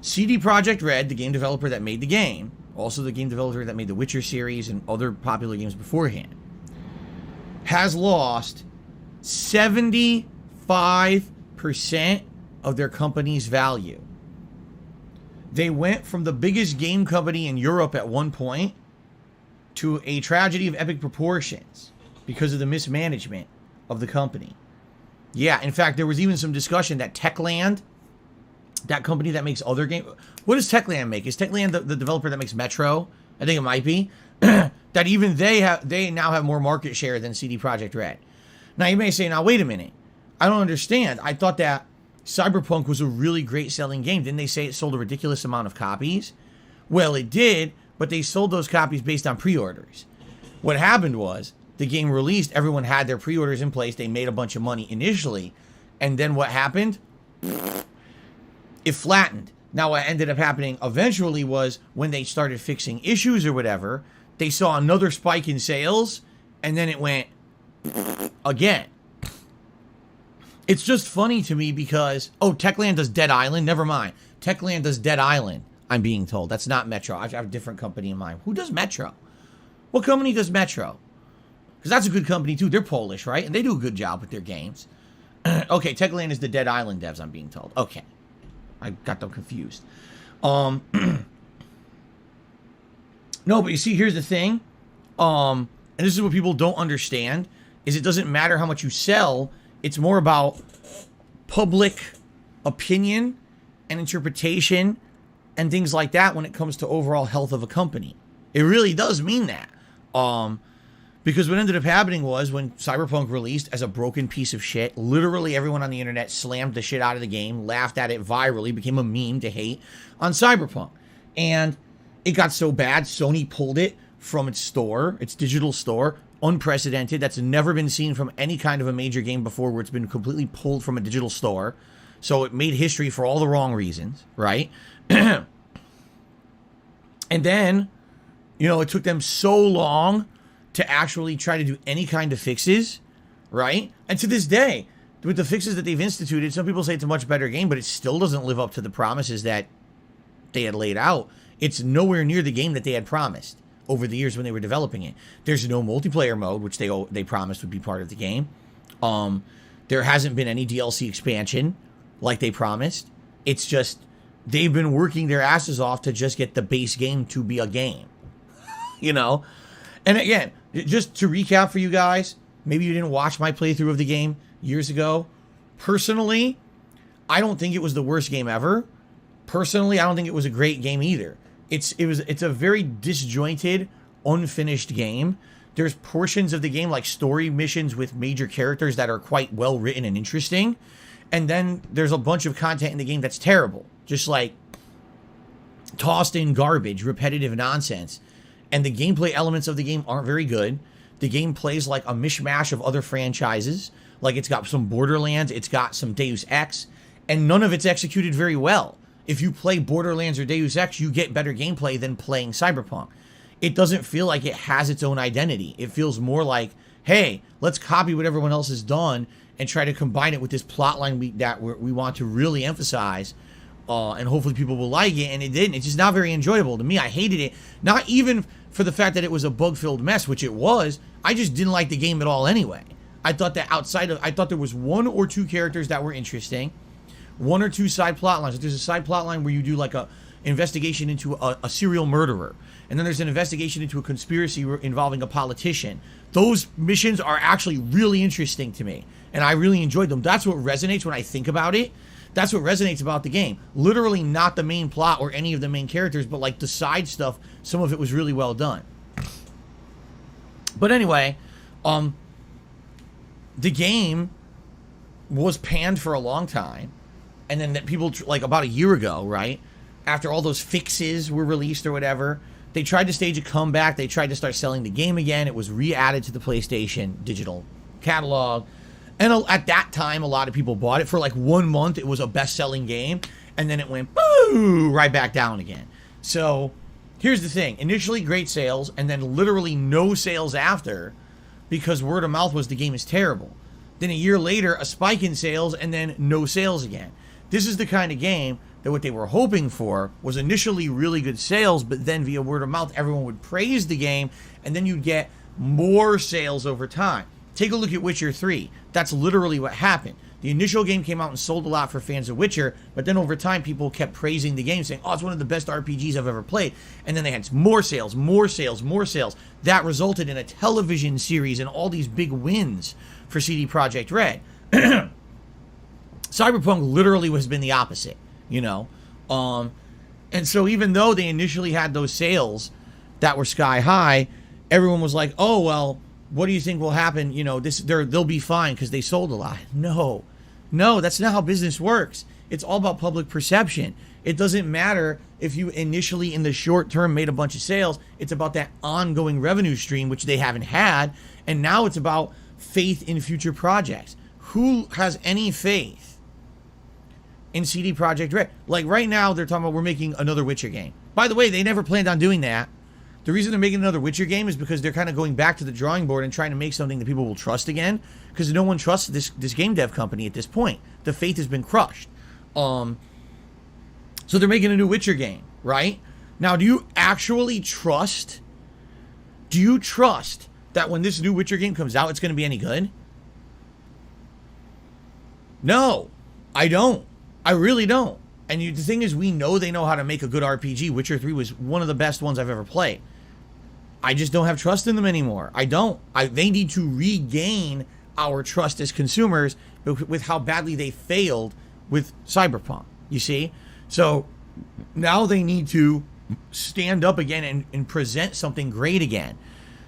CD Projekt Red, the game developer that made the game, also the game developer that made the Witcher series and other popular games beforehand, has lost 75% of their company's value. They went from the biggest game company in Europe at one point to a tragedy of epic proportions because of the mismanagement of the company. Yeah, in fact, there was even some discussion that Techland, that company that makes other games... What does Techland make? Is Techland the developer that makes Metro? I think it might be. That even they now have more market share than CD Projekt Red. Now, you may say, now, wait a minute. I don't understand. I thought that Cyberpunk was a really great selling game. Didn't they say it sold a ridiculous amount of copies? Well, it did, but they sold those copies based on pre-orders. What happened was, the game released, everyone had their pre-orders in place, they made a bunch of money initially, and then what happened? It flattened. Now, what ended up happening eventually was when they started fixing issues or whatever, they saw another spike in sales, and then it went again. It's just funny to me because, oh, Techland does Dead Island? Never mind. Techland does Dead Island, I'm being told. That's not Metro. I have a different company in mind. Who does Metro? What company does Metro? Because that's a good company too. They're Polish, right? And they do a good job with their games. Okay, Techland is the Dead Island devs, I'm being told. Okay. I got them confused. No, but you see, here's the thing. And this is what people don't understand, is it doesn't matter how much you sell. It's more about public opinion and interpretation and things like that when it comes to overall health of a company. It really does mean that. Because what ended up happening was when Cyberpunk released as a broken piece of shit, literally everyone on the internet slammed the shit out of the game, laughed at it virally, became a meme to hate on Cyberpunk. And it got so bad, Sony pulled it from its store, its digital store, unprecedented. That's never been seen from any kind of a major game before where it's been completely pulled from a digital store. So it made history for all the wrong reasons, right? And then, you know, it took them so long to actually try to do any kind of fixes, right? And to this day, with the fixes that they've instituted, some people say it's a much better game, but it still doesn't live up to the promises that they had laid out. It's nowhere near the game that they had promised over the years when they were developing it. There's no multiplayer mode, which they promised would be part of the game. There hasn't been any DLC expansion like they promised. It's just, they've been working their asses off to just get the base game to be a game, you know? And again, just to recap for you guys, maybe you didn't watch my playthrough of the game years ago. Personally, I don't think it was the worst game ever. Personally, I don't think it was a great game either. It's a very disjointed, unfinished game. There's portions of the game like story missions with major characters that are quite well written and interesting. And then there's a bunch of content in the game that's terrible. Just like tossed in garbage, repetitive nonsense. And the gameplay elements of the game aren't very good. The game plays like a mishmash of other franchises. Like it's got some Borderlands, it's got some Deus Ex, and none of it's executed very well. If you play Borderlands or Deus Ex, you get better gameplay than playing Cyberpunk. It doesn't feel like it has its own identity. It feels more like, hey, let's copy what everyone else has done and try to combine it with this plotline that we want to really emphasize. And hopefully people will like it, and it didn't. It's just not very enjoyable to me. I hated it. Not even for the fact that it was a bug-filled mess, which it was. I just didn't like the game at all anyway. I thought that I thought there was one or two characters that were interesting, one or two side plot lines. There's a side plot line where you do like a investigation into a serial murderer, and then there's an investigation into a conspiracy involving a politician. Those missions are actually really interesting to me, and I really enjoyed them. That's what resonates when I think about it. That's what resonates about the game. Literally not the main plot or any of the main characters, but like the side stuff, some of it was really well done. But anyway, the game was panned for a long time. And then that people, like about a year ago, right? After all those fixes were released or whatever, they tried to stage a comeback. They tried to start selling the game again. It was re-added to the PlayStation digital catalog. And at that time, a lot of people bought it. For like 1 month, it was a best-selling game. And then it went, boo, right back down again. So, here's the thing. Initially, great sales, and then literally no sales after, because word of mouth was the game is terrible. Then a year later, a spike in sales, and then no sales again. This is the kind of game that what they were hoping for was initially really good sales, but then via word of mouth, everyone would praise the game, and then you'd get more sales over time. Take a look at Witcher 3. That's literally what happened. The initial game came out and sold a lot for fans of Witcher, but then over time, people kept praising the game, saying, oh, it's one of the best RPGs I've ever played. And then they had more sales, more sales, more sales. That resulted in a television series and all these big wins for CD Projekt Red. Cyberpunk literally has been the opposite, you know? And so even though they initially had those sales that were sky high, everyone was like, oh, well, what do you think will happen? You know, they'll be fine because they sold a lot. No, that's not how business works. It's all about public perception. It doesn't matter if you initially in the short term made a bunch of sales. It's about that ongoing revenue stream, which they haven't had. And now it's about faith in future projects. Who has any faith in CD Projekt Red? Like right now, they're talking about we're making another Witcher game. By the way, they never planned on doing that. The reason they're making another Witcher game is because they're kind of going back to the drawing board and trying to make something that people will trust again, because no one trusts this game dev company at this point. The faith has been crushed. So they're making a new Witcher game, right? Now, do you actually trust? Do you trust that when this new Witcher game comes out, it's going to be any good? No, I don't. I really don't. And the thing is, we know they know how to make a good RPG. Witcher 3 was one of the best ones I've ever played. I just don't have trust in them anymore. I don't. They need to regain our trust as consumers with how badly they failed with Cyberpunk, you see? So now they need to stand up again and present something great again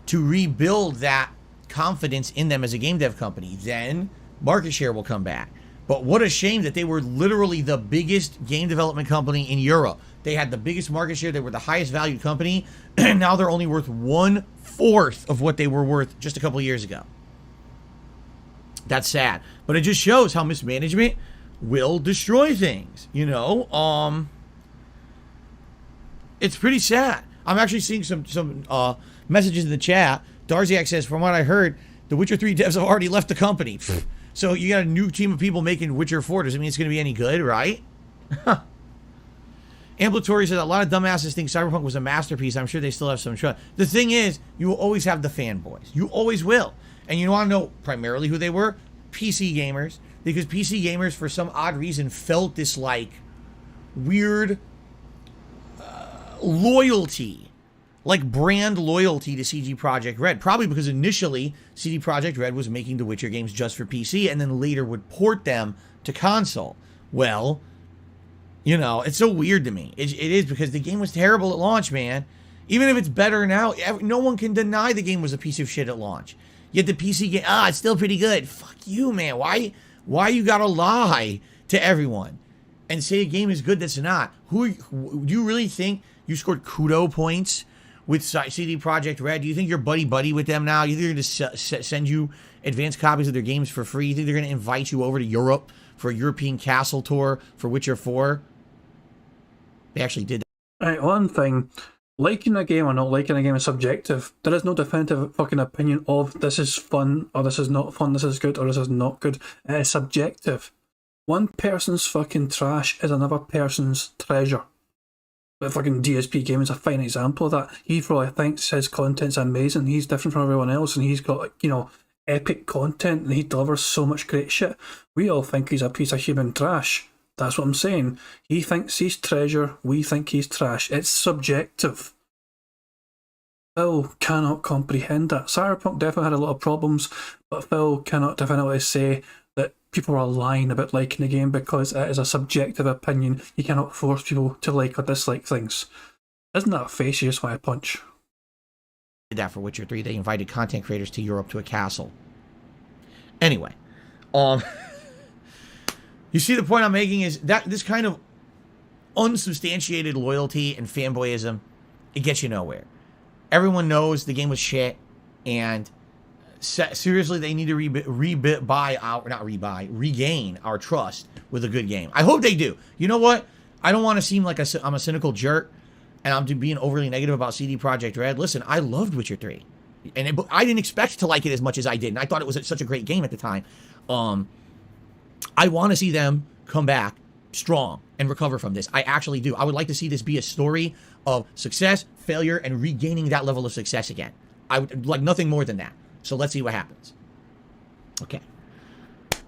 to rebuild that confidence in them as a game dev company. Then market share will come back. But what a shame that they were literally the biggest game development company in Europe. They had the biggest market share. They were the highest valued company. And now they're only worth 1/4 of what they were worth just a couple of years ago. That's sad. But it just shows how mismanagement will destroy things, you know? It's pretty sad. I'm actually seeing some messages in the chat. Darziak says, from what I heard, the Witcher 3 devs have already left the company. So you got a new team of people making Witcher 4. Does it mean it's going to be any good, right? Amplatory said a lot of dumbasses think Cyberpunk was a masterpiece. I'm sure they still have some trust. The thing is, you will always have the fanboys. You always will. And you want to know primarily who they were? PC gamers. Because PC gamers, for some odd reason, felt this, like, weird loyalty. Like brand loyalty to CD Projekt Red. Probably because initially CD Projekt Red was making the Witcher games just for PC and then later would port them to console. Well, you know, it's so weird to me. It is, because the game was terrible at launch, man. Even if it's better now, no one can deny the game was a piece of shit at launch. Yet the PC game, it's still pretty good. Fuck you, man. Why you gotta lie to everyone and say a game is good that's not? Do you really think you scored kudo points with CD Projekt Red? Do you think you're buddy with them now? You think they're going to send you advanced copies of their games for free? You think they're going to invite you over to Europe for a European castle tour for Witcher 4? They actually did that. Right, one thing. Liking a game or not liking a game is subjective. There is no definitive fucking opinion of this is fun, or this is not fun, this is good, or this is not good. It is subjective. One person's fucking trash is another person's treasure. But fucking DSP Game is a fine example of that. He probably thinks his content's amazing. He's different from everyone else, and he's got, you know, epic content, and he delivers so much great shit. We all think he's a piece of human trash. That's what I'm saying. He thinks he's treasure. We think he's trash. It's subjective. Phil cannot comprehend that. Cyberpunk definitely had a lot of problems, but Phil cannot definitively say that people are lying about liking the game, because it is a subjective opinion. You cannot force people to like or dislike things. Isn't that a face you just want to punch? Did that for Witcher 3. They invited content creators to Europe to a castle. Anyway, you see the point I'm making is that this kind of unsubstantiated loyalty and fanboyism, it gets you nowhere. Everyone knows the game was shit, and seriously, they need to regain our trust with a good game. I hope they do. You know what? I don't want to seem like I'm a cynical jerk and I'm being overly negative about CD Projekt Red. Listen, I loved Witcher 3. And I didn't expect to like it as much as I did. And I thought it was such a great game at the time. I want to see them come back strong and recover from this. I actually do. I would like to see this be a story of success, failure, and regaining that level of success again. I would like nothing more than that. So let's see what happens. Okay.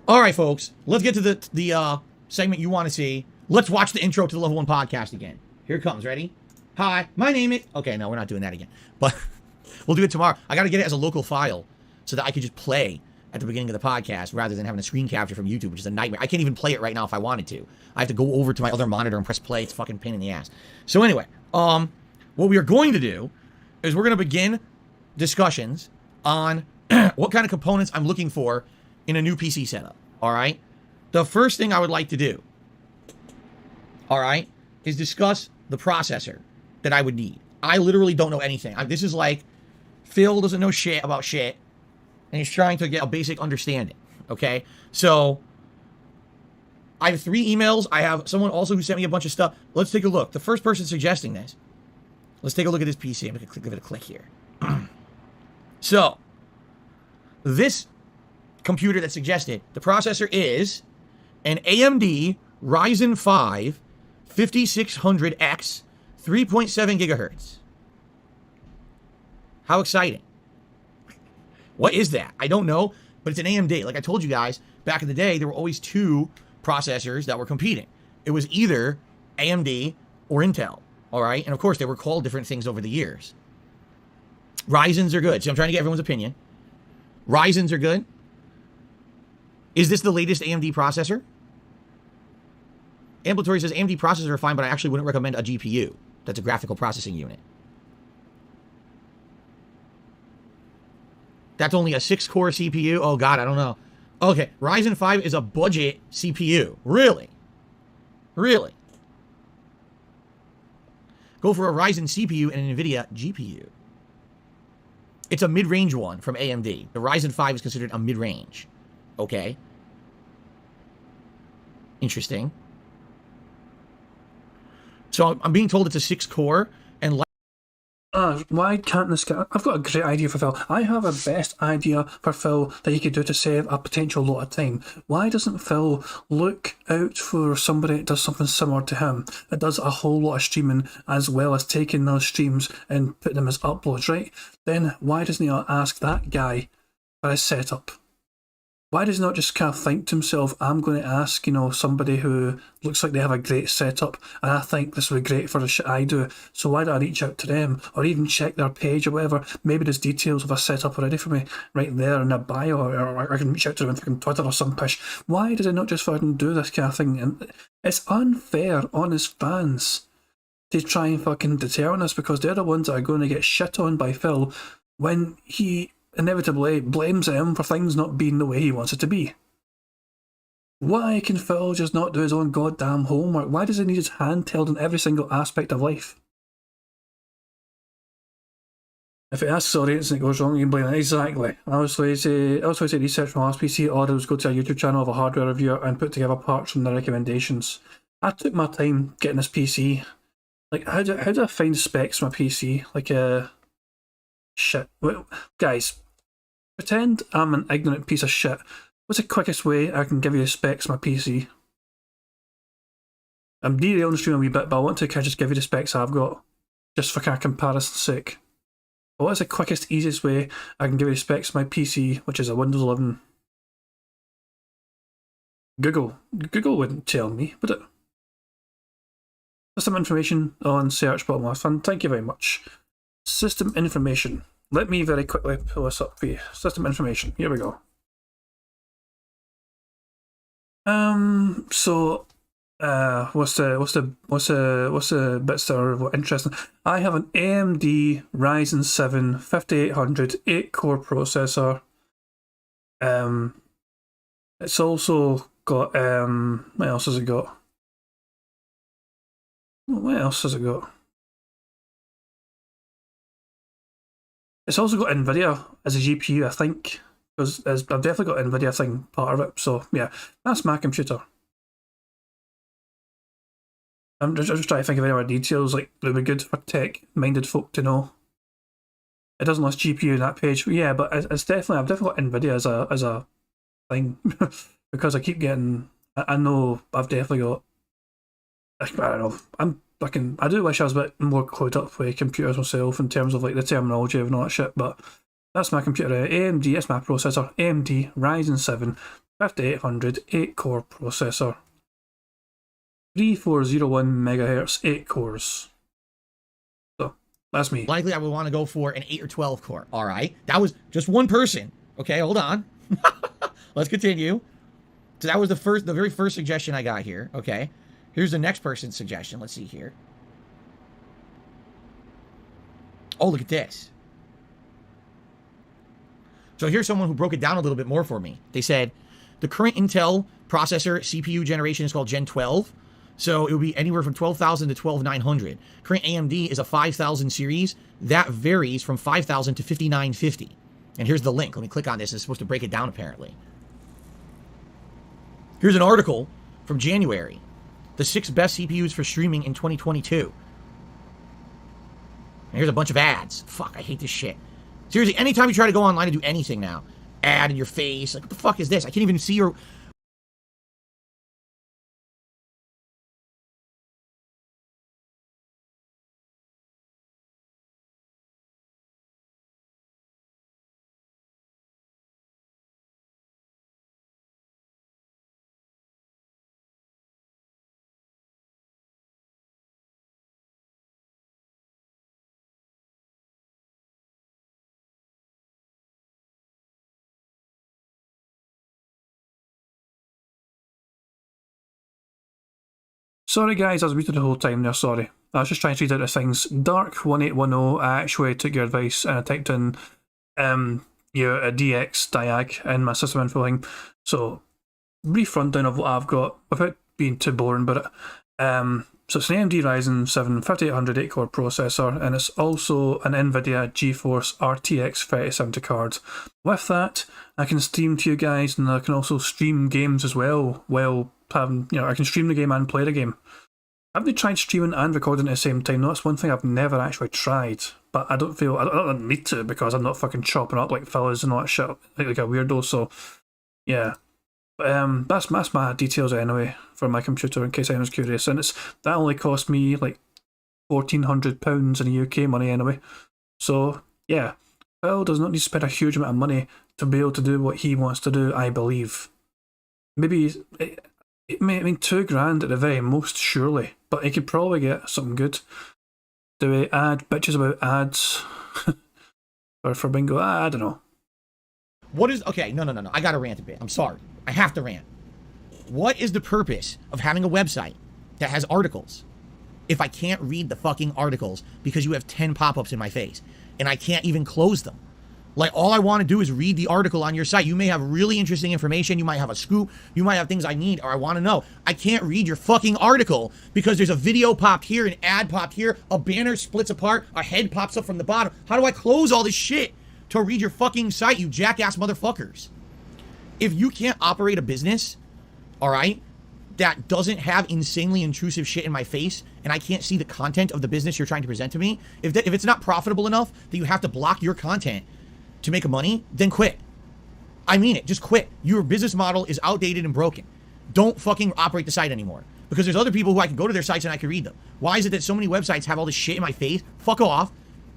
All right, folks. Let's get to the segment you want to see. Let's watch the intro to the Level 1 podcast again. Here it comes. Ready? Hi, my name is... Okay, no, we're not doing that again. But we'll do it tomorrow. I got to get it as a local file so that I could just play at the beginning of the podcast rather than having a screen capture from YouTube, which is a nightmare. I can't even play it right now if I wanted to. I have to go over to my other monitor and press play. It's a fucking pain in the ass. So anyway, what we are going to do is we're going to begin discussions on what kind of components I'm looking for in a new PC setup. All right? The first thing I would like to do, all right, is discuss the processor that I would need. I literally don't know anything. This is like Phil doesn't know shit about shit, and he's trying to get a basic understanding, okay? So I have 3 emails. I have someone also who sent me a bunch of stuff. Let's take a look. The first person suggesting this. Let's take a look at this PC. I'm going to give it a click here. So this computer that suggested, the processor is an AMD Ryzen 5 5600X 3.7 gigahertz. How exciting. What is that? I don't know, but it's an AMD. Like I told you guys, back in the day, there were always 2 processors that were competing. It was either AMD or Intel, all right? And of course, they were called different things over the years. Ryzens are good. So I'm trying to get everyone's opinion. Ryzens are good. Is this the latest AMD processor? Ambulatory says AMD processors are fine, but I actually wouldn't recommend a GPU. That's a graphical processing unit. That's only a 6-core CPU? Oh, God, I don't know. Okay, Ryzen 5 is a budget CPU. Really? Really? Go for a Ryzen CPU and an NVIDIA GPU. It's a mid-range one from AMD. The Ryzen 5 is considered a mid-range. Okay. Interesting. So I'm being told it's a 6-core and... Why can't this guy... I've got a great idea for Phil. I have a best idea for Phil that he could do to save a potential lot of time. Why doesn't Phil look out for somebody that does something similar to him, that does a whole lot of streaming, as well as taking those streams and putting them as uploads, right? Then why doesn't he ask that guy for his setup? Why does he not just kind of think to himself, I'm going to ask, you know, somebody who looks like they have a great setup, and I think this would be great for the shit I do, so why don't I reach out to them, or even check their page or whatever? Maybe there's details of a setup already for me right there in their bio, or I can reach out to them on fucking Twitter or some pish. Why does he not just fucking do this kind of thing? And it's unfair on his fans to try and fucking determine this, because they're the ones that are going to get shit on by Phil when he inevitably blames him for things not being the way he wants it to be. Why can Phil just not do his own goddamn homework? Why does he need his hand held in every single aspect of life? If it asks the audience and it goes wrong, you can blame it. Exactly. I always say research from last PC, or go to a YouTube channel of a hardware reviewer and put together parts from the recommendations. I took my time getting this PC. Like, how do I find specs for my PC? Like, shit. Well, guys, pretend I'm an ignorant piece of shit. What's the quickest way I can give you the specs of my PC? I'm derailing the stream a wee bit, but I want to kind of just give you the specs I've got, just for kind of comparison's sake. But what is the quickest, easiest way I can give you the specs of my PC, which is a Windows 11? Google. Google wouldn't tell me, would it? System information on search bottom left hand. Thank you very much. System information. Let me very quickly pull this up for you. System information. Here we go. What's the bits that are interesting? I have an AMD Ryzen 7 5800 8-core processor. It's also got what else has it got? What else has it got? It's also got NVIDIA as a GPU, I think, because I've definitely got NVIDIA thing part of it. So yeah, that's my computer. I'm just trying to think of any more details like that would be good for tech-minded folk to know. It doesn't list GPU in that page, yeah, but it's definitely, I've definitely got NVIDIA as a thing because I keep getting. I know I've definitely got I don't know. I do wish I was a bit more clued up with computers myself in terms of like the terminology and all that shit, but that's my computer. AMD, that's my processor. AMD Ryzen 7 5800 8-core processor. 3401 megahertz, 8 cores. So, that's me. Likely I would want to go for an 8 or 12 core. All right. That was just one person. Okay, hold on. Let's continue. So that was the very first suggestion I got here. Okay. Here's the next person's suggestion. Let's see here. Oh, look at this. So here's someone who broke it down a little bit more for me. They said the current Intel processor CPU generation is called Gen 12. So it would be anywhere from 12,000 to 12,900. Current AMD is a 5,000 series. That varies from 5,000 to 5,950. And here's the link. Let me click on this. It's supposed to break it down, apparently. Here's an article from January. The 6 best CPUs for streaming in 2022. And here's a bunch of ads. Fuck, I hate this shit. Seriously, anytime you try to go online and do anything now, ad in your face, like, what the fuck is this? I can't even see your... Sorry guys, I was muted the whole time there, sorry. I was just trying to read out the things. Dark1810, I actually took your advice and I typed in your DX diag in my system info thing. So, brief rundown of what I've got, without being too boring, but so it's an AMD Ryzen 7 5800 8-core processor, and it's also an NVIDIA GeForce RTX 3070 card. With that, I can stream to you guys, and I can also stream games as well, I can stream the game and play the game. I've been tried streaming and recording at the same time. That's one thing I've never actually tried, but I don't need to because I'm not fucking chopping up like fellas and all that shit like a weirdo. So yeah, but that's my details anyway for my computer in case anyone's curious. And that only cost me like £1,400 in UK money anyway. So yeah, Phil does not need to spend a huge amount of money to be able to do what he wants to do. I believe maybe. I mean, £2,000 at the very most, surely. But he could probably get something good. Do we add bitches about ads for bingo? I don't know. What is... Okay, no. I gotta rant a bit. I'm sorry. I have to rant. What is the purpose of having a website that has articles if I can't read the fucking articles because you have 10 pop-ups in my face and I can't even close them? Like, all I want to do is read the article on your site. You may have really interesting information. You might have a scoop. You might have things I need or I want to know. I can't read your fucking article because there's a video popped here, an ad popped here, a banner splits apart, a head pops up from the bottom. How do I close all this shit to read your fucking site, you jackass motherfuckers? If you can't operate a business, all right, that doesn't have insanely intrusive shit in my face and I can't see the content of the business you're trying to present to me, if it's not profitable enough that you have to block your content to make money, then quit. I mean it, just quit. Your business model is outdated and broken. Don't fucking operate the site anymore. Because there's other people who I can go to their sites and I can read them. Why is it that so many websites have all this shit in my face? Fuck off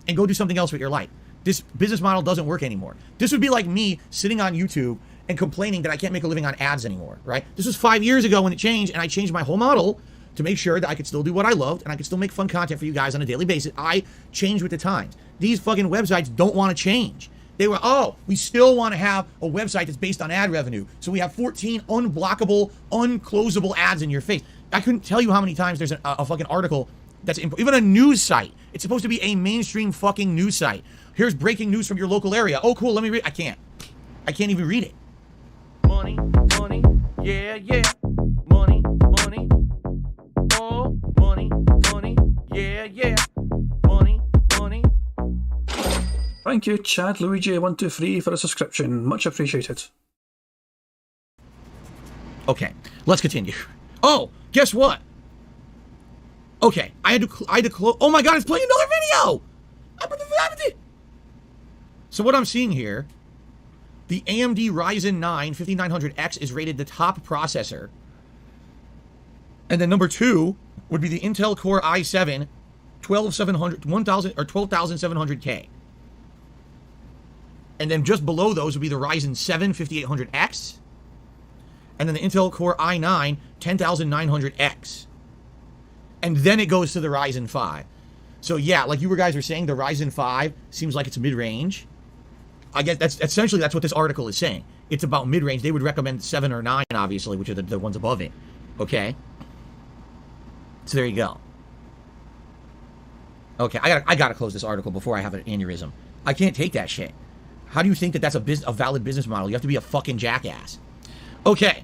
and go do something else with your life. This business model doesn't work anymore. This would be like me sitting on YouTube and complaining that I can't make a living on ads anymore, right? This was 5 years ago when it changed, and I changed my whole model to make sure that I could still do what I loved and I could still make fun content for you guys on a daily basis. I changed with the times. These fucking websites don't want to change. They were, we still want to have a website that's based on ad revenue. So we have 14 unblockable, unclosable ads in your face. I couldn't tell you how many times there's a fucking article that's even a news site. It's supposed to be a mainstream fucking news site. Here's breaking news from your local area. Oh, cool. Let me read. I can't even read it. Money, yeah. Money, oh, money, yeah. Money. Thank you, Chad Luigi123 for a subscription. Much appreciated. Okay, let's continue. Oh, guess what? Okay, I had to close. Oh my god, it's playing another video! So what I'm seeing here, the AMD Ryzen 9 5900X is rated the top processor. And then number 2 would be the Intel Core i7 12,700K. And then just below those would be the Ryzen 7 5800X. And then the Intel Core i9 10900X. And then it goes to the Ryzen 5. So yeah, like you guys were saying, the Ryzen 5 seems like it's mid-range. I guess that's what this article is saying. It's about mid-range. They would recommend 7 or 9, obviously, which are the ones above it. Okay? So there you go. Okay, I gotta close this article before I have an aneurysm. I can't take that shit. How do you think that that's a valid business model? You have to be a fucking jackass. Okay.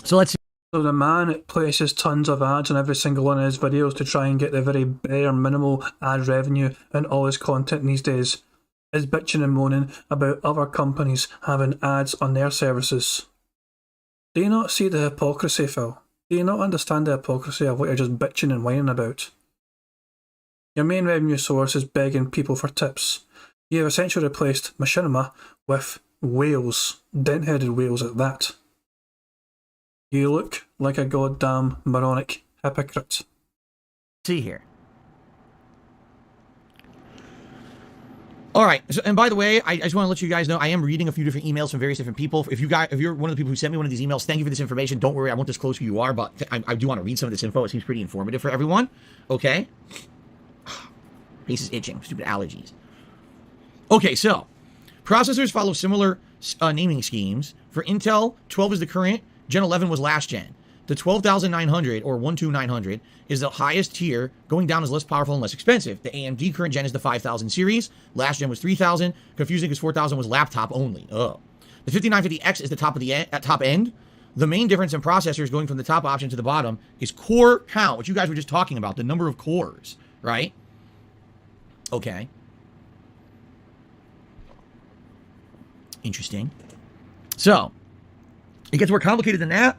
So let's see. So the man places tons of ads on every single one of his videos to try and get the very bare minimal ad revenue in all his content these days is bitching and moaning about other companies having ads on their services. Do you not see the hypocrisy, Phil? Do you not understand the hypocrisy of what you're just bitching and whining about? Your main revenue source is begging people for tips. You have essentially replaced machinima with whales, dent-headed whales at that. You look like a goddamn moronic hypocrite. See here. All right. So, and by the way, I just want to let you guys know I am reading a few different emails from various different people. If you're one of the people who sent me one of these emails, thank you for this information. Don't worry, I won't disclose who you are, but I do want to read some of this info. It seems pretty informative for everyone. Okay. Face is itching. Stupid allergies. Okay, so processors follow similar naming schemes. For Intel, 12 is the current. Gen 11 was last gen. The 12,900 or 12900 is the highest tier. Going down is less powerful and less expensive. The AMD current gen is the 5000 series. Last gen was 3000. Confusing because 4000 was laptop only. Oh. The 5950X is the top end. The main difference in processors going from the top option to the bottom is core count, which you guys were just talking about, the number of cores, right? Okay. Interesting. So, it gets more complicated than that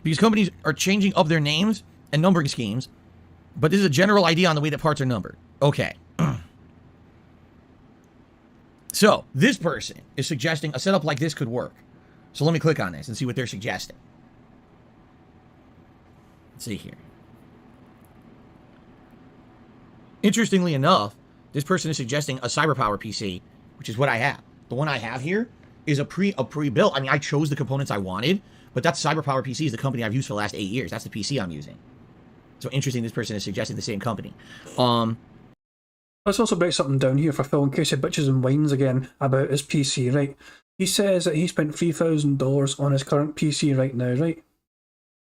because companies are changing up their names and numbering schemes, but this is a general idea on the way that parts are numbered. Okay. So, this person is suggesting a setup like this could work. So let me click on this and see what they're suggesting. Let's see here. Interestingly enough, this person is suggesting a CyberPower PC, which is what I have. The one I have here is a pre-built. I mean, I chose the components I wanted, but that's CyberPower PC is the company I've used for the last 8 years. That's the PC I'm using. So interesting, this person is suggesting the same company. Let's also break something down here for Phil in case he bitches and whines again about his PC, right? He says that he spent $3,000 on his current PC right now, right?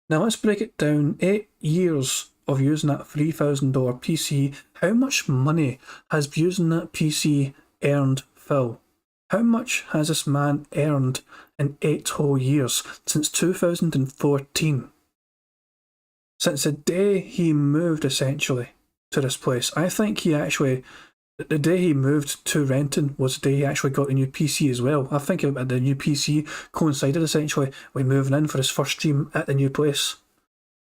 Now let's break it down. 8 years of using that $3,000 PC. How much money has using that PC earned Phil? How much has this man earned in 8 whole years since 2014? Since the day he moved, essentially, to this place. I think he actually, the day he moved to Renton was the day he actually got the new PC as well. I think the new PC coincided, essentially, with moving in for his first stream at the new place.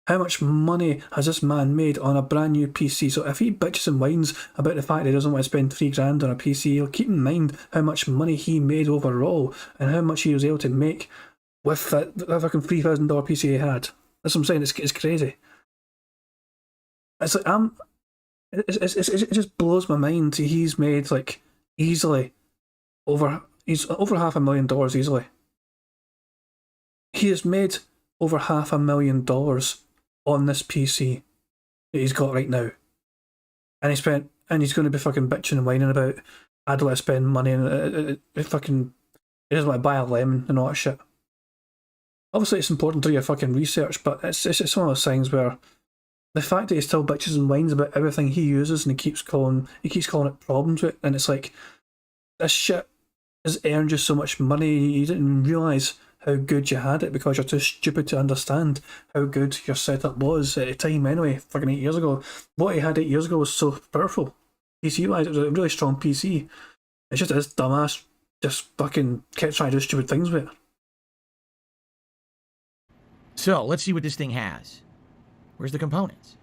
How much money has this man made on a brand new PC? So if he bitches and whines about the fact that he doesn't want to spend $3,000 on a PC, he'll keep in mind how much money he made overall and how much he was able to make with that fucking $3,000 PC he had. That's what I'm saying. It's crazy. It's like it just blows my mind. He's made like easily over $500,000 easily. He has made over $500,000 on this PC that he's got right now, and he's going to be fucking bitching and whining about I don't want to spend money and he doesn't want to buy a lemon and all that shit. Obviously, it's important to do your fucking research, but it's one of those things where the fact that he still bitches and whines about everything he uses and he keeps calling it problems with, and it's like this shit has earned you so much money you didn't realise how good you had it because you're too stupid to understand how good your setup was at the time anyway, fucking 8 years ago. What he had 8 years ago was so powerful. PC-wise, it was a really strong PC. It's just this dumbass just fucking kept trying to do stupid things with it. So, let's see what this thing has. Where's the components?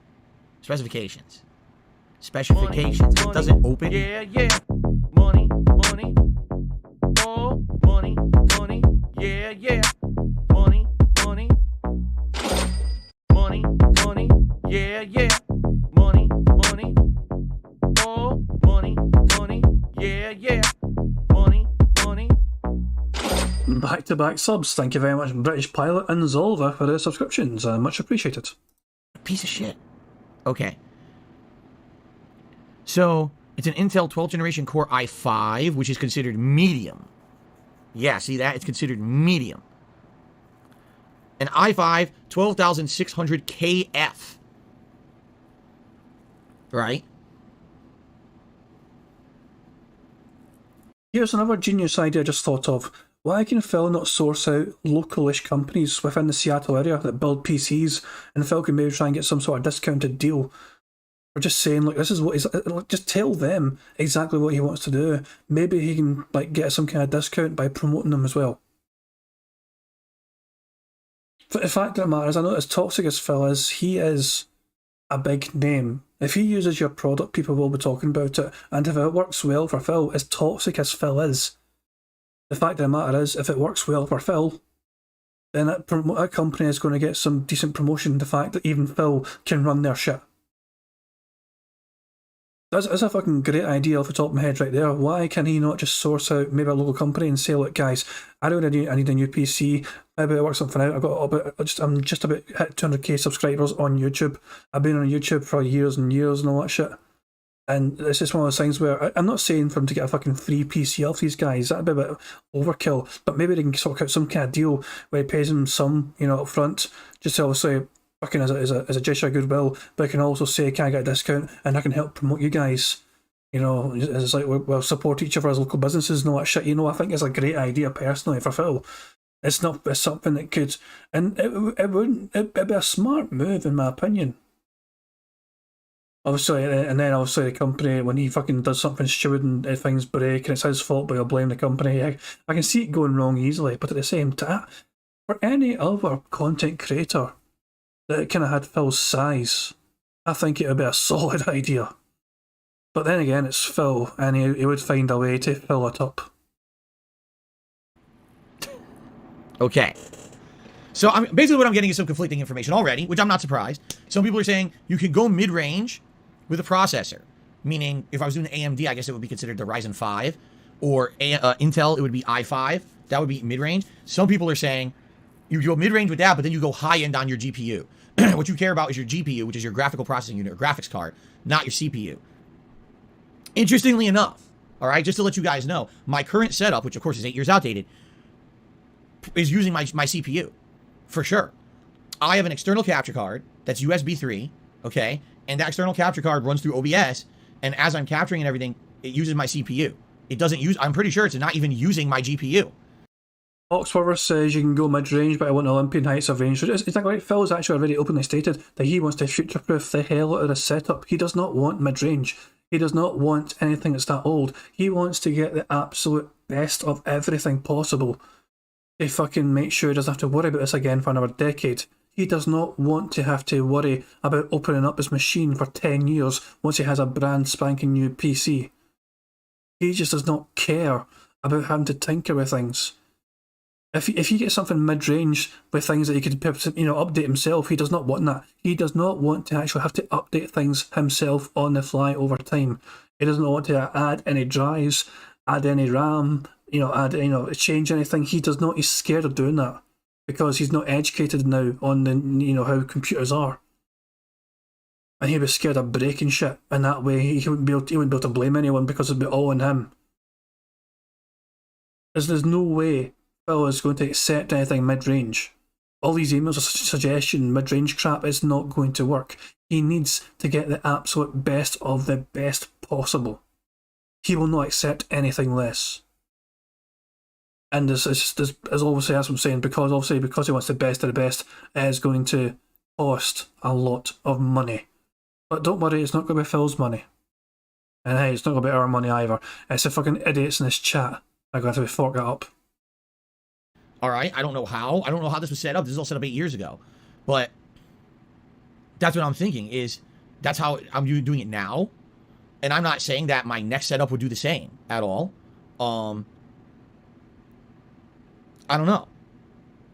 Specifications. Specifications. It doesn't open. Yeah. Money. Oh, money. Yeah. Money. Yeah, yeah. Money, money. Oh, money, money. Yeah, yeah. Money, money. Back-to-back subs. Thank you very much, British Pilot and Zolva, for the subscriptions. Much appreciated. Piece of shit. Okay. So, it's an Intel 12th generation Core i5, which is considered medium. Yeah, see that? It's considered medium. An i5 12600KF. Right? Here's another genius idea I just thought of. Why can Phil not source out local-ish companies within the Seattle area that build PCs, and Phil can maybe try and get some sort of discounted deal? Or just saying, look, this is what he's... Just tell them exactly what he wants to do. Maybe he can like get some kind of discount by promoting them as well. But the fact of the matter is, I know as toxic as Phil is, he is a big name. If he uses your product, people will be talking about it. And if it works well for Phil, as toxic as Phil is, the fact of the matter is, if it works well for Phil, then that company is going to get some decent promotion. The fact that even Phil can run their shit. That's a fucking great idea off the top of my head right there. Why can he not just source out maybe a local company and say, look guys, I need a new PC, maybe I work something out, I'm just about hit 200k subscribers on YouTube. I've been on YouTube for years and years and all that shit. And it's just one of those things where, I'm not saying for him to get a fucking free PC off these guys, that'd be a bit overkill, but maybe they can sort out some kind of deal where he pays them some, up front, just to obviously fucking as a gesture of goodwill, but I can also say, can I get a discount and I can help promote you guys? It's like we'll support each other as local businesses and all that shit. I think it's a great idea personally for Phil. It's something that could, and it'd be a smart move in my opinion. Obviously, and then obviously the company, when he fucking does something stupid and things break and it's his fault, but he'll blame the company. I can see it going wrong easily, but at the same time, for any other content creator that kind of had Phil's size, I think it would be a solid idea. But then again, it's Phil, and he would find a way to fill it up. Okay. So basically what I'm getting is some conflicting information already, which I'm not surprised. Some people are saying you can go mid-range with a processor. Meaning, if I was doing AMD, I guess it would be considered the Ryzen 5. Or Intel, it would be i5. That would be mid-range. Some people are saying you go mid-range with that, but then you go high-end on your GPU. What you care about is your GPU, which is your graphical processing unit or graphics card, not your CPU. Interestingly enough, all right, just to let you guys know, my current setup, which of course is 8 years outdated, is using my CPU, for sure. I have an external capture card that's USB 3, okay, and that external capture card runs through OBS, and as I'm capturing and everything, it uses my CPU. It doesn't use, I'm pretty sure it's not even using my GPU. Oxworth says you can go mid-range, but I want Olympian heights of range. It's like right, Phil's actually already openly stated that he wants to future-proof the hell out of this setup. He does not want mid-range. He does not want anything that's that old. He wants to get the absolute best of everything possible. To fucking make sure he doesn't have to worry about this again for another decade. He does not want to have to worry about opening up his machine for 10 years once he has a brand spanking new PC. He just does not care about having to tinker with things. If he gets something mid-range with things that he could, update himself, he does not want that. He does not want to actually have to update things himself on the fly over time. He doesn't want to add any drives, add any RAM, change anything. He does not. He's scared of doing that because he's not educated now on the how computers are, and he was scared of breaking shit. And that way, he wouldn't be able to blame anyone because it'd be all on him. There's no way Phil is going to accept anything mid-range. All these emails of suggestion, mid-range crap is not going to work. He needs to get the absolute best of the best possible. He will not accept anything less. And as obviously, as I'm saying, because he wants the best of the best, it is going to cost a lot of money. But don't worry, it's not going to be Phil's money. And hey, it's not going to be our money either. It's the fucking idiots in this chat that are going to have to fork it up. All right, I don't know how this was set up. This is all set up 8 years ago. But that's what I'm thinking is that's how I'm doing it now. And I'm not saying that my next setup would do the same at all. I don't know.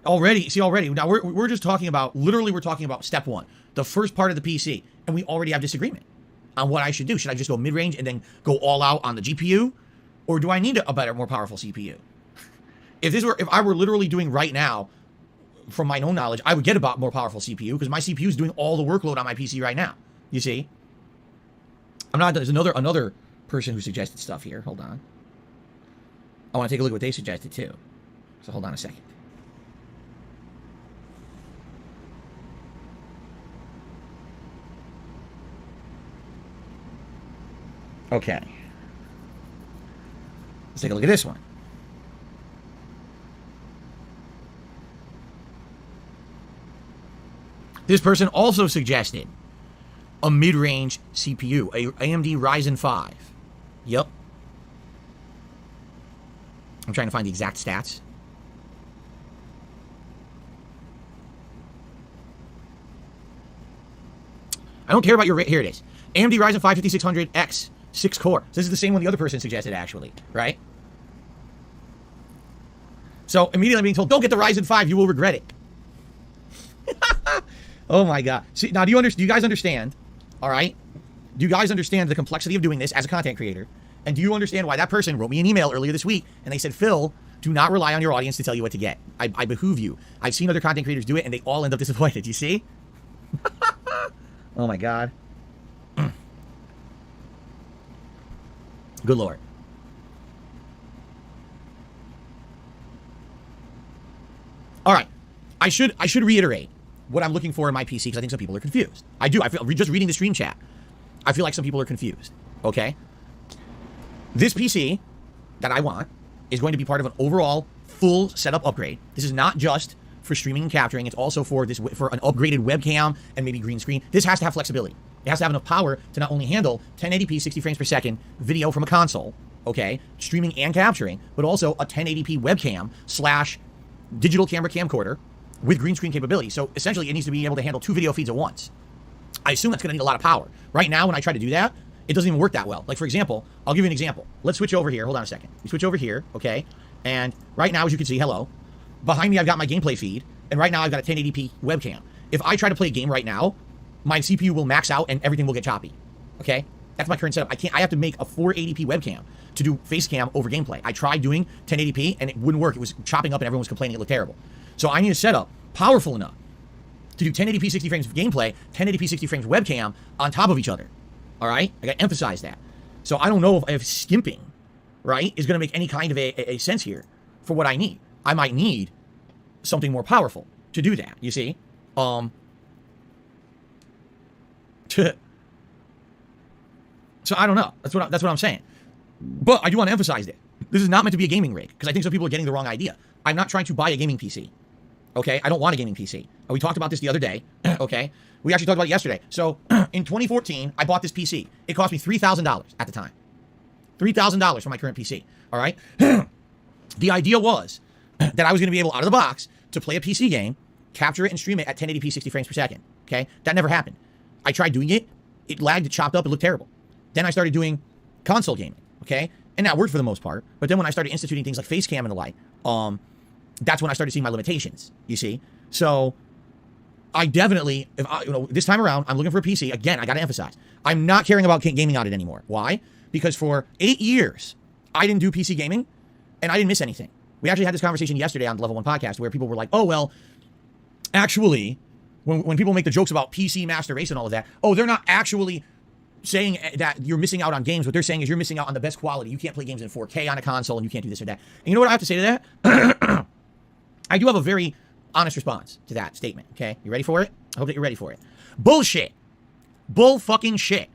Already, now we're just talking about, literally we're talking about step one. the first part of the PC, and we already have disagreement on what I should do. Should I just go mid-range and then go all out on the GPU? Or do I need a better, more powerful CPU? If I were literally doing right now, from my own knowledge, I would get a more powerful CPU because my CPU is doing all the workload on my PC right now. You see? There's another person who suggested stuff here. Hold on. I want to take a look at what they suggested too. So hold on a second. Okay. Let's take a look at this one. This person also suggested a mid-range CPU, a AMD Ryzen 5. Yep. I'm trying to find the exact stats. I don't care about your... Here it is. AMD Ryzen 5 5600X, 6 core. So this is the same one the other person suggested, actually, right? So immediately I'm being told, don't get the Ryzen 5, you will regret it. Oh my God. See, now do you guys understand? All right? Do you guys understand the complexity of doing this as a content creator? And do you understand why that person wrote me an email earlier this week and they said, Phil, do not rely on your audience to tell you what to get. I behoove you. I've seen other content creators do it and they all end up disappointed. You see? Oh my God. Good Lord. All right. I should reiterate what I'm looking for in my PC because I think some people are confused. I do. I feel just reading the stream chat. I feel like some people are confused. Okay? This PC that I want is going to be part of an overall full setup upgrade. This is not just for streaming and capturing. It's also for an upgraded webcam and maybe green screen. This has to have flexibility. It has to have enough power to not only handle 1080p 60 frames per second video from a console, okay, streaming and capturing, but also a 1080p webcam / digital camera camcorder with green screen capability. So essentially it needs to be able to handle 2 video feeds at once. I assume that's going to need a lot of power. Right now when I try to do that, it doesn't even work that well. Like for example, I'll give you an example. Let's switch over here. Hold on a second. We switch over here, okay? And right now, as you can see, hello. Behind me, I've got my gameplay feed. And right now, I've got a 1080p webcam. If I try to play a game right now, my CPU will max out and everything will get choppy, okay? That's my current setup. I have to make a 480p webcam to do face cam over gameplay. I tried doing 1080p and it wouldn't work. It was chopping up and everyone was complaining it looked terrible. So I need a setup powerful enough to do 1080p 60 frames of gameplay, 1080p 60 frames webcam on top of each other. All right? I got to emphasize that. So I don't know if skimping, right, is going to make any kind of a sense here for what I need. I might need something more powerful to do that, you see? So I don't know. That's what I'm saying. But I do want to emphasize that this is not meant to be a gaming rig because I think some people are getting the wrong idea. I'm not trying to buy a gaming PC. Okay? I don't want a gaming PC. We talked about this the other day. Okay? We actually talked about it yesterday. So in 2014, I bought this PC. It cost me $3,000 at the time. $3,000 for my current PC. All right? The idea was that I was going to be able, out of the box, to play a PC game, capture it, and stream it at 1080p 60 frames per second. Okay? That never happened. I tried doing it. It lagged, it chopped up, it looked terrible. Then I started doing console gaming. Okay? And that worked for the most part. But then when I started instituting things like face cam and the like, that's when I started seeing my limitations, you see? So I definitely, this time around, I'm looking for a PC. Again, I got to emphasize, I'm not caring about gaming on it anymore. Why? Because for 8 years, I didn't do PC gaming, and I didn't miss anything. We actually had this conversation yesterday on the Level 1 podcast where people were like, oh, well, actually, when people make the jokes about PC master race and all of that, oh, they're not actually saying that you're missing out on games. What they're saying is you're missing out on the best quality. You can't play games in 4K on a console, and you can't do this or that. And you know what I have to say to that? I do have a very honest response to that statement, okay? You ready for it? I hope that you're ready for it. Bullshit. Bull fucking shit.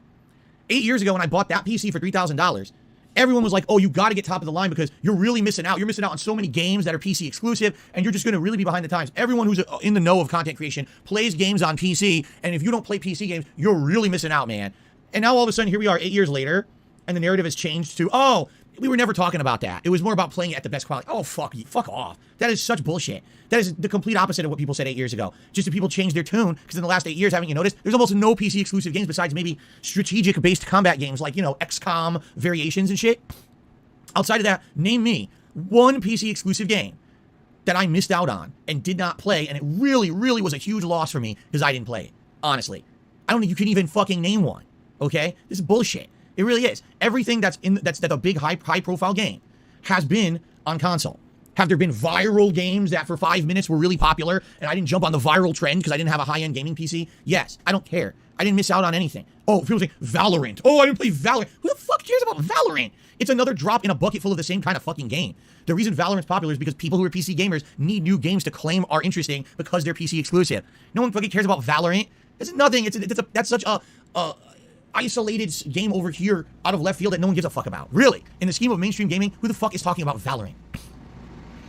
8 years ago when I bought that PC for $3,000, everyone was like, oh, you got to get top of the line because you're really missing out. You're missing out on so many games that are PC exclusive, and you're just going to really be behind the times. Everyone who's in the know of content creation plays games on PC, and if you don't play PC games, you're really missing out, man. And now all of a sudden, here we are 8 years later, and the narrative has changed to, oh, we were never talking about that. It was more about playing it at the best quality. Oh, fuck off. That is such bullshit. That is the complete opposite of what people said 8 years ago. Just that people changed their tune, because in the last 8 years, haven't you noticed, there's almost no PC exclusive games besides maybe strategic-based combat games like, XCOM variations and shit. Outside of that, name me one PC exclusive game that I missed out on and did not play, and it really, really was a huge loss for me because I didn't play it. honestly. I don't think you can even fucking name one, okay? This is bullshit. It really is. Everything that's a big high profile game has been on console. Have there been viral games that for 5 minutes were really popular and I didn't jump on the viral trend because I didn't have a high-end gaming PC? Yes, I don't care. I didn't miss out on anything. Oh, people say Valorant. Oh, I didn't play Valorant. Who the fuck cares about Valorant? It's another drop in a bucket full of the same kind of fucking game. The reason Valorant's popular is because people who are PC gamers need new games to claim are interesting because they're PC exclusive. No one fucking cares about Valorant. It's nothing. That's such a isolated game over here out of left field that no one gives a fuck about. Really, in the scheme of mainstream gaming, who the fuck is talking about Valorant?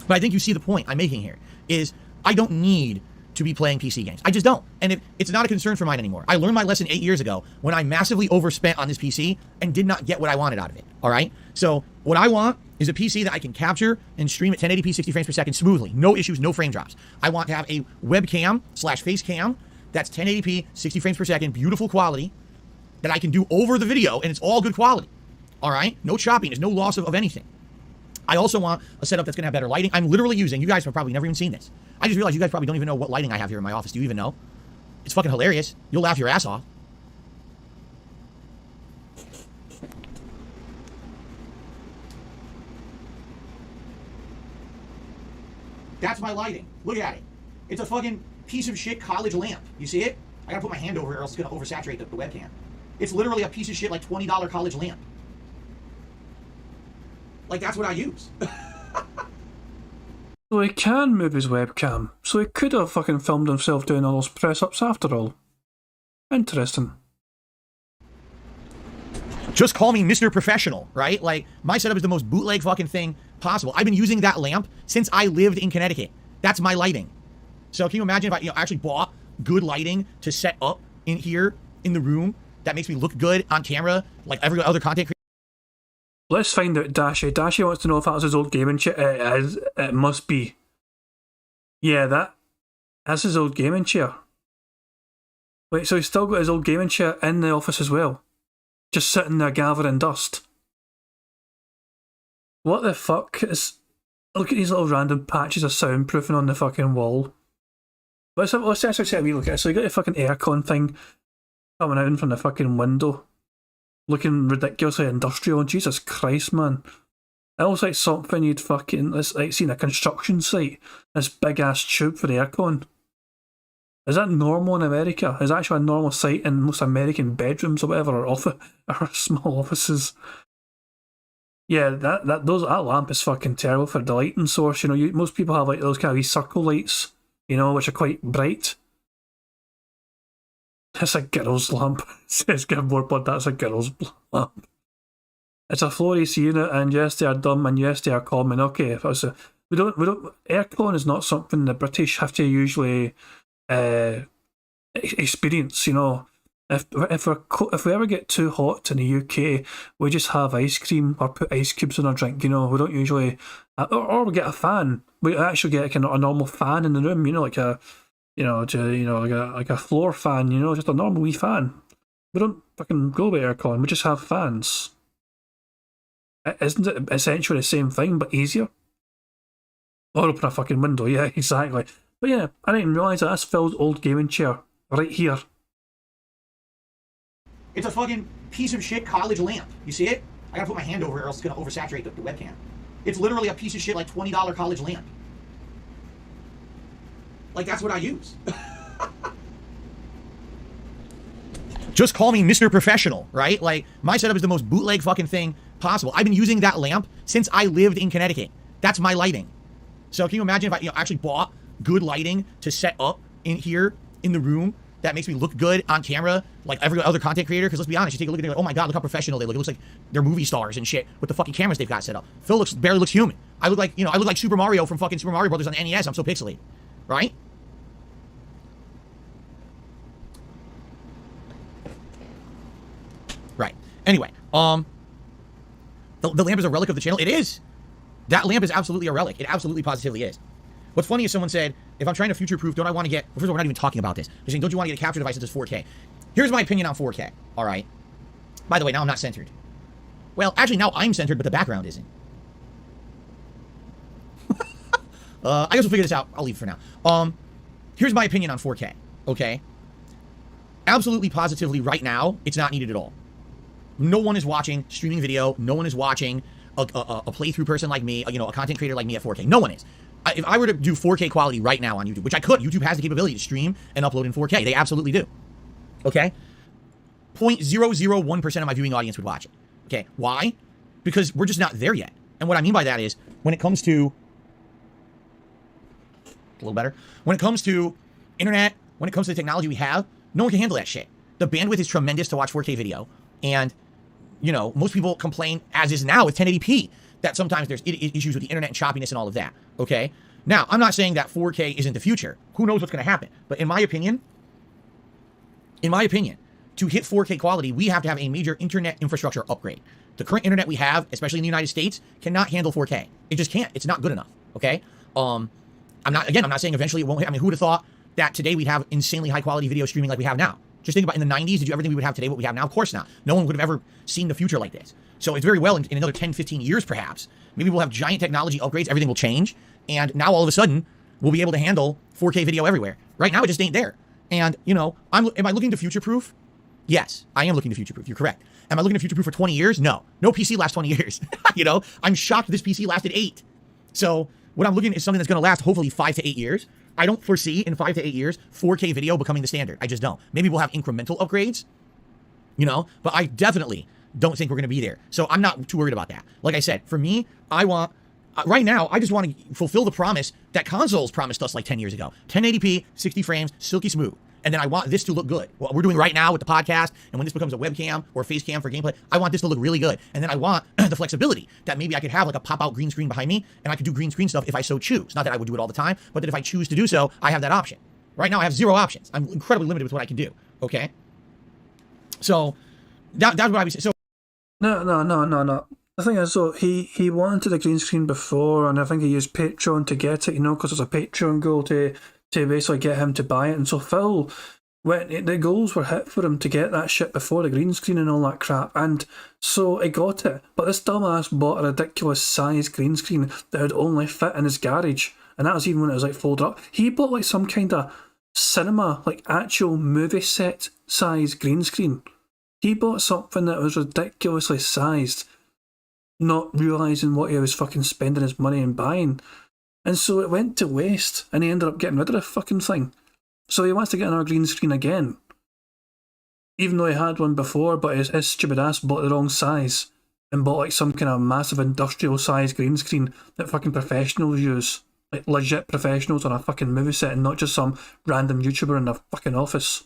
But I think you see the point I'm making here is I don't need to be playing PC games. I just don't. And it's not a concern for mine anymore. I learned my lesson 8 years ago when I massively overspent on this PC and did not get what I wanted out of it. All right. So what I want is a PC that I can capture and stream at 1080p 60 frames per second smoothly. No issues, no frame drops. I want to have a webcam / face cam that's 1080p 60 frames per second, beautiful quality that I can do over the video and it's all good quality. All right. No chopping. There's no loss of anything. I also want a setup that's going to have better lighting. I'm literally using, you guys have probably never even seen this. I just realized you guys probably don't even know what lighting I have here in my office. Do you even know? It's fucking hilarious. You'll laugh your ass off. That's my lighting. Look at it. It's a fucking piece of shit college lamp. You see it? I gotta put my hand over it or else it's gonna oversaturate the webcam. It's literally a piece of shit like $20 college lamp. Like, that's what I use. So he can move his webcam. So he could have fucking filmed himself doing all those press-ups after all. Interesting. Just call me Mr. Professional, right? Like, my setup is the most bootleg fucking thing possible. I've been using that lamp since I lived in Connecticut. That's my lighting. So can you imagine if I actually bought good lighting to set up in here in the room that makes me look good on camera like every other content creator? Let's find out Dashy. Dashy wants to know if that was his old gaming chair. It is. It must be. Yeah, that's his old gaming chair. Wait, so he's still got his old gaming chair in the office as well? Just sitting there gathering dust. What the fuck is... Look at these little random patches of soundproofing on the fucking wall. Let's actually take a wee look at it. So you got the fucking aircon thing coming out in from the fucking window. Looking ridiculously industrial. Jesus Christ, man. It looks like something you'd fucking... It's like seen a construction site. This big ass tube for the aircon. Is that normal in America? Is that actually a normal sight in most American bedrooms or whatever, or small offices? Yeah, that lamp is fucking terrible for the lighting source. You know, most people have like those kind of wee circle lights, you know, which are quite bright. It's a girl's lamp. It says Gimboard, but that's a girl's lamp. It's a floor AC unit, and yes, they are dumb, and yes, they are common. Okay, if it was we don't. Aircon is not something the British have to usually experience. You know, if we ever get too hot in the UK, we just have ice cream or put ice cubes in our drink. You know, we don't usually, or we get a fan. We actually get a normal fan in the room. You know, like a. Like a floor fan, you know, just a normal wee fan. We don't fucking go with aircon, we just have fans. Isn't it essentially the same thing, but easier? Or open a fucking window, yeah, exactly. But yeah, I didn't realise that's Phil's old gaming chair, right here. It's a fucking piece of shit college lamp. You see it? I gotta put my hand over it or else it's gonna oversaturate the webcam. It's literally a piece of shit like $20 college lamp. Like, that's what I use. Just call me Mr. Professional, right? Like, my setup is the most bootleg fucking thing possible. I've been using that lamp since I lived in Connecticut. That's my lighting. So can you imagine if I actually bought good lighting to set up in here in the room that makes me look good on camera like every other content creator? Because let's be honest, you take a look at it like, oh my god, look how professional they look. It looks like they're movie stars and shit with the fucking cameras they've got set up. Phil barely looks human. I look like Super Mario from fucking Super Mario Brothers on the NES. I'm so pixelated. Right? Right. Anyway, the lamp is a relic of the channel. It is. That lamp is absolutely a relic. It absolutely positively is. What's funny is someone said, if I'm trying to future-proof, don't I want to get... Well, first of all, we're not even talking about this. They're saying, don't you want to get a capture device that does 4K? Here's my opinion on 4K. All right. By the way, now I'm not centered. Well, actually, now I'm centered, but the background isn't. I guess we'll figure this out. I'll leave for now. Here's my opinion on 4K, okay? absolutely positively right now, it's not needed at all. No one is watching streaming video. No one is watching a playthrough person like me, a content creator like me at 4K. No one is. If I were to do 4K quality right now on YouTube, which I could, YouTube has the capability to stream and upload in 4K. They absolutely do. Okay? 0.001% of my viewing audience would watch it. Okay? Why? Because we're just not there yet. And what I mean by that is, when it comes to... a little better. When it comes to internet, when it comes to the technology we have, no one can handle that shit. The bandwidth is tremendous to watch 4K video. And, most people complain, as is now with 1080p, that sometimes there's issues with the internet and choppiness and all of that. Okay? Now, I'm not saying that 4K isn't the future. Who knows what's going to happen? But in my opinion, to hit 4K quality, we have to have a major internet infrastructure upgrade. The current internet we have, especially in the United States, cannot handle 4K. It just can't. It's not good enough. Okay? I'm not saying eventually it won't. I mean, who would have thought that today we'd have insanely high quality video streaming like we have now? Just think about in the 90s, did you ever think we would have today what we have now? Of course not. No one would have ever seen the future like this. So it's very well in another 10, 15 years perhaps, maybe we'll have giant technology upgrades, everything will change, and now all of a sudden, we'll be able to handle 4K video everywhere. Right now, it just ain't there. And, am I looking to future-proof? Yes, I am looking to future-proof. You're correct. Am I looking to future-proof for 20 years? No. No PC lasts 20 years. I'm shocked this PC lasted 8. So what I'm looking at is something that's going to last hopefully 5 to 8 years. I don't foresee in 5 to 8 years 4K video becoming the standard. I just don't. Maybe we'll have incremental upgrades, but I definitely don't think we're going to be there. So I'm not too worried about that. Like I said, for me, right now, I just want to fulfill the promise that consoles promised us like 10 years ago. 1080p, 60 frames, silky smooth. And then I want this to look good. What we're doing right now with the podcast, and when this becomes a webcam or a face cam for gameplay, I want this to look really good. And then I want the flexibility that maybe I could have like a pop-out green screen behind me, and I could do green screen stuff if I so choose. Not that I would do it all the time, but that if I choose to do so, I have that option. Right now, I have 0 options. I'm incredibly limited with what I can do. Okay? So, that's what I would say. So, No. The thing is, so he wanted a green screen before, and I think he used Patreon to get it, because there's a Patreon goal to basically get him to buy it. And so Phil, when the goals were hit for him to get that shit before the green screen and all that crap, and so he got it. But this dumbass bought a ridiculous size green screen that would only fit in his garage, and that was even when it was like folded up. He bought like some kind of cinema, like actual movie set size green screen. He bought something that was ridiculously sized, not realising what he was fucking spending his money and buying. And so it went to waste, and he ended up getting rid of the fucking thing. So he wants to get another green screen again. Even though he had one before, but his stupid ass bought the wrong size, and bought like some kind of massive industrial size green screen that fucking professionals use. Like legit professionals on a fucking movie set, and not just some random YouTuber in their fucking office.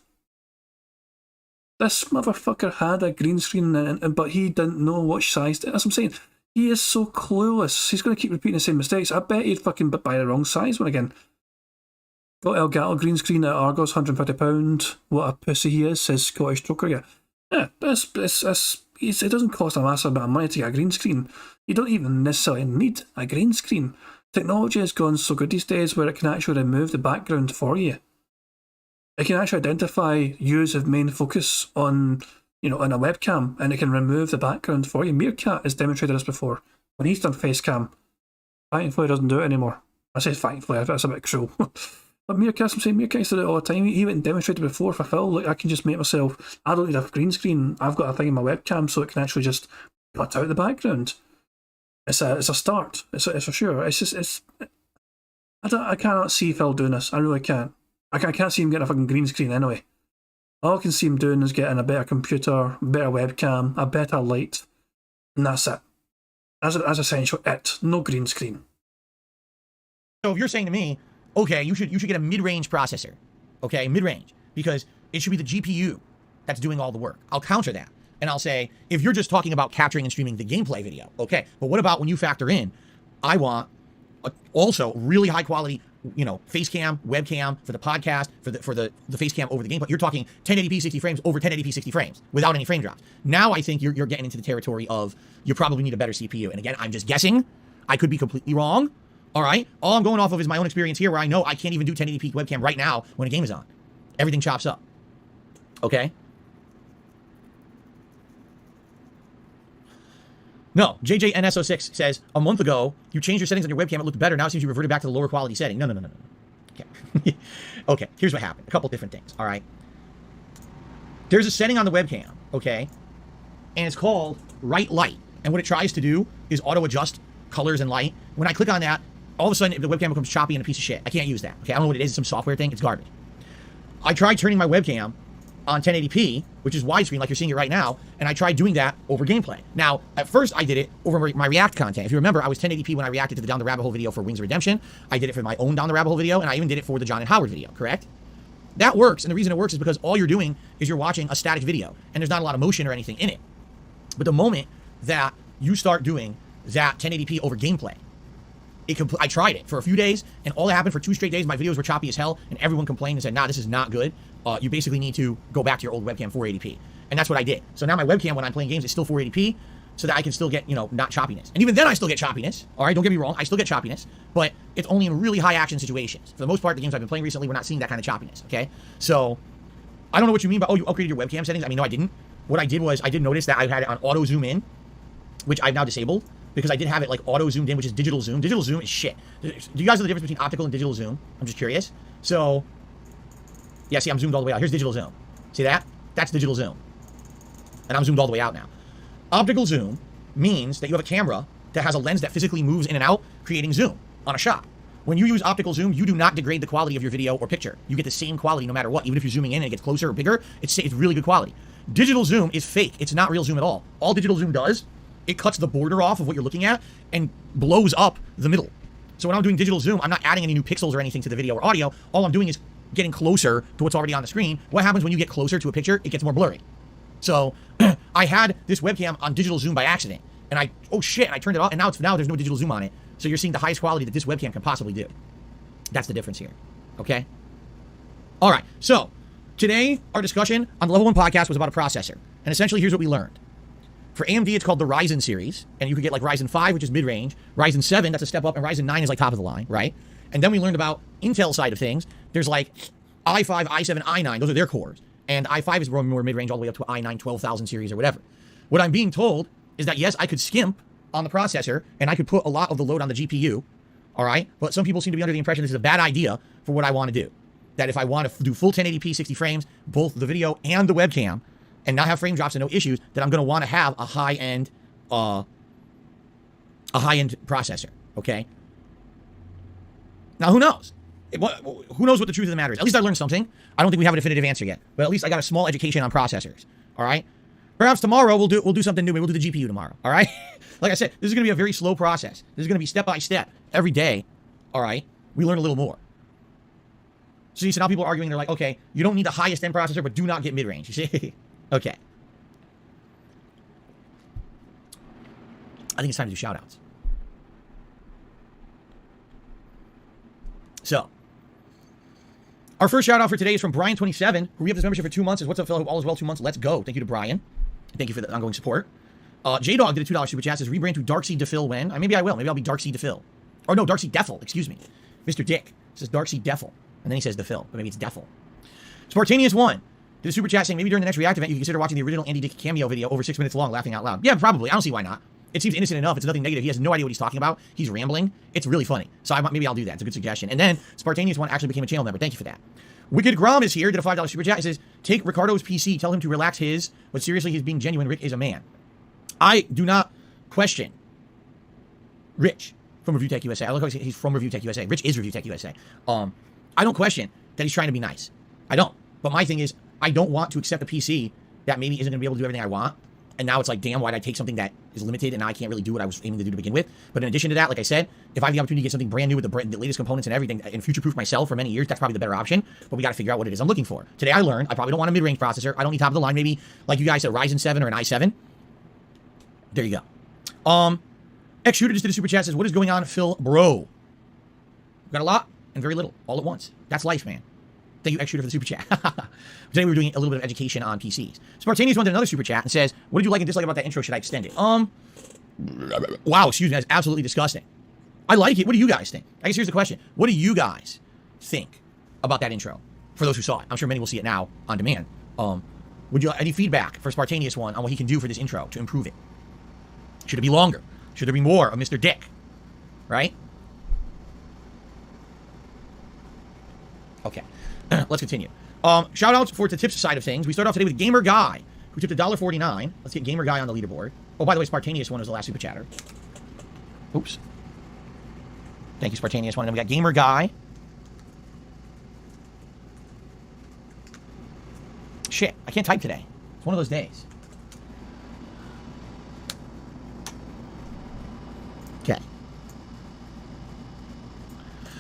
This motherfucker had a green screen, but he didn't know what size. That's what I'm saying. He is so clueless. He's going to keep repeating the same mistakes. I bet he'd fucking buy the wrong size one again. Got Elgato green screen at Argos, £150. What a pussy he is, says Scottish Troker. Yeah, it doesn't cost a massive amount of money to get a green screen. You don't even necessarily need a green screen. Technology has gone so good these days where it can actually remove the background for you. It can actually identify you as a main focus on a webcam, and it can remove the background for you. Meerkat has demonstrated this before. When he's done facecam, thankfully doesn't do it anymore. I say thankfully, that's a bit cruel. But Meerkat used to do it all the time. He went and demonstrated before for Phil. Like, I can just make myself, I don't need a green screen. I've got a thing in my webcam, so it can actually just cut out the background. It's a start. It's for sure. I cannot see Phil doing this. I really can't. I can't see him getting a fucking green screen anyway. All I can see him doing is getting a better computer, a better webcam, a better light, and that's it. That's essentially it. No green screen. So if you're saying to me, okay, you should get a mid-range processor, okay, mid-range, because it should be the GPU that's doing all the work. I'll counter that, and I'll say, if you're just talking about capturing and streaming the gameplay video, okay, but what about when you factor in, I want also really high quality, face cam, webcam for the podcast, for the face cam over the gameplay. You're talking 1080p 60 frames over 1080p 60 frames without any frame drops. Now I think you're getting into the territory of you probably need a better CPU. And again, I'm just guessing. I could be completely wrong. All right. All I'm going off of is my own experience here, where I know I can't even do 1080p webcam right now when a game is on. Everything chops up. Okay. No, JJNS06 says, a month ago, you changed your settings on your webcam, it looked better, now it seems you reverted back to the lower quality setting. No. Okay. Okay, here's what happened. A couple different things, all right? there's a setting on the webcam, okay, and it's called right light. And what it tries to do is auto adjust colors and light. When I click on that, all of a sudden the webcam becomes choppy and a piece of shit. I can't use that. Okay, I don't know what it is. It's some software thing. It's garbage. I tried turning my webcam on 1080p, which is widescreen like you're seeing it right now, and I tried doing that over gameplay. Now, at first I did it over my React content. If you remember, I was 1080p when I reacted to the Down the Rabbit Hole video for Wings of Redemption. I did it for my own Down the Rabbit Hole video, and I even did it for the John and Howard video, correct? That works, and the reason it works is because all you're doing is you're watching a static video, and there's not a lot of motion or anything in it. But the moment that you start doing that 1080p over gameplay, I tried it for a few days, and all that happened for 2 straight days. My videos were choppy as hell, and everyone complained and said, nah, this is not good. You basically need to go back to your old webcam 480p. And that's what I did. So now my webcam, when I'm playing games, is still 480p, so that I can still get, you know, not choppiness. And even then I still get choppiness. All right, don't get me wrong, I still get choppiness, but it's only in really high action situations. For the most part, the games I've been playing recently, we're not seeing that kind of choppiness, okay? So, I don't know what you mean by, oh, you upgraded your webcam settings. I mean, no, I didn't. What I did was, I did notice that I had it on auto zoom in, which I've now disabled, because I did have it like auto zoomed in, which is digital zoom. Digital zoom is shit. Do you guys know the difference between optical and digital zoom? I'm just curious. So, yeah, see, I'm zoomed all the way out. Here's digital zoom. See that? That's digital zoom. And I'm zoomed all the way out now. Optical zoom means that you have a camera that has a lens that physically moves in and out, creating zoom on a shot. When you use optical zoom, you do not degrade the quality of your video or picture. You get the same quality no matter what. Even if you're zooming in and it gets closer or bigger, it's really good quality. Digital zoom is fake. It's not real zoom at all. All digital zoom does, it cuts the border off of what you're looking at and blows up the middle. So when I'm doing digital zoom, I'm not adding any new pixels or anything to the video or audio. All I'm doing is getting closer to what's already on the screen. What happens when you get closer to a picture? It gets more blurry. So I had this webcam on digital zoom by accident, and oh shit, I turned it off, and now there's no digital zoom on it. So you're seeing the highest quality that this webcam can possibly do. That's the difference here. Okay? All right. So today, our discussion on the Level 1 podcast was about a processor. And essentially, here's what we learned. For AMD, it's called the Ryzen series, and you could get like Ryzen 5, which is mid-range, Ryzen 7, that's a step up, and Ryzen 9 is like top of the line, right? And then we learned about Intel side of things. There's like i5, i7, i9, those are their cores. And i5 is more mid-range all the way up to i9 12,000 series or whatever. What I'm being told is that, yes, I could skimp on the processor, and I could put a lot of the load on the GPU, all right? But some people seem to be under the impression this is a bad idea for what I want to do. That if I want to do full 1080p 60 frames, both the video and the webcam, and not have frame drops and no issues, that I'm going to want to have a high-end processor, okay? Now, who knows? Who knows what the truth of the matter is? At least I learned something. I don't think we have a definitive answer yet, but at least I got a small education on processors, all right? Perhaps tomorrow we'll do something new. Maybe we'll do the GPU tomorrow, all right? Like I said, this is going to be a very slow process. This is going to be step by step. Every day, all right, we learn a little more. So you see, now people are arguing, they're like, okay, you don't need the highest end processor, but do not get mid-range, you see? Okay. I think it's time to do shout-outs. So, our first shout-out for today is from Brian27, who re-upped his membership for 2 months. Says, what's up, fellow? All is well, 2 months. Let's go. Thank you to Brian. Thank you for the ongoing support. J-Dog did a $2 super chat. Says, rebrand to Darkseed DePhil when? Maybe I will. Maybe I'll be Darkseed DePhil. Or no, Darkseed Defil. Excuse me. Mr. Dick says Darkseed Defil. And then he says DePhil, but maybe it's Defil. Spartaneous1 did a super chat saying, maybe during the next React event, you can consider watching the original Andy Dick cameo video over 6 minutes long, laughing out loud. Yeah, probably. I don't see why not. It seems innocent enough. It's nothing negative. He has no idea what he's talking about. He's rambling. It's really funny. So maybe I'll do that. It's a good suggestion. And then Spartaneous1 actually became a channel member. Thank you for that. Wicked Grom is here. Did a $5 super chat. He says, take Ricardo's PC. Tell him to relax his, but seriously, he's being genuine. Rick is a man. I do not question Rich from Review Tech USA. I look how he's from Review Tech USA. Rich is Review Tech USA. I don't question that he's trying to be nice. I don't. But my thing is, I don't want to accept a PC that maybe isn't going to be able to do everything I want. And now it's like, damn, why did I take something that is limited and now I can't really do what I was aiming to do to begin with? But in addition to that, like I said, if I have the opportunity to get something brand new with the latest components and everything and future-proof myself for many years, that's probably the better option. But we got to figure out what it is I'm looking for. Today I learned I probably don't want a mid-range processor. I don't need top of the line. Maybe, like you guys said, Ryzen 7 or an i7. There you go. X Shooter just did a super chat. Says, what is going on, Phil Bro? We've got a lot and very little all at once. That's life, man. Thank you, X Shooter, for the super chat. Today we were doing a little bit of education on PCs. Spartaneous went to another super chat and says, what did you like and dislike about that intro? Should I extend it? Wow, excuse me, that's absolutely disgusting. I like it. What do you guys think? I guess here's the question. What do you guys think about that intro? For those who saw it. I'm sure many will see it now on demand. Would you any feedback for Spartaneous One on what he can do for this intro to improve it? Should it be longer? Should there be more of Mr. Dick? Right? Okay. Let's continue. Shout outs for the tips side of things. We start off today with Gamer Guy, who tipped $1.49. Let's get Gamer Guy on the leaderboard. Oh, by the way, Spartaneous one was the last super chatter. Oops. Thank you, Spartaneous one. And then we got Gamer Guy. Shit, I can't type today. It's one of those days. Okay.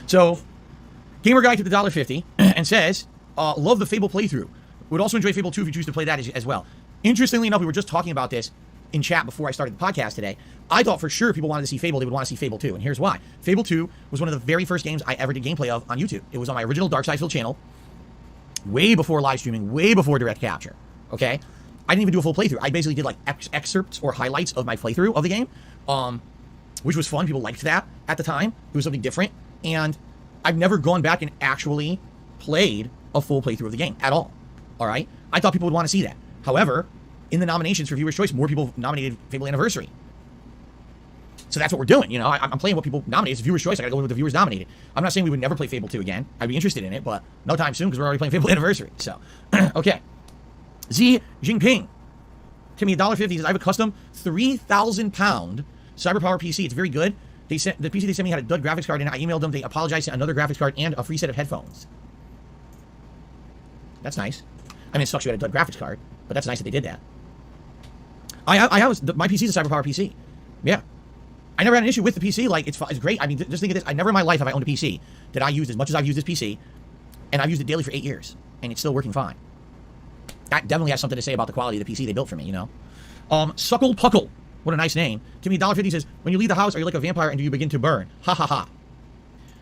So, Gamer Guy took the $1.50 and says, love the Fable playthrough. Would also enjoy Fable 2 if you choose to play that as well. Interestingly enough, we were just talking about this in chat before I started the podcast today. I thought for sure if people wanted to see Fable, they would want to see Fable 2. And here's why. Fable 2 was one of the very first games I ever did gameplay of on YouTube. It was on my original Dark Sidefield channel, way before live streaming, way before direct capture. Okay? I didn't even do a full playthrough. I basically did like excerpts or highlights of my playthrough of the game, which was fun. People liked that at the time. It was something different. And I've never gone back and actually played a full playthrough of the game at all. All right? I thought people would want to see that. However, in the nominations for Viewer's Choice, more people nominated Fable Anniversary. So that's what we're doing. You know, I'm playing what people nominated. It's Viewer's Choice. I got to go with the viewers nominated. I'm not saying we would never play Fable 2 again. I'd be interested in it, but no time soon because we're already playing Fable Anniversary. So, okay. Xi Jinping. Timmy, $1.50. He says, I have a custom 3,000-pound CyberPower PC. It's very good. The PC they sent me had a dud graphics card in it. I emailed them. They apologized, sent another graphics card and a free set of headphones. That's nice. I mean, it sucks you had a dud graphics card, but that's nice that they did that. My PC is a CyberPower PC. Yeah. I never had an issue with the PC. Like, it's great. I mean, just think of this. I never in my life have I owned a PC that I used as much as I've used this PC, and I've used it daily for 8 years, and it's still working fine. That definitely has something to say about the quality of the PC they built for me, you know? Suckle Puckle. What a nice name. Timmy, $1.50 says, when you leave the house, are you like a vampire and do you begin to burn? Ha ha ha.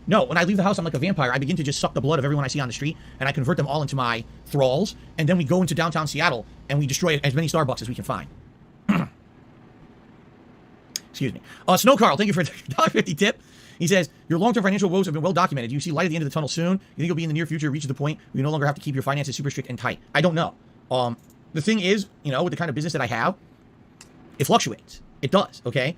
No, when I leave the house, I'm like a vampire. I begin to just suck the blood of everyone I see on the street, and I convert them all into my thralls, and then we go into downtown Seattle, and we destroy as many Starbucks as we can find. Excuse me. Snow Carl, thank you for the $1.50 tip. He says, your long-term financial woes have been well documented. Do you see light at the end of the tunnel soon? You think you'll be in the near future, reach the point where you no longer have to keep your finances super strict and tight? I don't know. The thing is, you know, with the kind of business that I have, it fluctuates. It does, okay?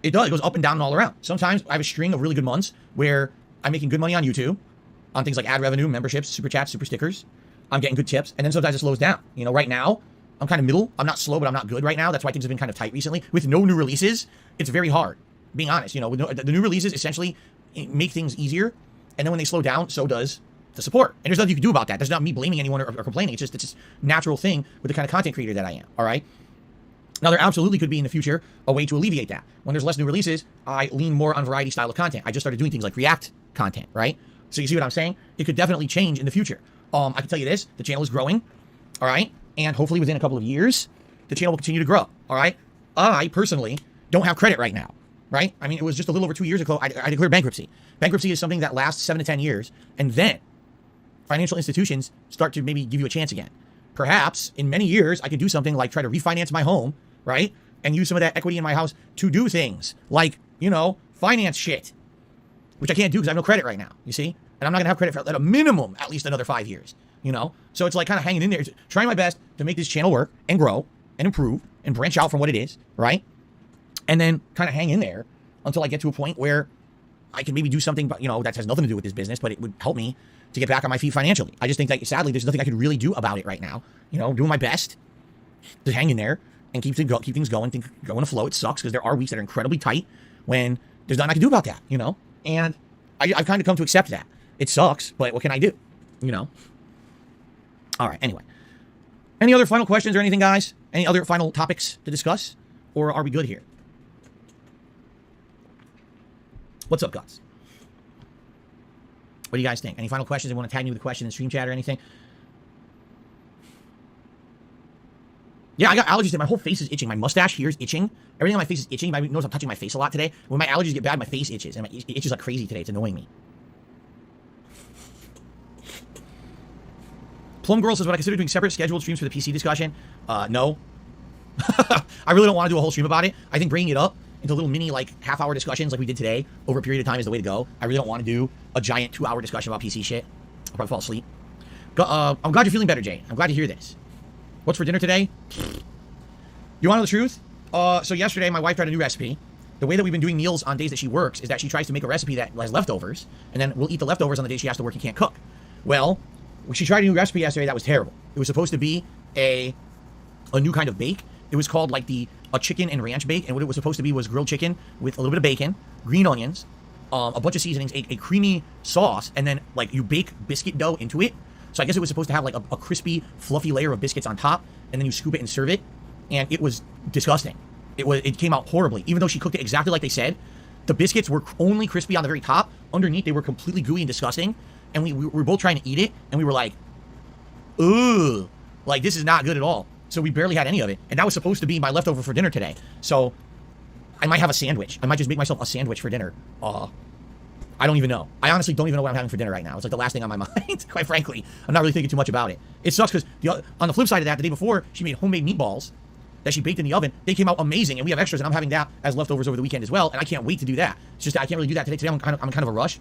It does. It goes up and down and all around. Sometimes I have a string of really good months where I'm making good money on YouTube, on things like ad revenue, memberships, super chats, super stickers. I'm getting good tips, and then sometimes it slows down. You know, right now, I'm kind of middle. I'm not slow, but I'm not good right now. That's why things have been kind of tight recently. With no new releases, it's very hard. Being honest, you know, with the new releases essentially make things easier, and then when they slow down, so does the support. And there's nothing you can do about that. That's not me blaming anyone or complaining. It's just a natural thing with the kind of content creator that I am. All right. Now, there absolutely could be in the future a way to alleviate that. When there's less new releases, I lean more on variety style of content. I just started doing things like React content, right? So you see what I'm saying? It could definitely change in the future. I can tell you this, the channel is growing, all right? And hopefully within a couple of years, the channel will continue to grow, all right? I personally don't have credit right now, right? I mean, it was just a little over 2 years ago, I declared bankruptcy. Bankruptcy is something that lasts 7 to 10 years, and then financial institutions start to maybe give you a chance again. Perhaps in many years, I could do something like try to refinance my home, right? And use some of that equity in my house to do things like, you know, finance shit, which I can't do because I have no credit right now, you see? And I'm not going to have credit for at a minimum at least another 5 years, you know? So it's like kind of hanging in there, trying my best to make this channel work and grow and improve and branch out from what it is, right? And then kind of hang in there until I get to a point where I can maybe do something, you know, that has nothing to do with this business, but it would help me to get back on my feet financially. I just think that, sadly, there's nothing I can really do about it right now. You know, doing my best to hang in there and keep things going, go in a flow. It sucks because there are weeks that are incredibly tight when there's nothing I can do about that, you know? And I've kind of come to accept that. It sucks, but what can I do, you know? All right, anyway. Any other final questions or anything, guys? Any other final topics to discuss? Or are we good here? What's up, guys? What do you guys think? Any final questions? You want to tag me with a question in stream chat or anything? Yeah, I got allergies today. My whole face is itching. My mustache here is itching. Everything on my face is itching. You might notice I'm touching my face a lot today. When my allergies get bad, my face itches. And it itches like crazy today. It's annoying me. Plum Girl says, would I consider doing separate scheduled streams for the PC discussion? No. I really don't want to do a whole stream about it. I think bringing it up into little mini, like, half-hour discussions like we did today over a period of time is the way to go. I really don't want to do a giant 2-hour discussion about PC shit. I'll probably fall asleep. I'm glad you're feeling better, Jay. I'm glad to hear this. What's for dinner today? You want to know the truth? So yesterday, my wife tried a new recipe. The way that we've been doing meals on days that she works is that she tries to make a recipe that has leftovers, and then we'll eat the leftovers on the day she has to work and can't cook. Well, she tried a new recipe yesterday that was terrible. It was supposed to be a new kind of bake. It was called like a chicken and ranch bake, and what it was supposed to be was grilled chicken with a little bit of bacon, green onions, a bunch of seasonings, a creamy sauce, and then like you bake biscuit dough into it. So I guess it was supposed to have like a crispy, fluffy layer of biscuits on top, and then you scoop it and serve it, and it was disgusting. It came out horribly, even though she cooked it exactly like they said. The biscuits were only crispy on the very top. Underneath, they were completely gooey and disgusting, and we were both trying to eat it, and we were like, ooh, like this is not good at all. So we barely had any of it, and that was supposed to be my leftover for dinner today. So I might have a sandwich. I might just make myself a sandwich for dinner. I don't even know. I honestly don't even know what I'm having for dinner right now. It's like the last thing on my mind, quite frankly. I'm not really thinking too much about it. It sucks because on the flip side of that, the day before, she made homemade meatballs that she baked in the oven. They came out amazing, and we have extras, and I'm having that as leftovers over the weekend as well, and I can't wait to do that. It's just that I can't really do that today. Today I'm kind of a rush.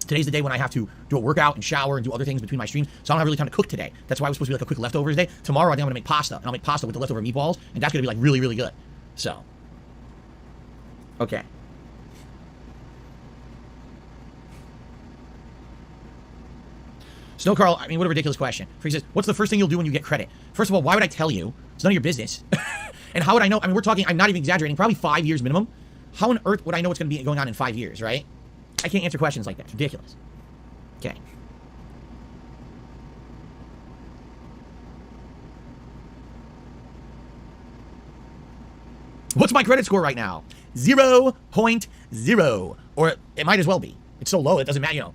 Today's the day when I have to do a workout and shower and do other things between my streams, so I don't have really time to cook today. That's why it was supposed to be like a quick leftovers day. Tomorrow I think I'm gonna make pasta, and I'll make pasta with the leftover meatballs, and that's gonna be like really, really good. So, okay. Snow Carl, I mean, what a ridiculous question. He says, what's the first thing you'll do when you get credit? First of all, why would I tell you? It's none of your business. And how would I know? I mean, we're talking, I'm not even exaggerating, probably 5 years minimum. How on earth would I know what's going to be going on in 5 years, right? I can't answer questions like that. It's ridiculous. Okay. What's my credit score right now? 0.0. Or it might as well be. It's so low, it doesn't matter, you know.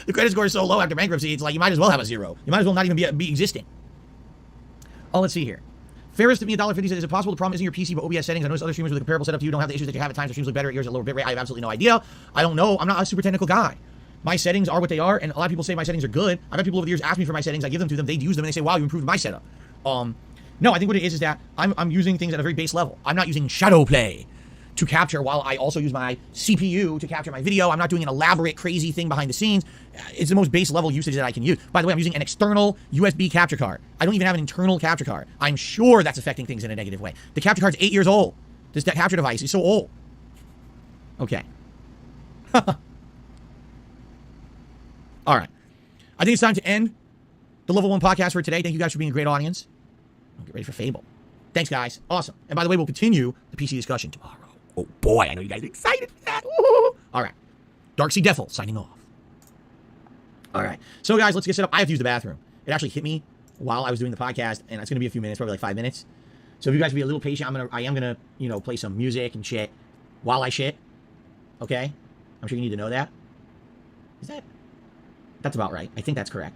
The credit score is so low after bankruptcy, it's like you might as well have a 0. You might as well not even be existing. Oh, let's see here. Ferris to me, $1.50 says, is it possible the problem isn't your PC but OBS settings? I noticed other streamers with a comparable setup to you don't have the issues that you have at times. Their streams look better, yours at a lower bitrate. I have absolutely no idea. I don't know. I'm not a super technical guy. My settings are what they are, and a lot of people say my settings are good. I've had people over the years ask me for my settings. I give them to them. They use them, and they say, wow, you improved my setup. No, I think what it is that I'm using things at a very base level. I'm not using shadow play to capture while I also use my CPU to capture my video. I'm not doing an elaborate, crazy thing behind the scenes. It's the most base level usage that I can use. By the way, I'm using an external USB capture card. I don't even have an internal capture card. I'm sure that's affecting things in a negative way. The capture card's 8 years old. This capture device is so old. Okay. All right. I think it's time to end the Level 1 podcast for today. Thank you guys for being a great audience. I'll get ready for Fable. Thanks, guys. Awesome. And by the way, we'll continue the PC discussion tomorrow. Oh, boy, I know you guys are excited for that. Woo-hoo. All right. Darksea Defil signing off. All right. So, guys, let's get set up. I have to use the bathroom. It actually hit me while I was doing the podcast, and it's going to be a few minutes, probably like 5 minutes. So if you guys be a little patient, I am gonna, you know, play some music and shit while I shit. Okay? I'm sure you need to know that. Is that? That's about right. I think that's correct.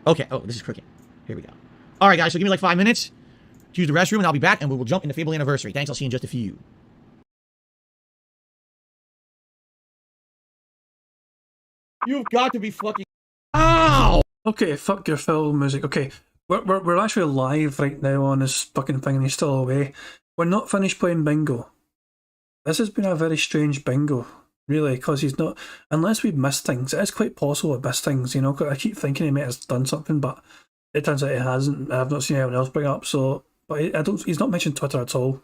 Okay. Oh, this is crooked. Here we go. All right, guys. So give me like 5 minutes to use the restroom, and I'll be back, and we will jump into Fable Anniversary. Thanks. I'll see you in just a few. You've got to be fucking... Ow! Okay, fuck your film music. Okay, we're actually live right now on this fucking thing, and he's still away. We're not finished playing bingo. This has been a very strange bingo, really, because he's not... Unless we've missed things. It is quite possible we've missed things, you know. I keep thinking he might have done something, but it turns out he hasn't. I've not seen anyone else bring it up, so... But I don't. He's not mentioned Twitter at all.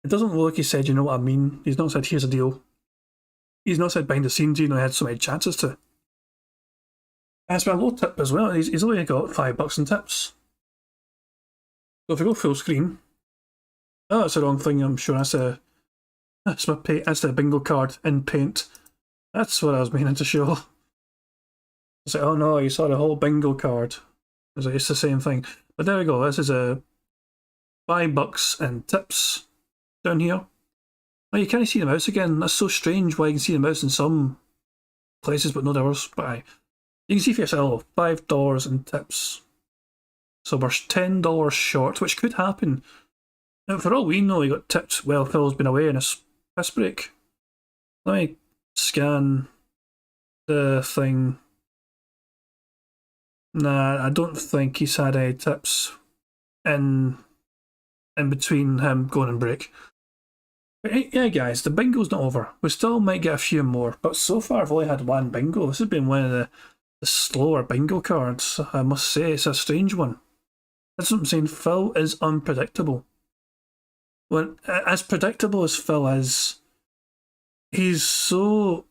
It doesn't look like he said, you know what I mean. He's not said, here's a deal. He's not said behind the scenes, you know, he had so many chances to. And it's been a low tip as well. He's only got $5 in tips. So if we go full screen... Oh, that's the wrong thing, I'm sure. That's the bingo card in paint. That's what I was meaning to show. It's like, oh no, you saw the whole bingo card. It's like, it's the same thing. But there we go, this is a $5 in tips down here. Oh, you can't see the mouse again. That's so strange why you can see the mouse in some places but not others. But you can see for yourself, $5 in tips. So we're $10 short, which could happen. Now, for all we know, he got tipped while Phil's been away in his piss break. Let me scan the thing. Nah, I don't think he's had any tips in between him going on break. But yeah, guys, the bingo's not over. We still might get a few more, but so far I've only had one bingo. This has been one of the slower bingo cards, I must say. It's a strange one. That's what I'm saying. Phil is unpredictable. Well, as predictable as Phil is, he's so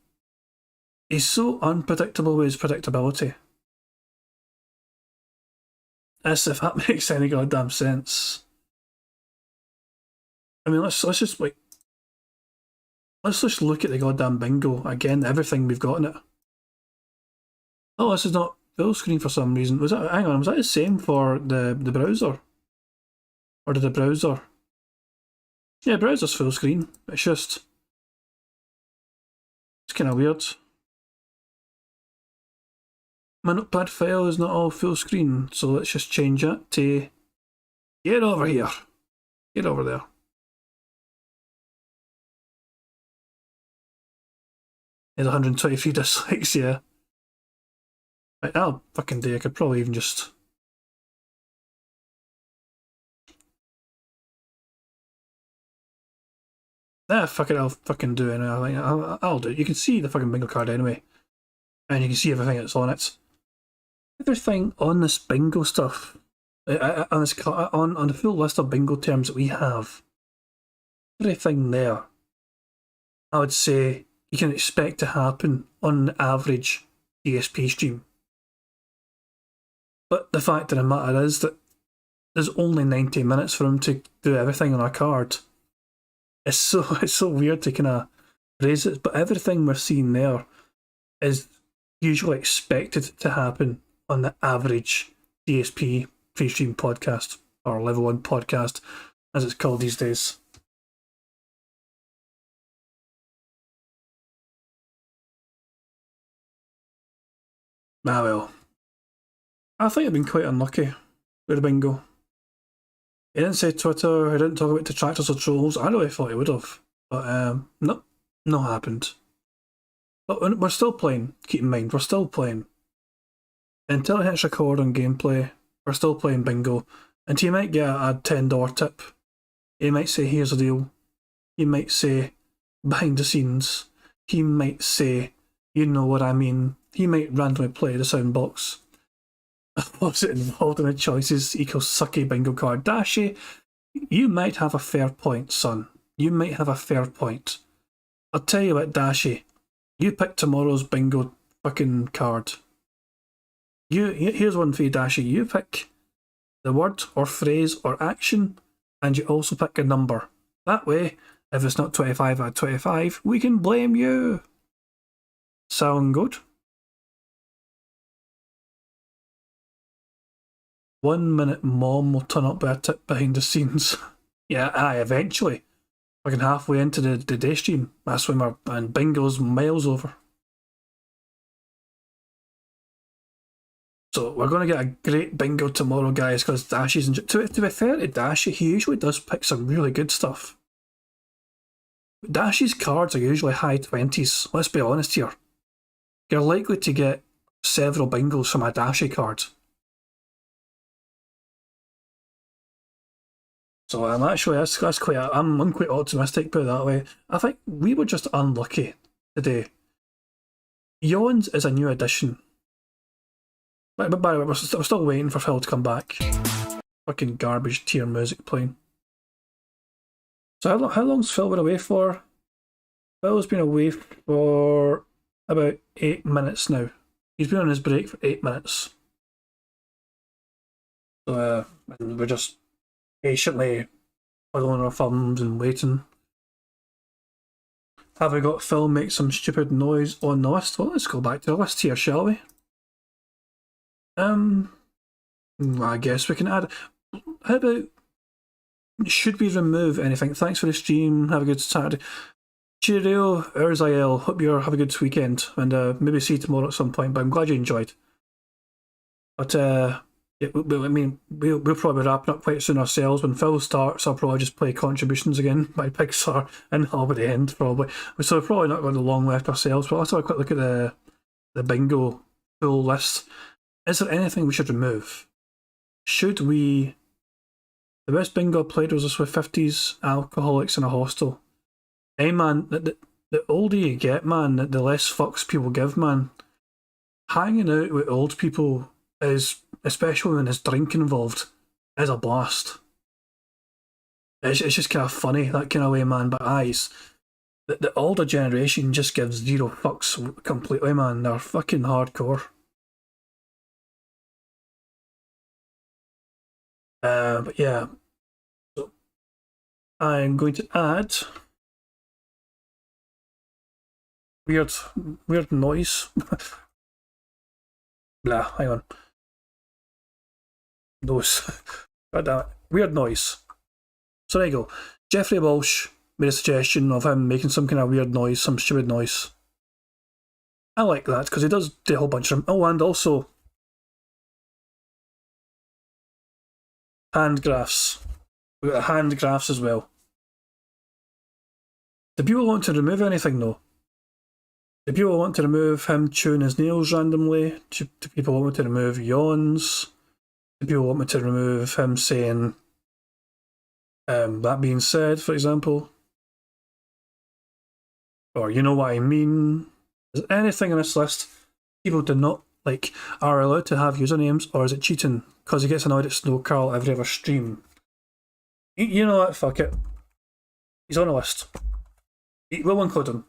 He's so unpredictable with his predictability. As if that makes any goddamn sense. I mean, let's just like, let's just look at the goddamn bingo again. Everything we've got in it. Oh, this is not full screen for some reason. Was that? Hang on, was that the same for the browser? Or did the browser? Yeah, browser's full screen. It's just, it's kind of weird. My notepad file is not all full screen, so let's just change it to get over here. Get over there. There's 123 dislikes, yeah. Right, that'll fucking do. I could probably even just... fuck it, I'll fucking do it anyway. I'll do it. You can see the fucking bingo card anyway. And you can see everything that's on it. Everything on this bingo stuff, on the full list of bingo terms that we have, everything there, I would say you can expect to happen on the average DSP stream. But the fact of the matter is that there's only 90 minutes for him to do everything on a card. It's so weird to kind of phrase it, but everything we're seeing there is usually expected to happen on the average DSP free stream podcast, or level 1 podcast, as it's called these days. Ah well. I think I've been quite unlucky with the bingo. He didn't say Twitter, he didn't talk about detractors or trolls. I really thought he would have. But no, not happened. But we're still playing, keep in mind, we're still playing. Until it hits record on gameplay, we're still playing bingo. And he might get a $10 tip. He might say, here's the deal. He might say, behind the scenes. He might say, you know what I mean. He might randomly play the sound box. Was it involved in the choices equals sucky bingo card? Dashy, you might have a fair point, son. You might have a fair point. I'll tell you what, Dashy. You pick tomorrow's bingo fucking card. Here's one for you, Dashy. You pick the word or phrase or action, and you also pick a number. That way, if it's not 25 out of 25, we can blame you. Sound good? 1 minute mom will turn up with a tip behind the scenes. Yeah, aye, eventually. Fucking halfway into the day stream. That's when and bingo's miles over. So we're going to get a great bingo tomorrow, guys, because Dashy's... To be fair to Dashy, he usually does pick some really good stuff. Dashy's cards are usually high 20s, let's be honest here. You're likely to get several bingos from a Dashy card. So I'm actually, that's quite, I'm quite optimistic, put it that way. I think we were just unlucky today. Yawns is a new addition. But by the way, we're still waiting for Phil to come back. Fucking garbage tier music playing. So how long's Phil been away for? Phil's been away for about 8 minutes now. He's been on his break for 8 minutes. So we're just patiently twiddling our thumbs and waiting. Have we got Phil make some stupid noise on the list? Well, let's go back to the list here, shall we? I guess we can add... How about... Should we remove anything? Thanks for the stream. Have a good Saturday. Cheerio, Urzael. Hope you have a good weekend. And maybe see you tomorrow at some point. But I'm glad you enjoyed. But yeah, I mean, we'll probably be wrapping up quite soon ourselves. When Phil starts, I'll probably just play Contributions again by Pixar and I'll be the end probably. So we're probably not going to long left ourselves. But let's have a quick look at the bingo full list. Is there anything we should remove? Should we... The best bingo I played was this with 50s alcoholics in a hostel. Hey man, the older you get, man, the less fucks people give, man. Hanging out with old people is, especially when there's drink involved, is a blast. It's just kind of funny, that kind of way, man, but The older generation just gives zero fucks completely, man. They're fucking hardcore. But yeah, so I'm going to add weird noise. Blah, hang on. Those. God damn it. Weird noise. So there you go. Jeffrey Walsh made a suggestion of him making some kind of weird noise, some stupid noise. I like that because he does do a whole bunch of them. Oh, and also hand graphs. We've got hand graphs as well. Do people want to remove anything though? Do people want to remove him chewing his nails randomly? Do people want me to remove yawns? Do people want me to remove him saying, that being said, for example? Or you know what I mean? Is there anything on this list people do not like are allowed to have usernames, or is it cheating because he gets annoyed at Snow Carl every other stream? You know what? Fuck it. He's on a list. We'll include him.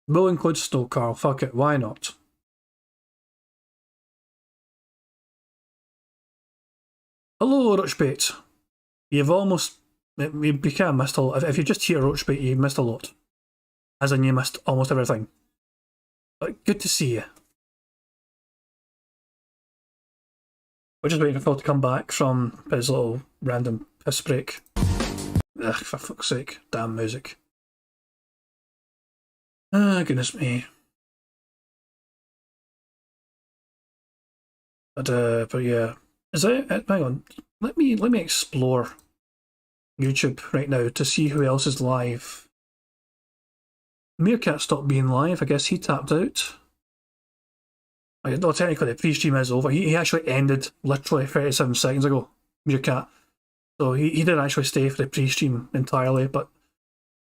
We'll include Snow Carl. Fuck it. Why not? Hello, Roachbait. You've almost... You kind of missed a lot. If you just hear Roachbait, you missed a lot. As in, you missed almost everything. But good to see you. We're just waiting for Phil to come back from his little random piss break. Ugh, for fuck's sake. Damn music. Ah, goodness me. But yeah. Is that... Hang on. Let me explore YouTube right now to see who else is live. Meerkat stopped being live. I guess he tapped out. No, technically the pre-stream is over. He actually ended literally 37 seconds ago, Meerkat. So he did actually stay for the pre-stream entirely, but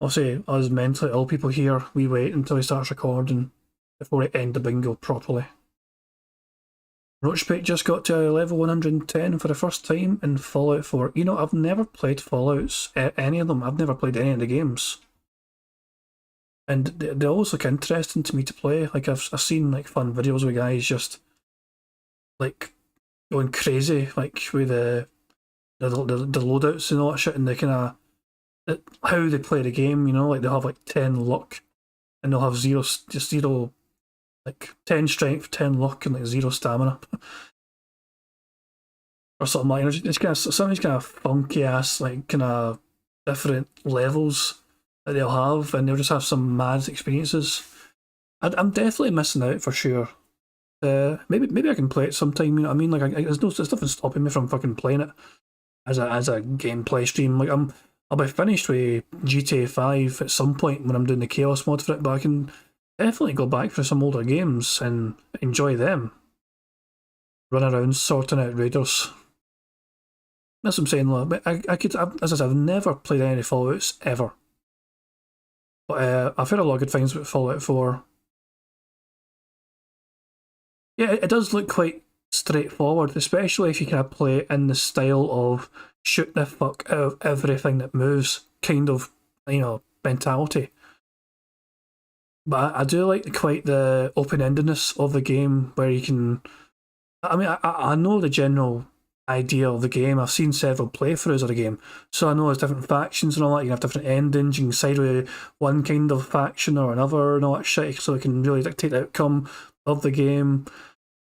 obviously us mentally ill people here, we wait until he starts recording before we end the bingo properly. Roachbait just got to level 110 for the first time in Fallout 4. You know, I've never played Fallouts, any of them. I've never played any of the games. And they always look interesting to me to play. Like, I've seen like fun videos with guys just like going crazy, like with the loadouts and all that shit, and they kind of how they play the game. You know, like they'll have like 10 luck, and they'll have zero, like 10 strength, 10 luck, and like 0 stamina, or something like that. It's kind of some of these kind of funky ass, like kind of different levels that they'll have, and they'll just have some mad experiences. I'm definitely missing out for sure. Maybe I can play it sometime. You know what I mean? Like, there's nothing stopping me from fucking playing it as a gameplay stream. Like, I'll be finished with GTA 5 at some point when I'm doing the Chaos mod for it, but I can definitely go back for some older games and enjoy them. Run around sorting out raiders. That's what I'm saying. Look, as I said, I've never played any Fallouts ever. But I've heard a lot of good things about Fallout 4. Yeah, it does look quite straightforward, especially if you kind of play it in the style of shoot the fuck out of everything that moves kind of, you know, mentality. But I do like quite the open-endedness of the game, where you can... I mean, I know the general idea of the game. I've seen several playthroughs of the game, so I know there's different factions and all that. You can have different endings. You can side with one kind of faction or another and all that shit, so it can really dictate the outcome of the game.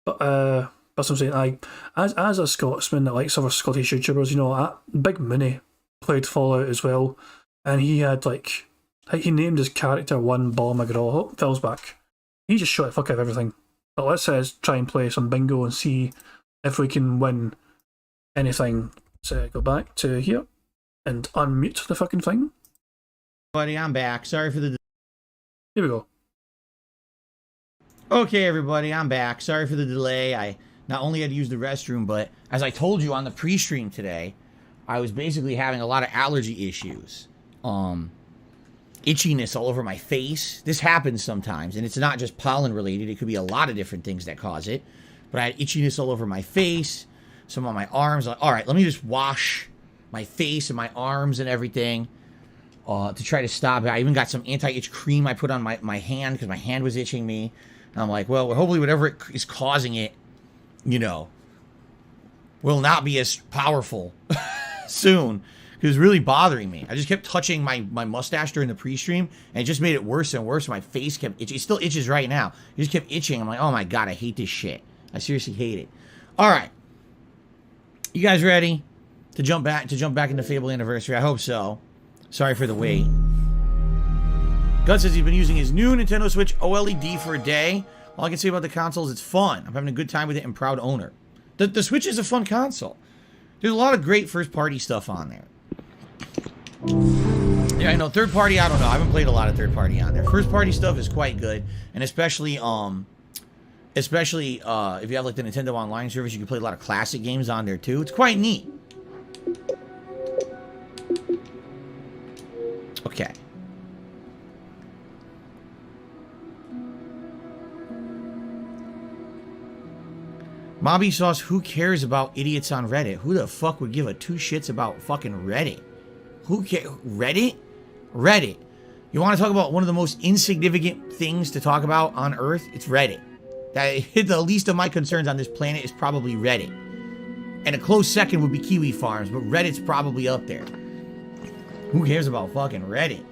But that's what I'm saying. As a Scotsman that likes other Scottish YouTubers, you know, Big Mooney played Fallout as well, and he had like he named his character One Ball McGraw. Oh, Phil's back. He just shot the fuck out of everything. But let's try and play some bingo and see if we can win anything. So go back to here and unmute the fucking thing. Buddy, I'm back. Sorry for the... Here we go. Okay, everybody, I'm back. Sorry for the delay. I not only had to use the restroom, but as I told you on the pre-stream today, I was basically having a lot of allergy issues. Itchiness all over my face. This happens sometimes, and it's not just pollen related. It could be a lot of different things that cause it. But I had itchiness all over my face, some on my arms. Like, all right, let me just wash my face and my arms and everything. to try to stop it. I even got some anti-itch cream I put on my hand because my hand was itching me. And I'm like, well, hopefully whatever it is causing it, you know, will not be as powerful soon. Because it's really bothering me. I just kept touching my mustache during the pre-stream, and it just made it worse and worse. My face kept itching. It still itches right now. It just kept itching. I'm like, oh my god, I hate this shit. I seriously hate it. All right, you guys ready to jump back into Fable Anniversary? I hope so. Sorry for the wait. Gut says he's been using his new Nintendo Switch OLED for a day. All I can say about the console is it's fun. I'm having a good time with it and proud owner. The Switch is a fun console. There's a lot of great first-party stuff on there. Yeah, I know. Third party, I don't know. I haven't played a lot of third party on there. First party stuff is quite good, and especially if you have like the Nintendo Online service, you can play a lot of classic games on there too. It's quite neat. Okay. Mobby Sauce, who cares about idiots on Reddit? Who the fuck would give a two shits about fucking Reddit? Who cares? Reddit? Reddit. You want to talk about one of the most insignificant things to talk about on Earth? It's Reddit. The least of my concerns on this planet is probably Reddit. And a close second would be Kiwi Farms, but Reddit's probably up there. Who cares about fucking Reddit?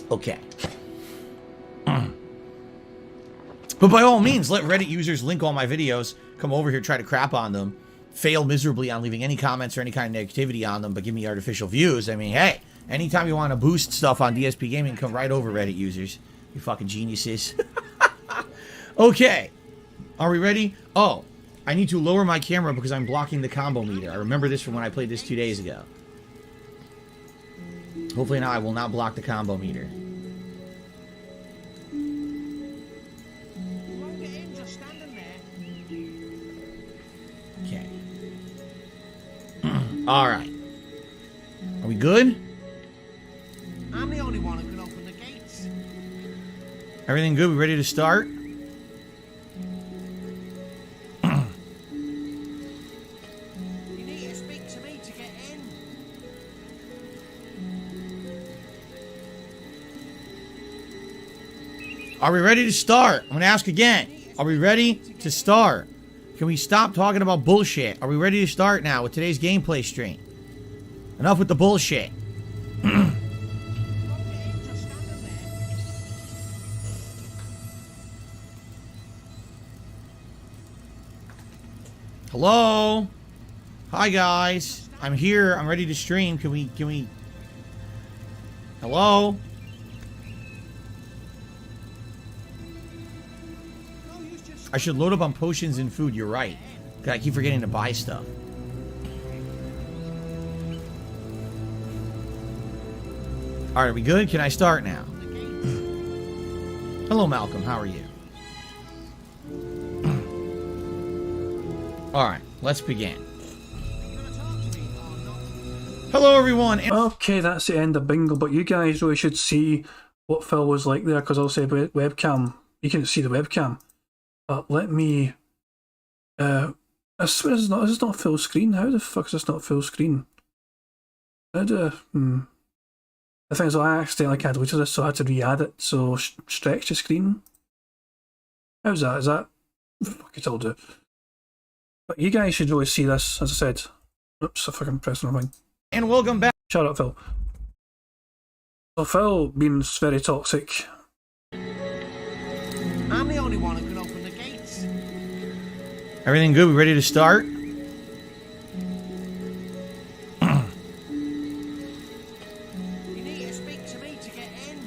Okay. But by all means, let Reddit users link all my videos, come over here, try to crap on them, fail miserably on leaving any comments or any kind of negativity on them, but give me artificial views. I mean, hey, anytime you want to boost stuff on DSP Gaming, come right over, Reddit users. You fucking geniuses. Okay. Are we ready? Oh, I need to lower my camera because I'm blocking the combo meter. I remember this from when I played this 2 days ago. Hopefully now I will not block the combo meter. Alright. Are we good? I'm the only one who can open the gates. Everything good? We ready to start? You need to speak to me to get in. Are we ready to start? I'm going to ask again. Are we ready to start? Can we stop talking about bullshit? Are we ready to start now with today's gameplay stream? Enough with the bullshit. Hello? Hi guys. I'm here. I'm ready to stream. Can we Hello? I should load up on potions and food. You're right. I keep forgetting to buy stuff. Alright, are we good? Can I start now? Hello, Malcolm. How are you? Alright, let's begin. Hello, everyone. Okay, that's the end of Bingo, but you guys really should see what Phil was like there, because I'll say webcam. You can see the webcam. Let me... I swear this is not full screen. How the fuck is this not full screen? How do... The thing is, I accidentally can't delete this, so I had to re-add it. So, stretch the screen. How's that? Is that... Fuck it, I'll do. But you guys should really see this, as I said. Oops, I fucking pressed the wrong thing. And welcome back. Shut up, Phil. So, Phil being very toxic. I'm the only one who can open the gates. Everything good? We ready to start? You need to speak to me to get in.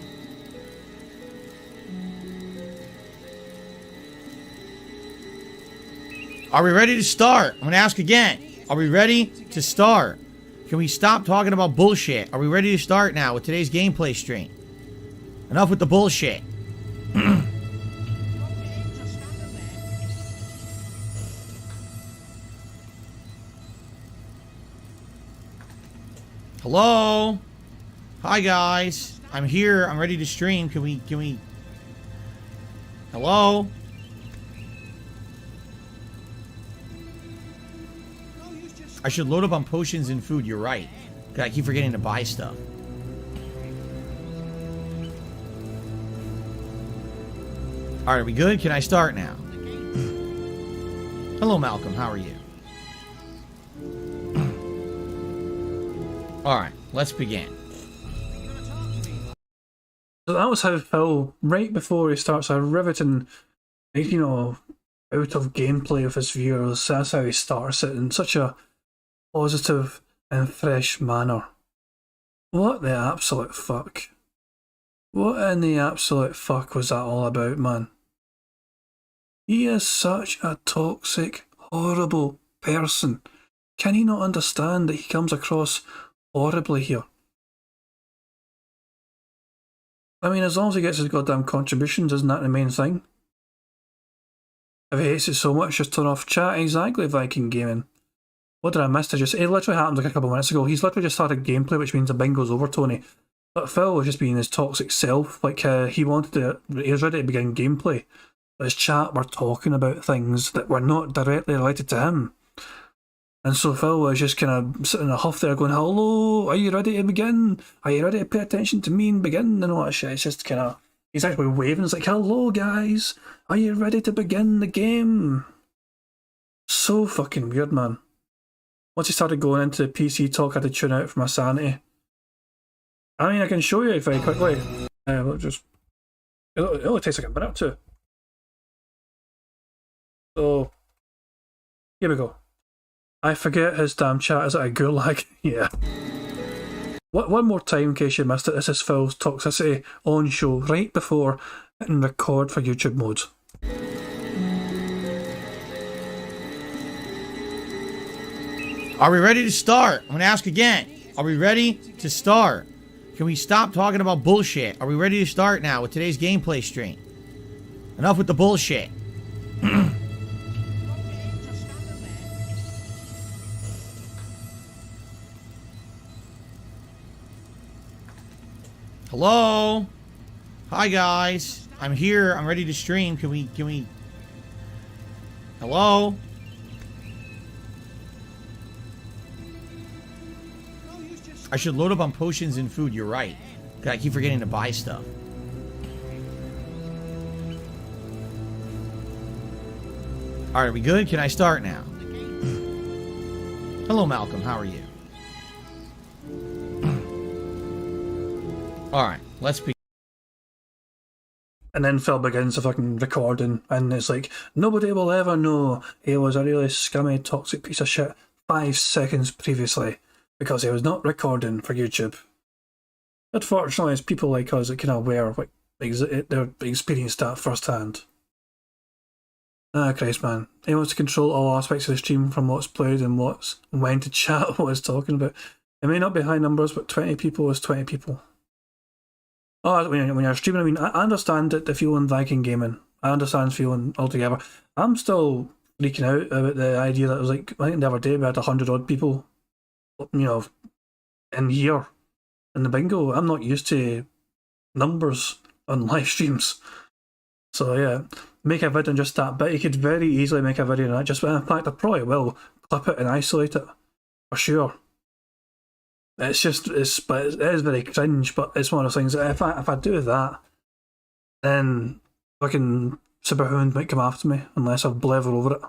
Are we ready to start? I'm going to ask again. Are we ready to start? Can we stop talking about bullshit? Are we ready to start now with today's gameplay stream? Enough with the bullshit. Hello? Hi guys. I'm here. I'm ready to stream. Can we Hello? I should load up on potions and food, you're right. I keep forgetting to buy stuff. Alright, are we good? Can I start now? Hello, Malcolm. How are you? Alright, let's begin. So that was how Phil, right before he starts a riveting, you know, out of gameplay of his viewers, that's how he starts it in such a positive and fresh manner. What the absolute fuck? What in the absolute fuck was that all about, man? He is such a toxic, horrible person. Can he not understand that he comes across horribly here? I mean, as long as he gets his goddamn contributions, isn't that the main thing? If he hates it so much, just turn off chat. Exactly, Viking Gaming. What did I miss? It literally happened like a couple of minutes ago. He's literally just started gameplay, which means the bingo's over, Tony. But Phil was just being his toxic self. Like, he was ready to begin gameplay. But his chat were talking about things that were not directly related to him. And so Phil was just kind of sitting in a huff there going, hello, are you ready to begin? Are you ready to pay attention to me and begin? And all that shit. It's just kind of, he's actually waving. It's like, hello guys, are you ready to begin the game? So fucking weird, man. Once he started going into PC talk, I had to tune out for my sanity. I mean, I can show you very quickly. It'll only takes like a minute or two. So, here we go. I forget his damn chat is at a gulag. Yeah. One more time in case you missed it. This is Phil's Toxicity on show right before hitting record for YouTube mode. Are we ready to start? I'm going to ask again. Are we ready to start? Can we stop talking about bullshit? Are we ready to start now with today's gameplay stream? Enough with the bullshit. Hello? Hi guys. I'm here. I'm ready to stream. Can we Hello? I should load up on potions and food, you're right. I keep forgetting to buy stuff. Alright, are we good? Can I start now? Hello, Malcolm. How are you? Alright, let's begin. And then Phil begins the fucking recording, and it's like, nobody will ever know he was a really scummy, toxic piece of shit 5 seconds previously, because he was not recording for YouTube. Unfortunately, it's people like us that kind of aware, like, they're experienced that firsthand. Ah, Christ, man. He wants to control all aspects of the stream, from what's played and when to chat, what it's talking about. It may not be high numbers, but 20 people is 20 people. Oh, when you're streaming, I mean, I understand the feeling Viking Gaming. I understand feeling altogether. I'm still freaking out about the idea that it was like, I think the other day we had 100 odd people, you know, in here in the bingo. I'm not used to numbers on live streams. So yeah, make a video on just that bit. You could very easily make a video on that. Just, in fact, I probably will clip it and isolate it for sure. It's just, it is very cringe, but it's one of those things that if I do that, then fucking Superhound might come after me unless I blever over it.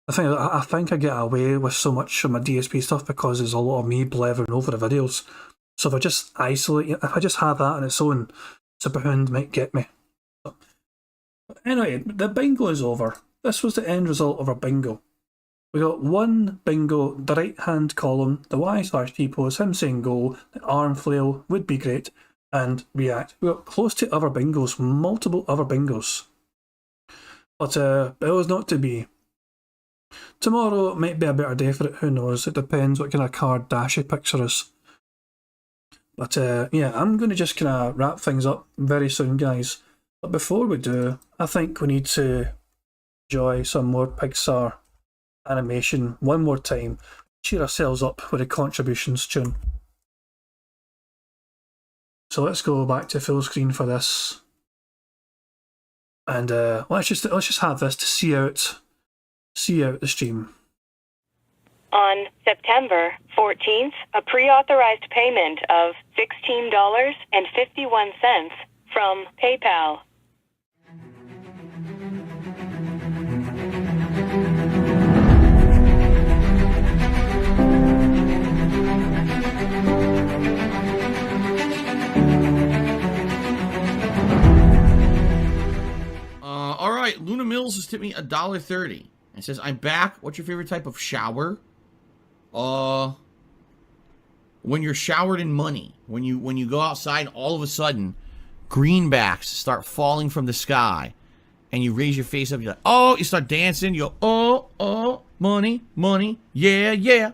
I think I get away with so much of my DSP stuff because there's a lot of me blevering over the videos. So if I just isolate, if I just have that on its own, Superhound might get me. So, anyway, the bingo is over. This was the end result of our bingo. We got one bingo, the right hand column, the Y/T pose, him saying go, the arm flail would be great, and react. We got close to other bingos, multiple other bingos. But it was not to be. Tomorrow might be a better day for it, who knows? It depends what kind of card Dashy picks for us. But yeah, I'm going to just kind of wrap things up very soon, guys. But before we do, I think we need to enjoy some more Pixar animation one more time. Cheer ourselves up with a contributions tune. So let's go back to full screen for this. And let's just have this to see out the stream. On September 14th, a pre-authorized payment of $16.51 from PayPal. All right, Luna Mills has tipped me $1.30. It says, I'm back. What's your favorite type of shower? When you're showered in money. When you go outside, all of a sudden, greenbacks start falling from the sky. And you raise your face up, you're like, oh, you start dancing, you go, oh, money, money, yeah, yeah.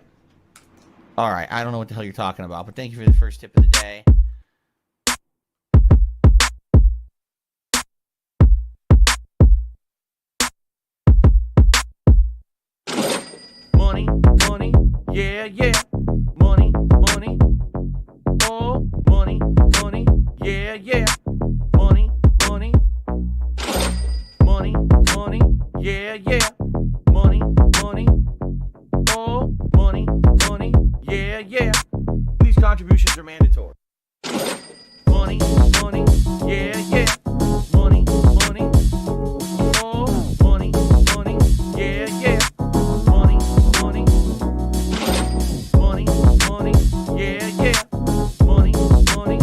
All right, I don't know what the hell you're talking about, but thank you for the first tip of the day. Money, money, yeah, yeah. Money, money, oh, money, money, yeah, yeah. Money, money, money, money, yeah, yeah. Money, money, oh, money, money, yeah, yeah. These contributions are mandatory. Money, money, yeah, yeah. Money, money, oh, money, money, yeah, yeah. Money, money, money, money, yeah, yeah. Money, money,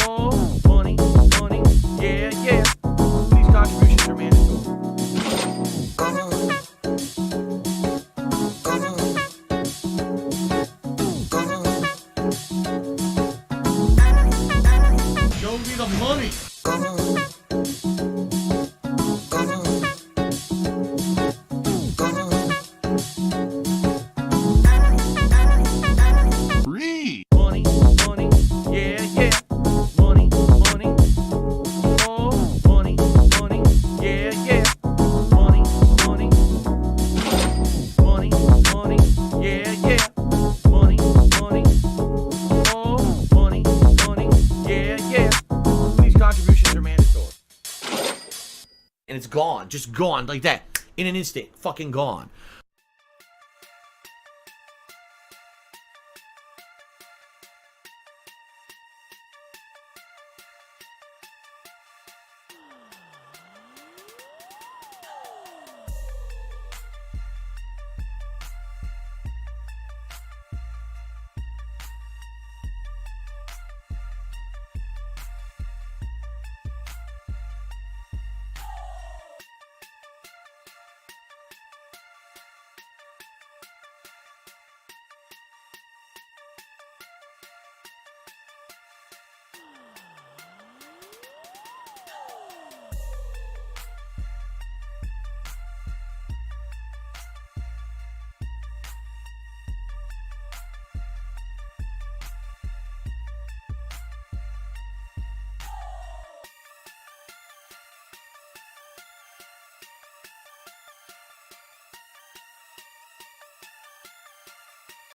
oh, money, money, yeah, yeah. These contributions are mandatory. Show me the money. Free. Money, money, yeah, yeah. Money, money, oh, money, money, yeah, yeah. Money, money, money, money, yeah, yeah. Money, money, oh, money, money, yeah, yeah. These contributions are mandatory. And it's gone, just gone like that. In an instant, fucking gone.